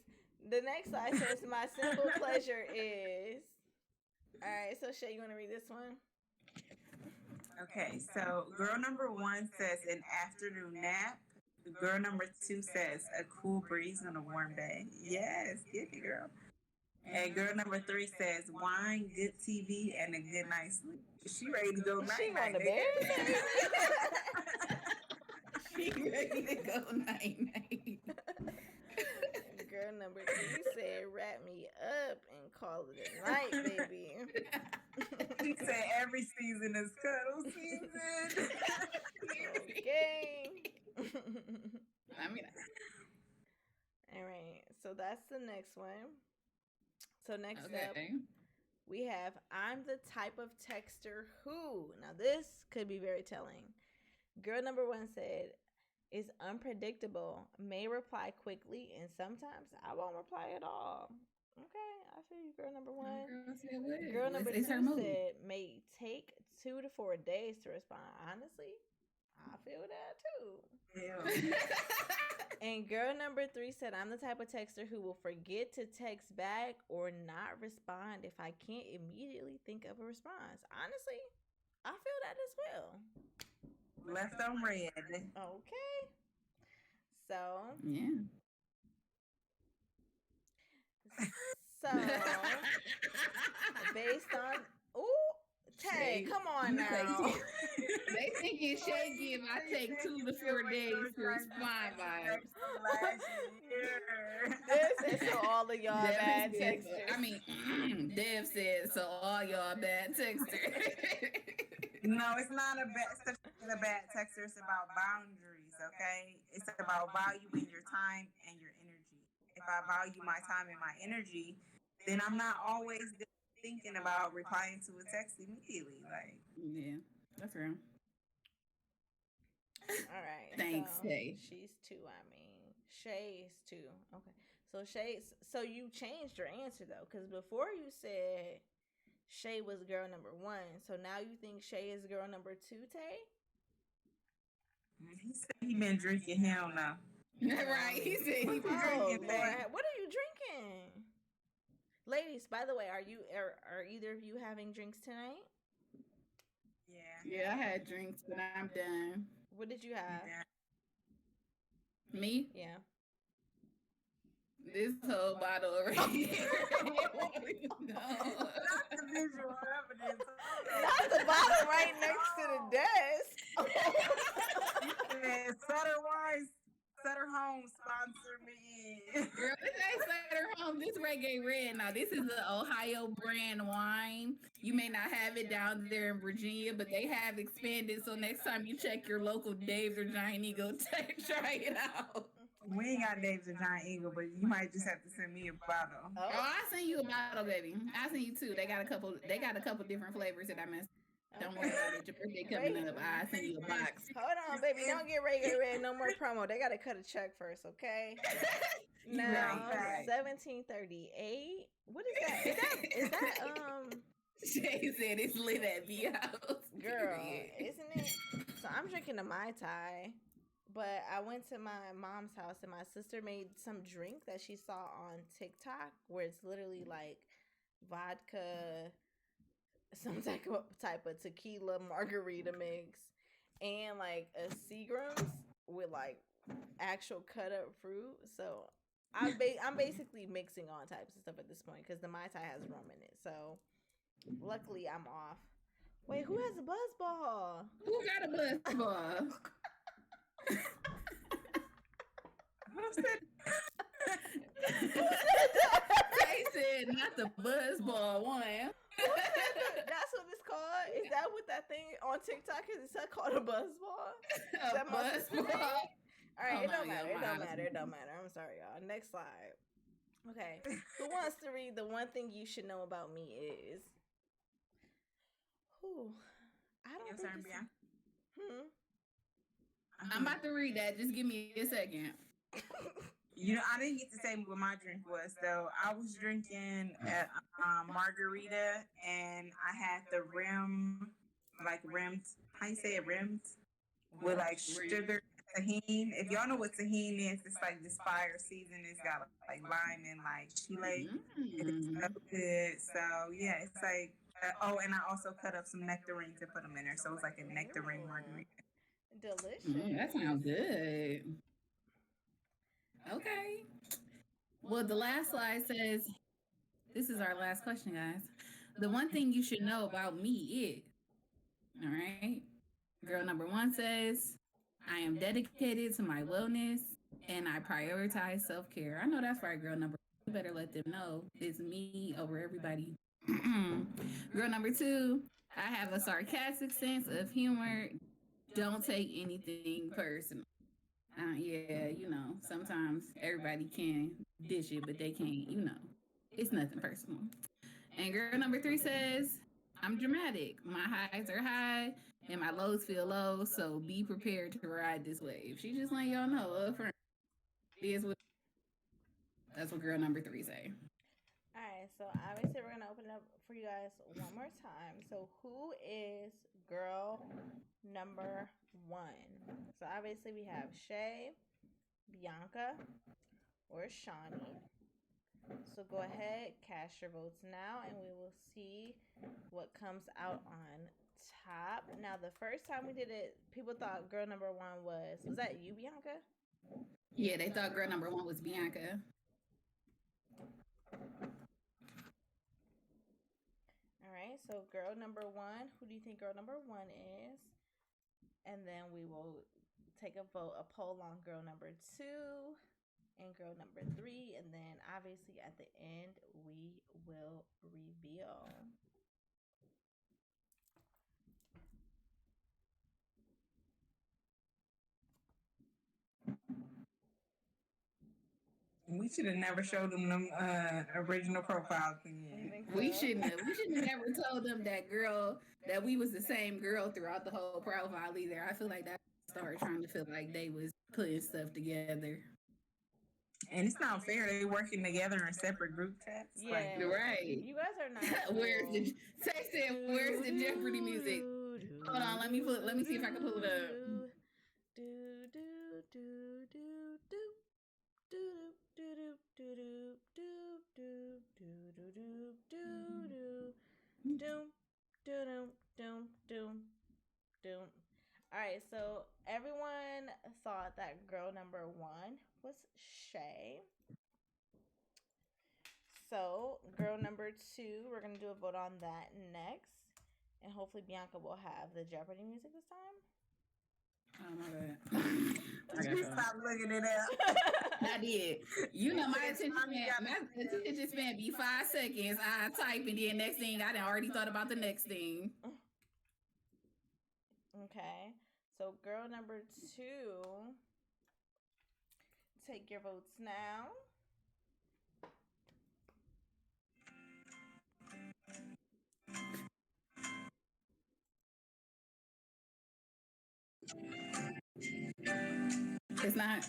C: the next slide says, my simple pleasure is. All right, so Shay, you want to read this one?
B: Okay, so girl number 1 says an afternoon nap. Girl number 2 says a cool breeze on a warm day. Yes, get it, girl. And girl number 3 says wine, good TV, and a good night's sleep. She ready to go night night.
C: She ready to go
A: night night.
C: Girl number 3 said wrap me up and call it a night, baby.
B: She said every season is cuddle season.
C: Okay. I mean, all right. So that's the next one. So next up,
A: Okay.
C: we have I'm the type of texter who. Now this could be very telling. Girl number one said, is unpredictable, may reply quickly, and sometimes I won't reply at all. Okay, I feel you, girl number one.
A: Girl said what?
C: Girl number
A: It's her
C: two
A: mood.
C: said, may take 2 to 4 days to respond. Honestly, I feel that too.
B: Yeah.
C: And girl number three said, I'm the type of texter who will forget to text back or not respond if I can't immediately think of a response. Honestly, I feel that as well.
B: Left on red.
C: Okay. So,
A: Yeah.
C: so based on, ooh, Tay, come on now.
A: They think it's shaky if I take 2 to 4 days to respond vibes.
C: This is so all of y'all
A: Dev
C: bad
A: said,
C: texters.
A: I mean, Dev said, so all y'all bad texters.
B: No, it's not such a bad texter. It's about boundaries, okay? It's about valuing your time and your energy. If I value my time and my energy, then I'm not always thinking about replying to a text immediately. Like,
A: yeah, that's real.
C: All right.
A: Thanks,
C: So
A: Shay.
C: she's two. I mean, Shay is two. Okay. So Shay. So you changed your answer though, because before you said Shay was girl number one. So now you think Shay is girl number two, Tay?
B: he said he been drinking. Hell no.
A: Right. He said he been
C: Oh
A: drinking.
C: Lord, what are you drinking? Ladies, by the way, are either of you having drinks tonight?
B: Yeah.
A: Yeah, I had drinks, but I'm done.
C: What did you have?
B: Yeah.
A: Me?
C: Yeah.
A: This whole bottle over here.
B: Not the visual evidence.
C: Not the bottle right next to the desk.
B: Yeah, Sutter Wine, Sutter Home sponsor me.
A: Girl, this ain't Sutter Home. This Reggae Red. Now, this is an Ohio brand wine. You may not have it down there in Virginia, but they have expanded. So next time you check your local Dave's or Giant Eagle, try it out.
B: We ain't got Dave's or Giant Eagle, but you might just have to send me a bottle.
A: Oh, I'll send you a bottle, baby. I'll send you two. They got a couple different flavors that I missed. Don't worry about it. Your birthday coming up. I'll send you a box.
C: Hold on, baby. Don't get Reggae Red. No more promo. They gotta cut a check first, okay? Now,
B: Right.
C: 1738. What is that? Is that
A: Shay said it's lit at the house.
C: girl, isn't it? So I'm drinking a Mai Tai, but I went to my mom's house and my sister made some drink that she saw on TikTok where it's literally like vodka, some type of tequila margarita mix, and like a Seagram's with like actual cut up fruit. So I'm basically mixing all types of stuff at this point because the Mai Tai has rum in it. So luckily I'm off. Wait, who has a buzz ball?
A: Who got a buzz ball?
B: Who said
A: They said not the buzz ball one.
C: That's what it's called. Is that what that thing on TikTok is? Is that called a buzz ball?
A: A buzz ball.
C: All right,
A: Oh
C: it don't
A: my
C: matter.
A: God,
C: It don't
A: my
C: matter. It don't matter. I'm sorry, y'all. Next slide. Okay. Who wants to read the one thing you should know about me is? Who? I don't
B: Your
C: think
B: turn,
C: it's-
B: Bianca.
A: I'm about to read that. Just give me a second.
B: You know, I didn't get to say what my drink was, though. I was drinking a margarita, and I had the rimmed, how you say it, rimmed? With like sugar, tahini. If y'all know what tahini is, it's like this fire season. It's got like lime and like chile. It's so good. So, yeah, it's like, and I also cut up some nectarines and put them in there. So it was like a nectarine margarita.
C: Delicious.
A: That sounds good. Okay. Well, the last slide says, this is our last question, guys. The one thing you should know about me is, all right. Girl number one says, I am dedicated to my wellness and I prioritize self-care. I know that's right, girl number one. You better let them know it's me over everybody. Girl number two, I have a sarcastic sense of humor. Don't take anything personal. Yeah, sometimes everybody can dish it, but they can't, It's nothing personal. And girl number 3 says, I'm dramatic. My highs are high and my lows feel low, so be prepared to ride this wave. She just letting y'all know up front. That's what girl number 3 say.
C: All right, so obviously we're gonna open it up for you guys one more time. So who is girl number 1? So obviously we have Shay, Bianca, or Shawnee. So go ahead, cast your votes now, and we will see what comes out on top. Now, the first time we did it, people thought girl number 1 was that you, Bianca?
A: Yeah, they thought girl number 1 was Bianca.
C: All right, so girl number 1, who do you think girl number 1 is? And then we will take a poll on girl number 2 and girl number 3, and then obviously at the end we will reveal.
B: We should have never showed them original profiles again.
A: We shouldn't have never told them that we was the same girl throughout the whole profile either. I feel like that started trying to feel like they was putting stuff together.
B: And it's not fair. They working together in separate group chats.
C: Yeah,
A: like, right.
C: You guys are not. Cool.
A: Where's the Jeopardy music? Hold on, let me see if I can pull it up.
C: All right, so everyone thought that girl number 1 was Shay. So girl number 2, we're gonna do a vote on that next, and hopefully Bianca will have the Jeopardy music this time.
A: Oh my God!
B: Stop looking it up.
A: I did. You know my attention span be 5 seconds. I type and then next thing I done already thought about the next thing.
C: Okay, so girl number 2, take your votes now.
A: It's not.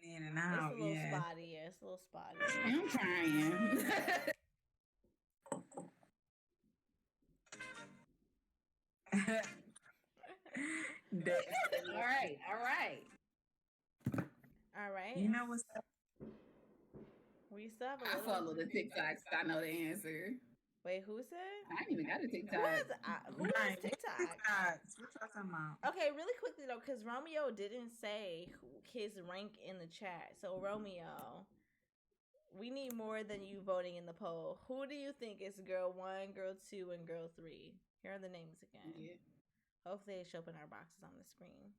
B: In and out,
C: it's a little spotty. Yeah, it's a little spotty.
A: I'm trying. All right.
B: You know what's up?
C: We still have
A: I follow the TikToks. I know the answer.
C: Wait, who said?
A: I ain't even got a TikTok.
C: Who has TikTok?
B: What y'all talking about?
C: Okay, really quickly though, because Romeo didn't say his rank in the chat. So Romeo, we need more than you voting in the poll. Who do you think is girl 1, girl 2, and girl 3? Here are the names again. Yeah. Hopefully they show up in our boxes on the screen.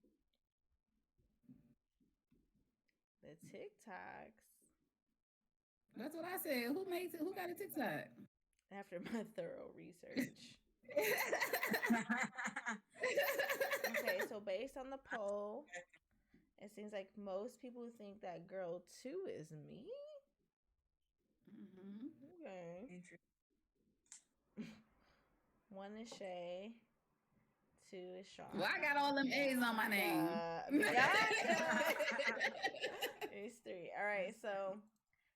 C: The TikToks.
A: That's what I said. Who got a TikTok?
C: After my thorough research. Okay, so based on the poll, it seems like most people think that girl 2 is me.
A: Mm-hmm.
C: Okay. 1 is Shay. 2 is Sean.
A: Well, I got all them A's on my name.
C: It's 3. All right, so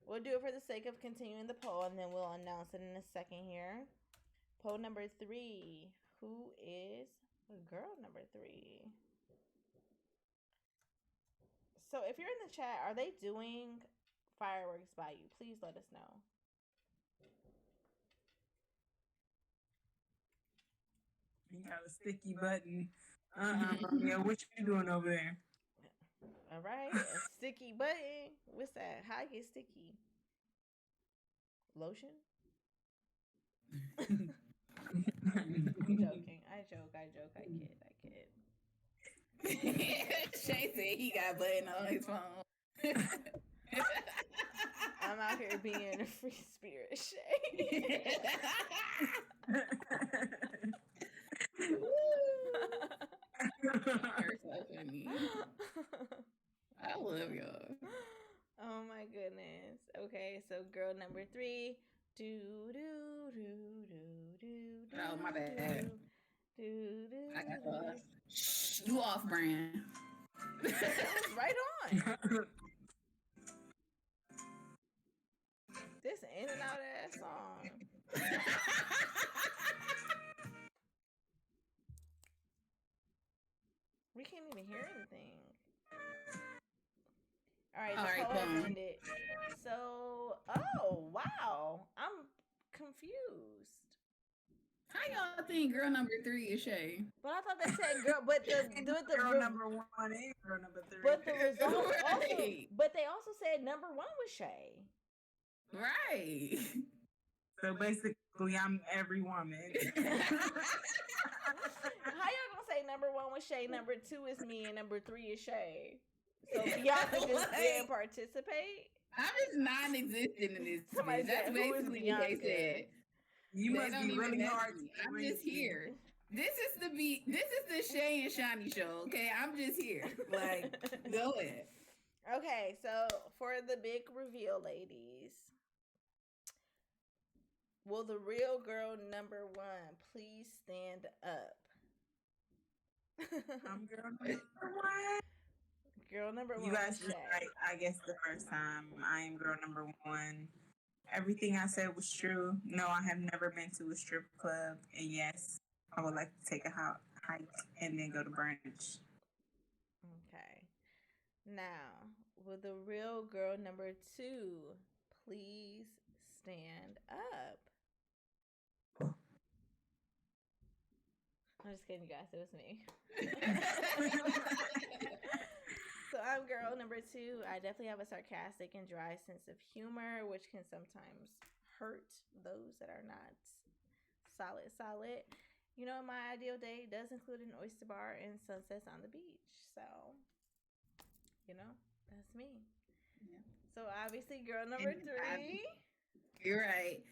C: we'll do it for the sake of continuing the poll, and then we'll announce it in a second here. Poll number 3. Who is girl number 3? So if you're in the chat, are they doing fireworks by you? Please let us know.
B: You got a sticky button. Yeah, what you doing over there?
C: All right, a sticky button. What's that? How I get sticky? Lotion? I'm joking. I kid.
A: Shay said he got a button on his phone.
C: I'm out here being a free spirit, Shay.
A: You're so funny. funny. I love y'all.
C: Oh my goodness. Okay, so girl number 3. Do do do do do do.
A: Oh, my bad.
C: Do do.
A: I got lost. You off brand.
C: That was right on. This in and out of that song. We can't even hear anything. All right, the poem ended. So, oh wow, I'm confused.
A: How y'all think girl number 3 is Shay?
C: But I thought they said girl, but the
B: girl number 1 and girl number 3.
C: But the results also, but they also said number 1 was Shay.
A: Right.
B: So basically, I'm every woman.
C: How y'all gonna say number 1 was Shay, number 2 is me, and number 3 is Shay? So Bianca just didn't participate.
A: I'm just non-existent in this. That's basically what they said.
B: You must be really hard.
A: I'm just here. This is the Shay and Shani show. Okay, I'm just here. Like, go ahead.
C: Okay, so for the big reveal, ladies, will the real girl number 1 please stand up?
B: I'm girl number 1.
C: Girl number 1.
B: You guys just like, I guess the first time I am girl number 1. Everything I said was true. No, I have never been to a strip club. And yes, I would like to take a hike and then go to brunch.
C: Okay. Now, will the real girl number 2 please stand up? I'm just kidding, you guys. It was me. So I'm girl number 2. I definitely have a sarcastic and dry sense of humor, which can sometimes hurt those that are not solid. You know, my ideal day does include an oyster bar and sunsets on the beach. So, you know, that's me. Yeah. So obviously, girl number 3.
A: You're right.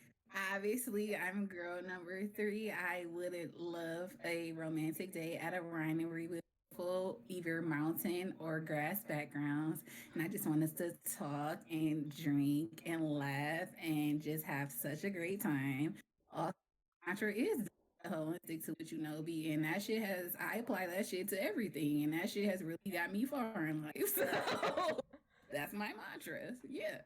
A: Obviously, I'm girl number 3. I wouldn't love a romantic day at a winery with either mountain or grass backgrounds, and I just want us to talk and drink and laugh and just have such a great time. Also, mantra is the whole and stick to what you know, be, and that shit I apply that shit to everything, and that shit has really got me far in life. So that's my mantra. Yeah.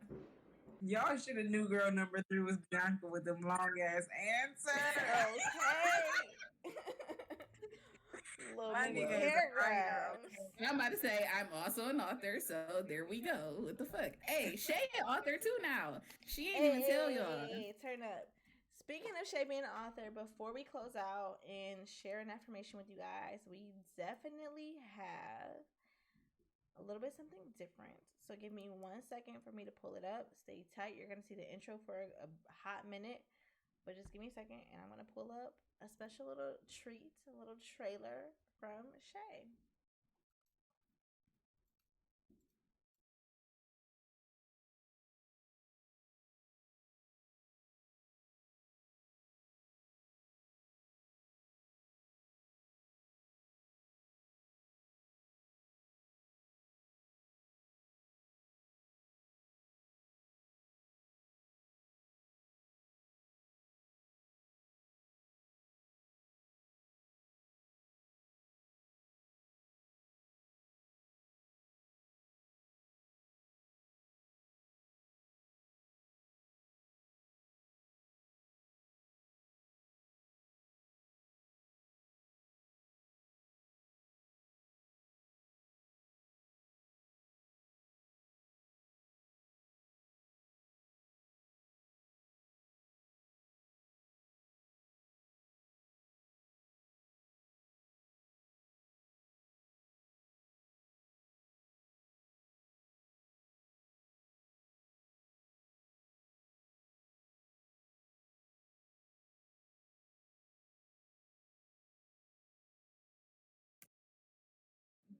B: Y'all should have knew girl number 3 was Bianca with them long ass answers.
C: Okay. Little paragraphs.
A: I'm about to say I'm also an author, so there we go. What the fuck? Hey, Shay an author too now. She ain't even tell y'all.
C: Hey, turn up. Speaking of Shay being an author, before we close out and share an affirmation with you guys, we definitely have a little bit something different. So give me 1 second for me to pull it up. Stay tight. You're going to see the intro for a hot minute, but just give me a second and I'm going to pull up a special little treat, a little trailer from Shay.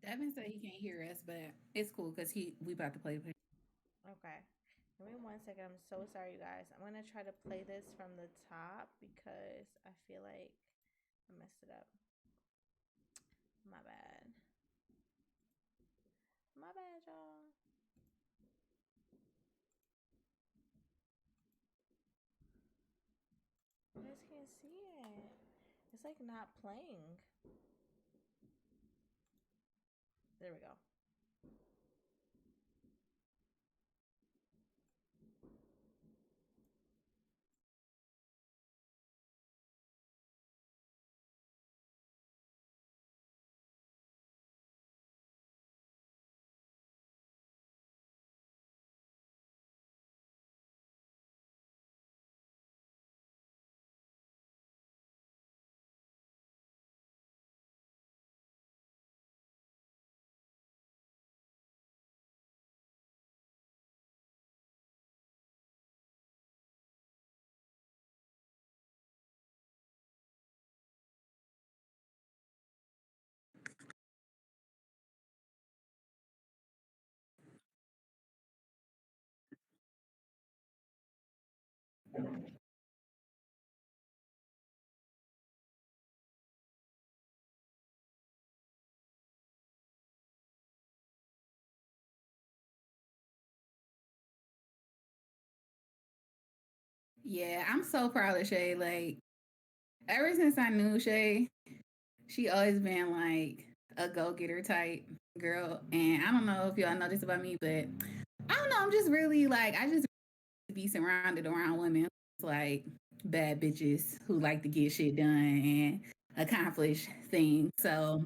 A: Devin said he can't hear us, but it's cool because we about to play.
C: Okay. Give me 1 second. I'm so sorry, you guys. I'm going to try to play this from the top because I feel like I messed it up. My bad. My bad, y'all. You guys can't see it. It's like not playing. There we go.
A: Yeah, I'm so proud of Shay. Like, ever since I knew Shay, she always been like a go getter type girl. And I don't know if y'all know this about me, but I don't know. I'm just really like, I just be surrounded around women like bad bitches who like to get shit done and accomplish things. So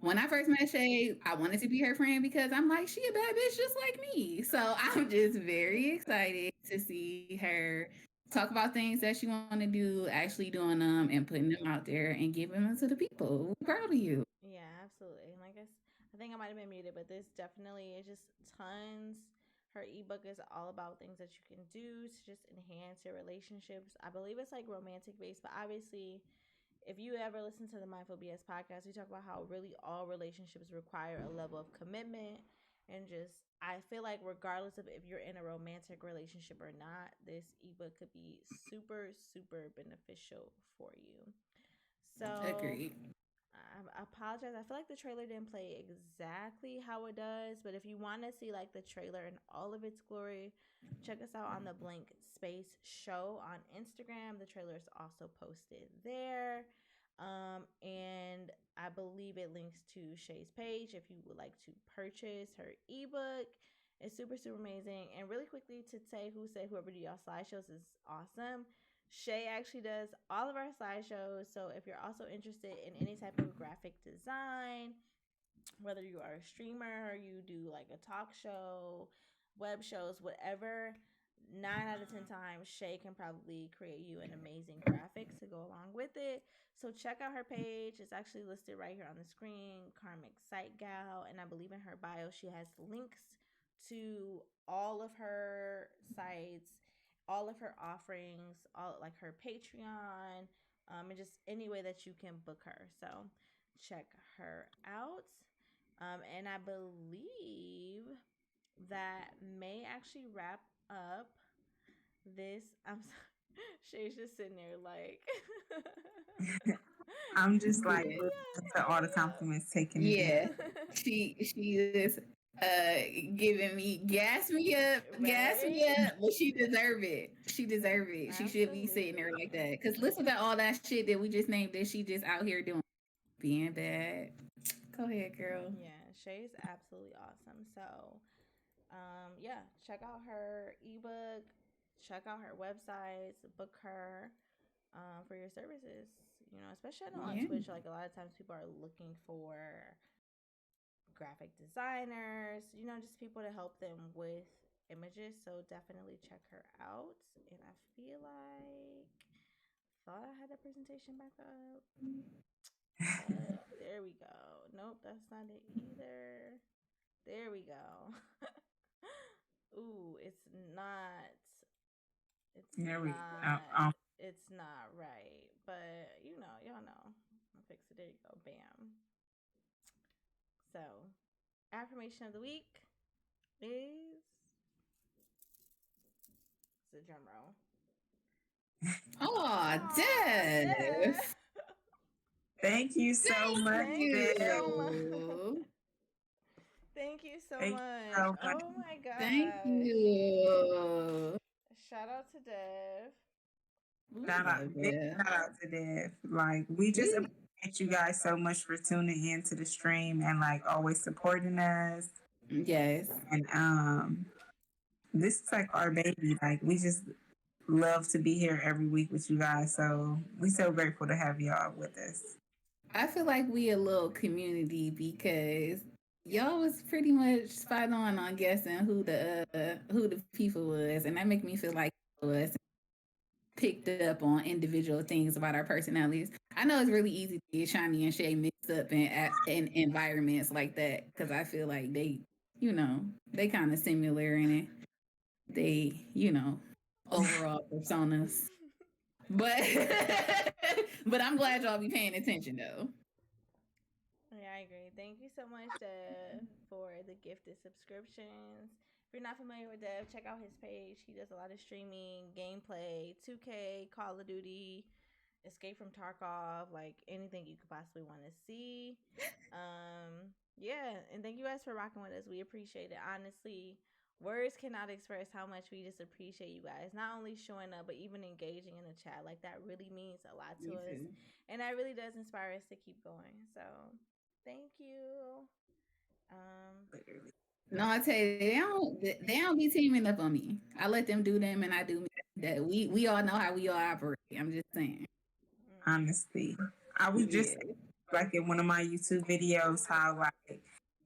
A: when I first met Shay, I wanted to be her friend because I'm like, she a bad bitch just like me. So I'm just very excited to see her talk about things that she want to do, actually doing them and putting them out there and giving them to the people. We're proud of you.
C: Yeah, absolutely. And I think I might have been muted, but this definitely is just tons. Her ebook is all about things that you can do to just enhance your relationships. I believe it's like romantic based, but obviously, if you ever listen to the Mindful BS podcast, we talk about how really all relationships require a level of commitment. And just, I feel like, regardless of if you're in a romantic relationship or not, this ebook could be super, super beneficial for you. So,
A: Agreed.
C: I apologize. I feel like the trailer didn't play exactly how it does, but if you want to see like the trailer in all of its glory, check us out on the Blank Space Show on Instagram. The trailer is also posted there. And I believe it links to Shay's page if you would like to purchase her ebook. It's super, super amazing. And really quickly to say who said whoever do y'all slideshows is awesome. Shay actually does all of our slideshows. So if you're also interested in any type of graphic design, whether you are a streamer or you do like a talk show, web shows, whatever, 9 out of 10 times, Shay can probably create you an amazing graphics to go along with it. So check out her page. It's actually listed right here on the screen, Karmic Site Gal. And I believe in her bio, she has links to all of her sites, all of her offerings, all like her Patreon, and just any way that you can book her. So check her out. And I believe that may actually wrap up this. I'm sorry. Shay's just sitting there like.
B: I'm just like
A: Yeah.
B: to all the compliments taken it in.
A: Yeah. She is giving me gas
C: Right?
A: me up, but she deserve it. She deserve it. She should be sitting there
C: Absolutely.
A: like that. Cause listen to all that shit that we just named that she just out here doing, being bad. Go ahead, girl.
C: Yeah, Shay's absolutely awesome. So, yeah, check out her ebook, check out her websites, book her for your services. You know, especially I know on
A: Yeah.
C: Twitch, like a lot of times people are looking for graphic designers, you know, just people to help them with images. So definitely check her out. And I feel like thought I had the presentation back up, but there we go. Nope, that's not it either. There we go. Ooh, it's not. It's
B: There we
C: not.
B: go.
C: It's not right. But you know, y'all know. I'll fix it. There you go. Bam. So, affirmation of the week is the drum roll.
A: Oh,
C: Aw,
A: Dev.
C: Def.
B: Thank you so
A: Thank
B: much,
C: Thank you
B: Deb.
C: so much.
A: you.
C: Thank you you so
B: Thank
C: much.
B: you so much.
C: Oh my
A: Thank
C: gosh.
A: you.
C: Shout out to Dev.
A: We
B: Shout out,
A: love
B: big
A: it.
B: shout out to Dev. Like, we just
A: We
B: appreciate you guys so much for tuning in to the stream and like always supporting us.
A: yes.
B: And this is like our baby. Like, we just love to be here every week with you guys. So we so grateful to have y'all with us.
A: I feel like we a little community because y'all was pretty much spot on guessing who the people was, and that make me feel like us picked up on individual things about our personalities. I know it's really easy to get Shani and Shay mixed up in environments like that because I feel like they kind of similar in it. They overall personas, but but I'm glad y'all be paying attention though.
C: Yeah, I agree. Thank you so much, Dev, for the gifted subscriptions. If you're not familiar with Dev, check out his page. He does a lot of streaming, gameplay, 2K, Call of Duty, Escape from Tarkov, like anything you could possibly want to see. Yeah, and thank you guys for rocking with us. We appreciate it. Honestly, words cannot express how much we just appreciate you guys. Not only showing up, but even engaging in the chat. Like that really means a lot to
A: Me
C: us,
A: too.
C: and that really does inspire us to keep going. So, thank you. Um,
B: Literally.
A: No, I tell you, they don't be teaming up on me. I let them do them, and I do me. That we all know how we all operate. I'm just saying.
B: Honestly, I was just
A: Yeah.
B: like in one of my YouTube videos how like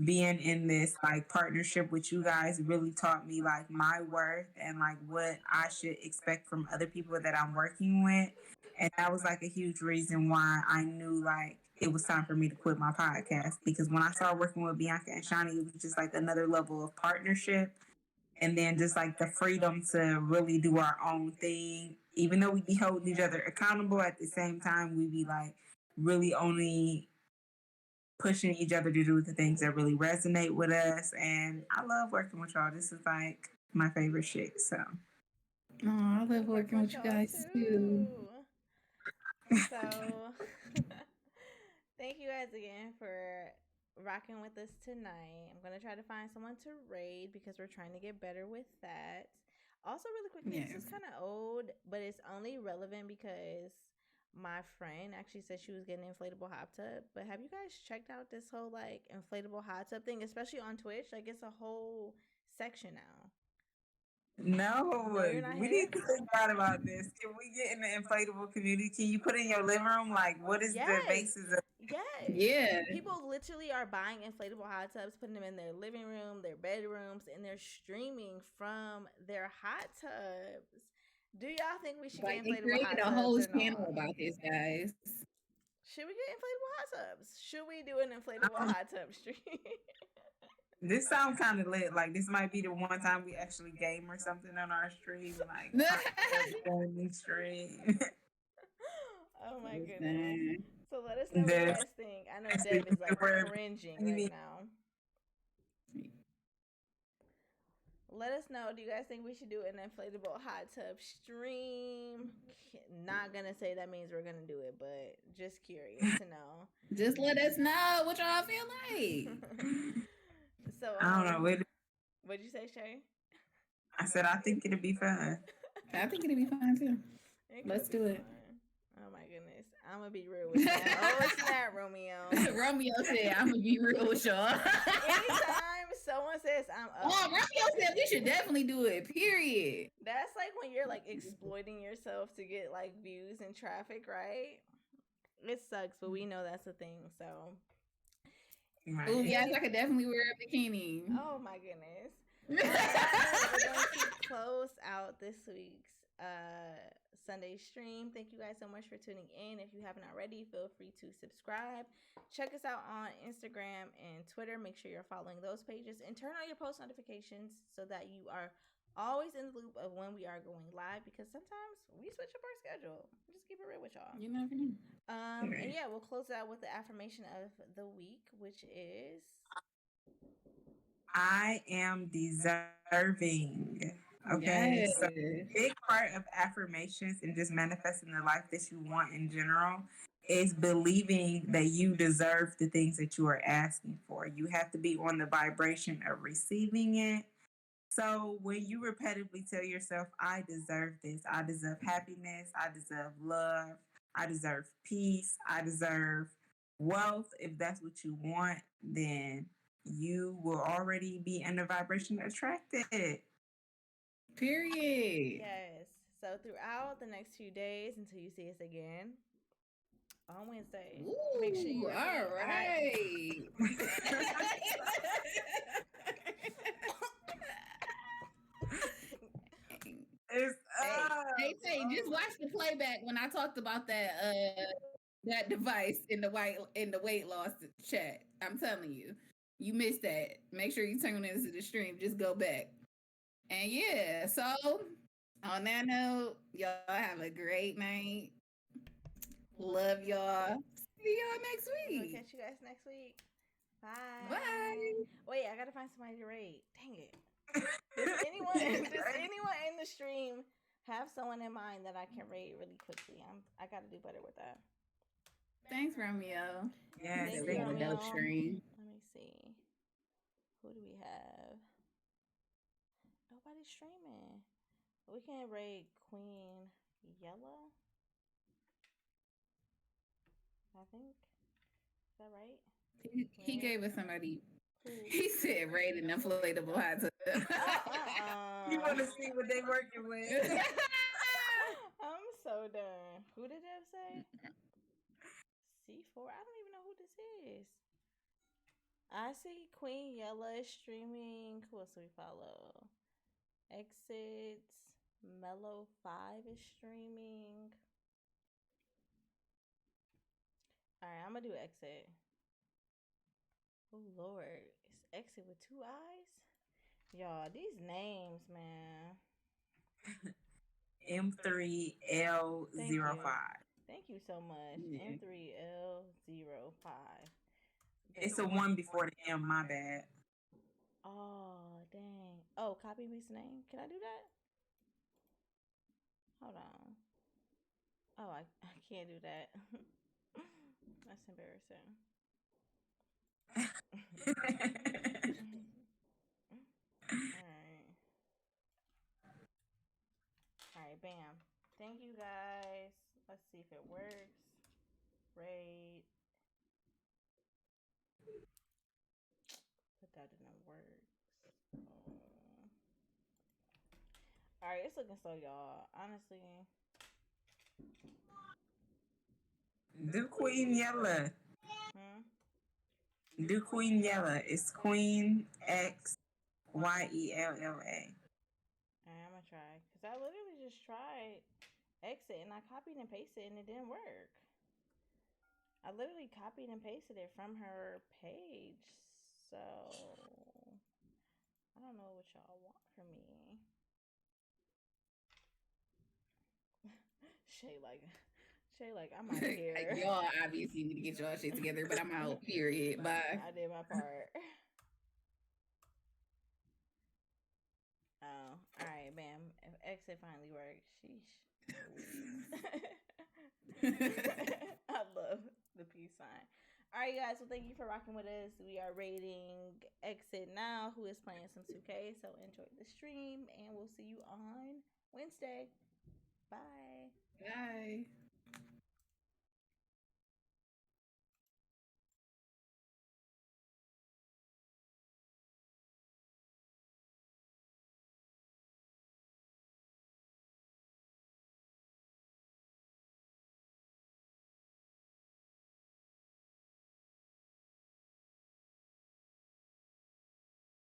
B: being in this like partnership with you guys really taught me like my worth and like what I should expect from other people that I'm working with. And that was like a huge reason why I knew like it was time for me to quit my podcast because when I started working with Bianca and Shani, it was just like another level of partnership and then just like the freedom to really do our own thing. Even though we be holding each other accountable, at the same time we be like really only pushing each other to do the things that really resonate with us. And I love working with y'all. This is like my favorite shit. So
A: Oh, I
C: we
A: love
C: work
A: working
C: with
A: with you
C: y'all
A: guys too.
C: too. So, thank you guys again for rocking with us tonight. I'm gonna try to find someone to raid because we're trying to get better with that. Also, really quickly, this
A: Yes.
C: is kind of old, but it's only relevant because my friend actually said she was getting an inflatable hot tub. But have you guys checked out this whole like inflatable hot tub thing, especially on Twitch? Like, it's a whole section now.
B: no,
C: No, you're not
B: we
C: here.
B: need to think about this. Can we get in the inflatable community? Can you put in your living room? Like, what is the
C: Yes.
B: basis of
C: Yes.
A: Yeah.
C: People literally are buying inflatable hot tubs, putting them in their living room, their bedrooms, and they're streaming from their hot tubs. Do y'all think we should
A: Like
C: get
A: they
C: inflatable
A: created
C: hot
A: a
C: tubs
A: whole
C: or
A: channel
C: not?
A: about this, guys.
C: Should we get inflatable hot tubs? Should we do an inflatable hot tub stream?
B: this sounds kind of lit. Like this might be the one time we actually game or something on our stream, like hot gaming stream.
C: Oh my goodness.
A: Listen.
C: So let us know what you
B: This
C: guys think. I know Dev is like cringing right now. Let us know. Do you guys think we should do an inflatable hot tub stream? Not gonna say that means we're gonna do it, but just curious to know.
A: Just let us know what y'all feel like.
C: So
B: I don't know.
C: what'd you say, Shay?
B: I said I think it'd be fun.
A: I think it'd be fine too.
C: It
A: Let's
C: could be
A: do it.
C: fun. Oh my goodness. I'm gonna be real with y'all. Oh snap, Romeo.
A: Romeo said, "I'm gonna be real with y'all."
C: Anytime someone says I'm up,
A: Oh, Romeo said we should definitely do it. Period.
C: that's like when you're like exploiting yourself to get like views and traffic, right? It sucks, but we know that's a thing. So,
B: Right.
A: Oh yes, I could definitely wear a bikini.
C: oh my goodness. We're going to close out this week's Sunday stream. Thank you guys so much for tuning in. If you haven't already, feel free to subscribe. Check us out on Instagram and Twitter. Make sure you're following those pages and turn on your post notifications so that you are always in the loop of when we are going live because sometimes we switch up our schedule. Just keep it real with y'all.
A: You never know.
C: And yeah, we'll close out with the affirmation of the week, which is
B: I am deserving. Okay.
A: Yes.
B: So big part of affirmations and just manifesting the life that you want in general is believing that you deserve the things that you are asking for. You have to be on the vibration of receiving it. So when you repetitively tell yourself, I deserve this, I deserve happiness, I deserve love, I deserve peace, I deserve wealth, if that's what you want, then you will already be in the vibration attracted.
A: Period.
C: Yes. So throughout the next few days until you see us again on Wednesday, make sure
A: Ooh,
C: you repeat.
A: all right.
B: It's
A: Hey, just watch the playback when I talked about that device in the weight loss chat. I'm telling you, you missed that. Make sure you tune into the stream. Just go back. And yeah, so on that note, y'all have a great night. Love y'all. See y'all next
C: We're gonna
A: week.
C: catch you guys next week. Bye.
A: Bye.
C: Wait, I gotta find somebody to rate. Dang it. Does anyone in the stream have someone in mind that I can rate really quickly? I gotta do better with that.
A: Thanks, Romeo.
B: Yes,
A: He said
C: Thank
A: we
C: you,
A: have a
C: Romeo.
A: dope stream.
C: Let me see. Who do we have? Nobody's streaming. We can rate Queen Yellow. I think. Is that right?
A: He gave us somebody.
C: Who?
A: He said rate an inflatable hot tub.
B: You want to see what they working with?
C: I'm so done. Who did that say? C4. I don't even know who this is. I see Queen Yella is streaming. Who else do we follow? Exits. Mellow 5 is streaming. Alright, I'm gonna do Exit. Oh Lord. It's Exit with 2 eyes? Y'all, these names, man.
B: M3L05.
C: Thank you so much.
A: Yeah.
C: M3L05.
B: It's a one before the M, my bad.
C: Oh, dang. Oh, copy and paste name. Can I do that? Hold on. Oh, I can't do that. That's embarrassing. Alright. Alright, bam. Thank you guys. Let's see if it works. Rate. But that didn't work. Alright, it's looking so, y'all. Honestly.
B: Do Queen Yella. Do Queen Yella. It's Queen XYELLA.
C: Alright, I'm gonna try. Because I literally just tried Exit and I copied and pasted and it didn't work. I literally copied and pasted it from her page. So I don't know what y'all want from me. Shay like I'm out of here.
A: Y'all obviously need to get y'all shit together, but I'm out. Period. Bye.
C: I did my part. Oh, all right, bam. If Exit finally works, sheesh. I love the peace sign. All right, guys. Well, thank you for rocking with us. We are rating Exit now, who is playing some 2K. So enjoy the stream, and we'll see you on Wednesday. Bye.
A: Bye.